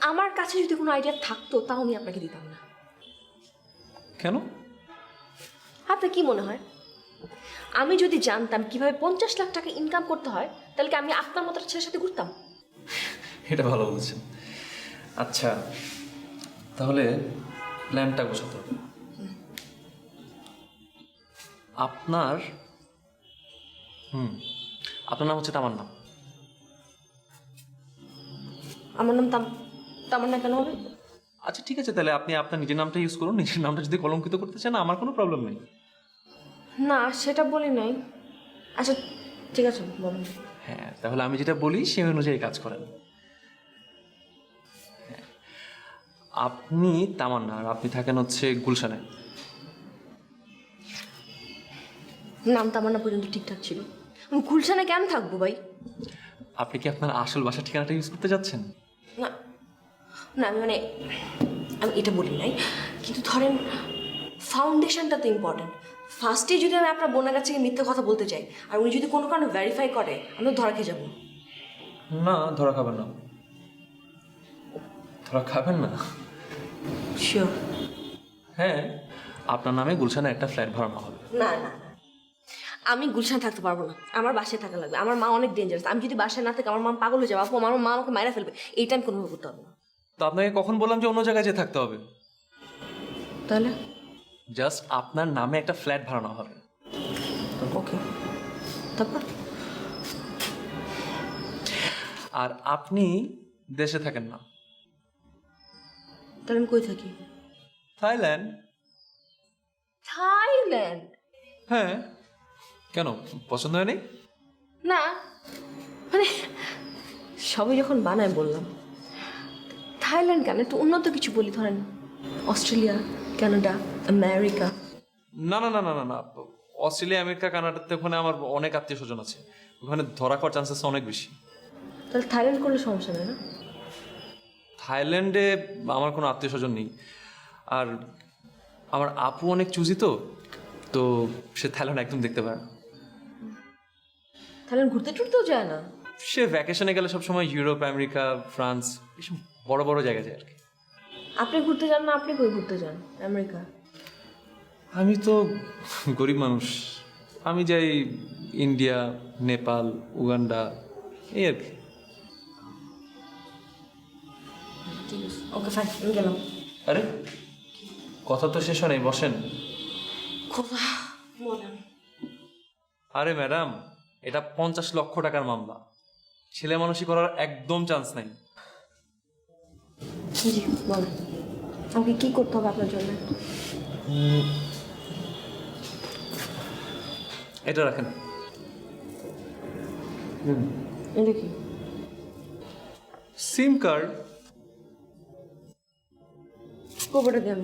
আমার কাছে যদি কোনো আইডিয়া থাকতো তাও আমি আপনাকে দিতাম না। কেন? আপনার কি মনে হয় আমি যদি জানতাম কিভাবে 50 লাখ টাকা ইনকাম করতে হয় তাহলে কি আমি আপনার মতো ছেলের সাথে ঘুরতাম? এটা ভালো বলেছেন। আচ্ছা তাহলে প্ল্যানটা গোছাতে হবে। আপনার আপনার নাম হচ্ছে তামান্না। আমার নাম তামান্না কেন হবে? আচ্ছা ঠিক আছে, তাহলে আপনি আপনার নিজের নামটা ইউজ করুন। নিজের নামটা যদি কলঙ্কিত করতে চান আমার কোনো প্রবলেম নেই। না সেটা বলি নাই। আচ্ছা ঠিক আছে বলুন। হ্যাঁ তাহলে আমি যেটা বলি সেই অনুযায়ী কাজ করেন। হ্যাঁ, আপনি তামান্না আর আপনি থাকেন হচ্ছে গুলশানে। নাম তামান্না পর্যন্ত ঠিকঠাক ছিল। আমি গুলশানে কেন থাকবো ভাই? আপনি কি আপনার আসল বাসার ঠিকানাটা ইউজ করতে যাচ্ছেন? না না আমি এটা বলি নাই, কিন্তু ধরেন ফাউন্ডেশনটা তো ইম্পর্টেন্ট। ফার্স্টে যদি আমি আপনার বোনের কাছে মিথ্যে কথা বলতে চাই আর উনি যদি কোনো কারণে ভেরিফাই করে আমি তো ধরা খেয়ে যাবো। না ধরা খাবেন না। ধরা খাবেন না? শিওর? হ্যাঁ, আপনার নামে গুলশানে একটা ফ্ল্যাট ভাড়ানো হবে। না না না, আমি গুলশানে থাকতে পারবো না, আমার বাসায় থাকা লাগবে। আমার মা অনেক ডেঞ্জারাস, আমি যদি বাসায় না থাকি আমার মা পাগল হয়ে যাবে। আপু আমার মা আমাকে মারা ফেলবে, এইটা আমি কোনোভাবে করতে পারবো না। তো আপনাকে কখন বললাম যে অন্য জায়গায় যেয়ে থাকতে হবে? তাহলে জাস্ট আপনার নামে একটা ফ্ল্যাট ভাড়ানো হবে। ওকে, তারপর? আর আপনি দেশে থাকেন না। তাহলে আমি কই থাকি? থাইল্যান্ড। থাইল্যান্ড? হ্যাঁ, কেন পছন্দ হয়নি? না মানে সবই যখন বানায় বললাম। থাইল্যান্ড কেন, একটু উন্নত কিছু বলি, ধরেন অস্ট্রেলিয়া, কানাডা, আমেরিকা। না না না না না না, অস্ট্রেলিয়া, আমেরিকা, কানাডাতে ওখানে আমার অনেক আত্মীয় স্বজন আছে, ওখানে ধরা খাওয়ার চান্সেস অনেক বেশি। তাহলে থাইল্যান্ড করলে সমস্যা নেই না? থাইল্যান্ডে আমার কোনো আত্মীয় স্বজন নেই, আর আমার আপু অনেক চুজি, তো সে থাইল্যান্ড একদম দেখতে পারে না। থাইল্যান্ড ঘুরতে টুরতেও যায় না? সে ভ্যাকেশনে গেলে সবসময় ইউরোপ, আমেরিকা, ফ্রান্স, এসব বড় বড় জায়গায় যায় আর কি। আপনি ঘুরতে যান না? আপনি কই ঘুরতে যান? আমেরিকা? আমি তো গরিব মানুষ, আমি যাই ইন্ডিয়া, নেপাল, উগান্ডা, এই আর কি। ঠিক আছে, ওকে ফাইন, আমি গেলাম। আরে কথা তো শেষ হয় নাই, বসেন। কথা বলেন। আরে ম্যাডাম, এটা 50 লক্ষ টাকার মামলা, ছেলে মানুষই করার একদম চান্স নাই। জি বলেন, আমাকে কি করতে হবে আপনার জন্য? এটা রাখেন। এটা কি? SIM card. কবেটা দেন?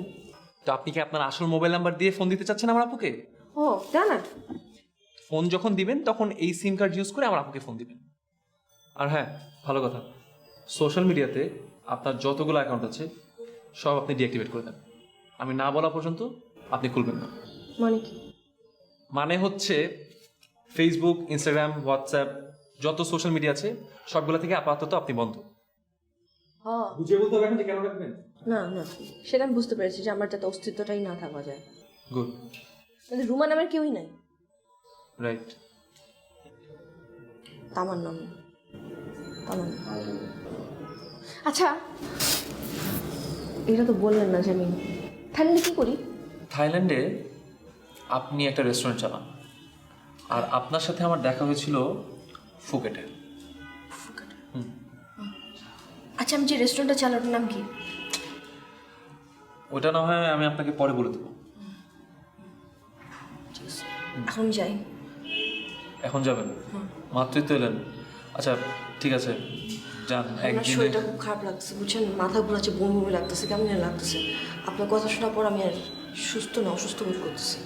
তো আপনি কি আপনার আসল মোবাইল নাম্বার দিয়ে ফোন দিতে চাচ্ছেন আমার আপুকে? ও দেন না, ফোন যখন দিবেন তখন এই সিম কার্ড ইউজ করে আমার আপুকে ফোন দিবেন। আর হ্যাঁ, ভালো কথা, সোশ্যাল মিডিয়াতে আপনার যতগুলো অ্যাকাউন্ট আছে সব আপনি ডিঅ্যাক্টিভেট করে দেন। আমি না বলা পর্যন্ত আপনি খুলবেন না। মানে কি? মানে হচ্ছে ফেসবুক, ইনস্টাগ্রাম, হোয়াটসঅ্যাপ, যত সোশ্যাল মিডিয়া আছে সবগুলো থেকে আপাতত আপনি বন্ধ। বুঝিয়ে বলতে হবে এখন যে কেন রাখবেন? না না, সেটা আমি বুঝতে পেরেছি যে আমার যাতে অস্তিত্বটাই না থাকা যায়। গুড। রুমা নামের কেউই নাই? রাইট। তামার নাম তামান্না। আচ্ছা এটা তো বললেন না যে আমি থাইল্যান্ডে কি করি? থাইল্যান্ডে আপনি একটা রেস্টুরেন্ট চালান, আর আপনার সাথে আমার দেখা হয়েছিল ফুকেটে। আচ্ছা আমি যে রেস্টুরেন্টটা চালাই ওটার নাম কি? ওটা না হয় আমি আপনাকে পরে বলে দেবো। এখন যাই। এখন যাবেন? মাত্রই তো এলেন। আচ্ছা ঠিক আছে, যান। আমার একদিনে শরীরটা খুব খারাপ লাগছে, বুঝছেন, মাথা ঘোরাচ্ছে, বমি বমি লাগতেছে, কেমন যেন লাগতেছে। আপনার কথা শোনার পর আমি আর সুস্থ না, অসুস্থ বোধ করতেছি।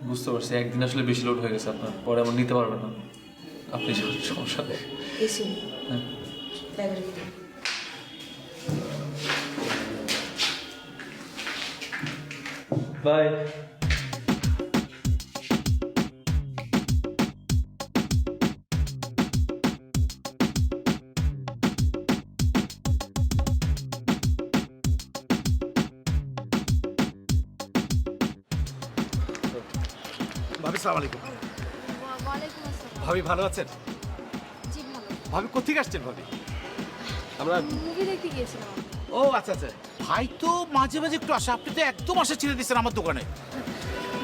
বুঝতে পারছি, একদিন আসলে বেশি লোড হয়ে গেছে আপনার, পরে আমার নিতে পারবেন না আপনি। সমস্যা নেই। এসি ব্যাগের ভিতরে। বাই। ভাবি আসসালামু আলাইকুম। ওয়ালাইকুম আসসালাম। ভাবি ভালো আছেন? জি ভালো। ভাবি কোথেকে আসছেন ভাবি? আমরা মুভি দেখতে গিয়েছিলাম। ও আচ্ছা আচ্ছা। ভাই তো মাঝে মাঝে একটু আসে, আপনি তো একদম আসা ছেড়ে দিচ্ছেন আমার দোকানে।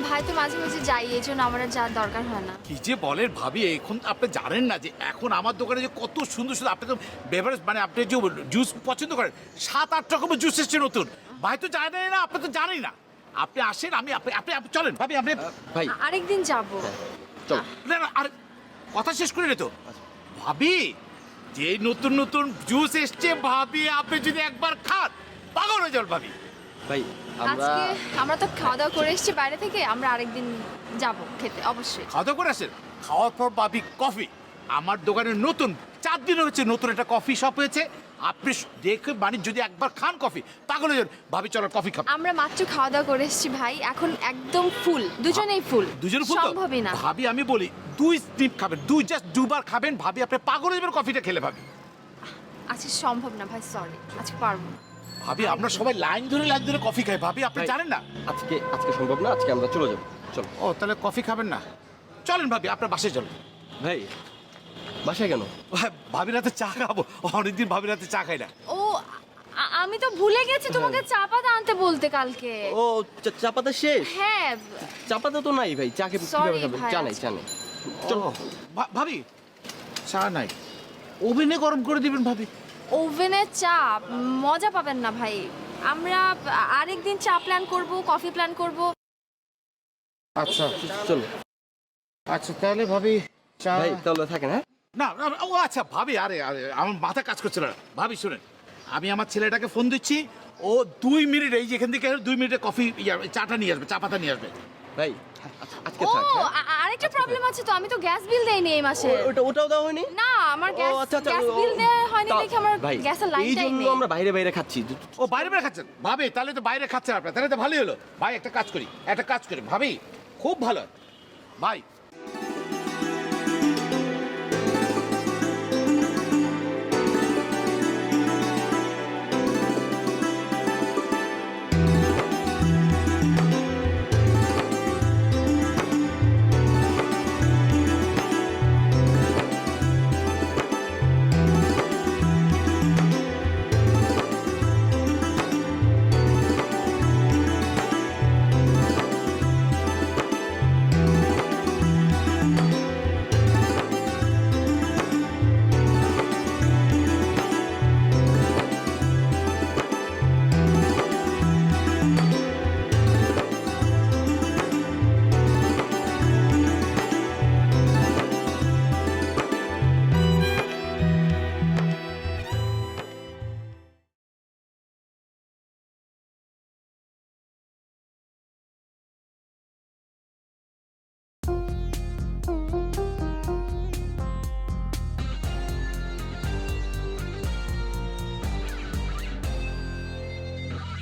ভাই তো মাঝে মাঝে যাই, এই জন্য আমার আর যাওয়ার দরকার হয় না। কি যে বলেন ভাবি, এখন আপনি জানেন না যে এখন আমার দোকানে যে কত সুন্দর সুন্দর, আপনি তো বেভারেজ মানে আপনি যে জুস পছন্দ করেন, 7-8 রকমের জুস এসছে নতুন। ভাই তো জানেন না, আপনি তো জানেন না। আপনি আসেন, আমি আপনি আপনি চলেন ভাবি, আপনি ভাই আরেকদিন যাব। চল। না না, আর কথা শেষ করে নে তো। ভাবি যে নতুন নতুন জুস এসছে ভাবি, আপনি যদি একবার খান পাগল হয়ে যাবেন ভাবি। ভাই আজকে আমরা তো খাওয়া দাওয়া করে এসেছি বাইরে থেকে, আমরা আরেকদিন যাব খেতে অবশ্যই। খাওয়া দাওয়া করে আসেন, খাওয়ার পর ভাবি কফি, আমার দোকানে নতুন 4 দিন হচ্ছে নতুন একটা কফি শপ হয়েছে, আপনি দেখে মানে যদি একবার খান কফি পাগল হয়ে যাবেন ভাবি। চলো কফি খাবো। আমরা মাত্র খাওয়া দাওয়া করে এসেছি ভাই, এখন একদম ফুল, দুজনেই ফুল। দুজন ফুল তো? সম্ভবই না ভাবি আমি বলি 2 স্নিপ খাবেন, জাস্ট 2 বার খাবেন ভাবি, আপনি পাগল হয়ে যাবেন কফিটা খেলে ভাবি। আজকে সম্ভব না ভাই, সরি, আজকে পারবো না। ভাবি আমরা সবাই লাইন ধরে কফি খাই ভাবি, আপনি জানেন না? আজকে সম্ভব না, আজকে আমরা চলে যাবো। চল। ও তাহলে কফি খাবেন না? চলেন ভাবি, আপনার বাসায় চলেন। ভাই বাসায় কেন? ভাবির হাতে চা খাবো, অনেকদিন ভাবির হাতে চা খাই না। ও আমি তো ভুলে গেছি তোমাকে চা পাতা আনতে বলতে কালকে। ও চা পাতা শেষ? হ্যাঁ চা পাতা তো নাই ভাই, চা কিভাবে খাবেন? ভাই, চা নেই। চলো ভাবি চা নাই, ওভেনে গরম করে দিবেন ভাবি। ওভেনের চা মজা পাবেন না ভাই, আমরা আরেকদিন চা প্ল্যান করব, কফি প্ল্যান করব। আচ্ছা চলো। আচ্ছা তাহলে ভাবি চা। ভাই তাহলে থাকেন। হ্যাঁ না ও আচ্ছা ভাবি, আরে আমার মাথা কাজ করছিল না ভাবি। শুনেন, আমি আমার ছেলেটাকে ফোন দিচ্ছি, ও 2 মিনিট এই যেখান থেকে 2 মিনিটে কফি চাটা নিয়ে আসবে, চা পাতা নিয়ে আসবে। ভাই আজকে ও থাক। আরেকটা প্রবলেম আছে তো, আমি তো গ্যাস বিল দেইনি এই মাসে। ওটাও দেওয়া হয়নি? না আমার গ্যাস আচ্ছা, গ্যাস বিল দেওয়া হয়নি দেখে আমার ভাই গ্যাসের এই লাইনটাই জন্য নেই। আমরা বাইরে বাইরে খাচ্ছি। ও বাইরে বাইরে খাচ্ছেন ভাবি? তাহলে তো বাইরে খাচ্ছেন আপনার, তাহলে তো ভালোই হলো ভাই। একটা কাজ করি ভাবি, খুব ভালো ভাই।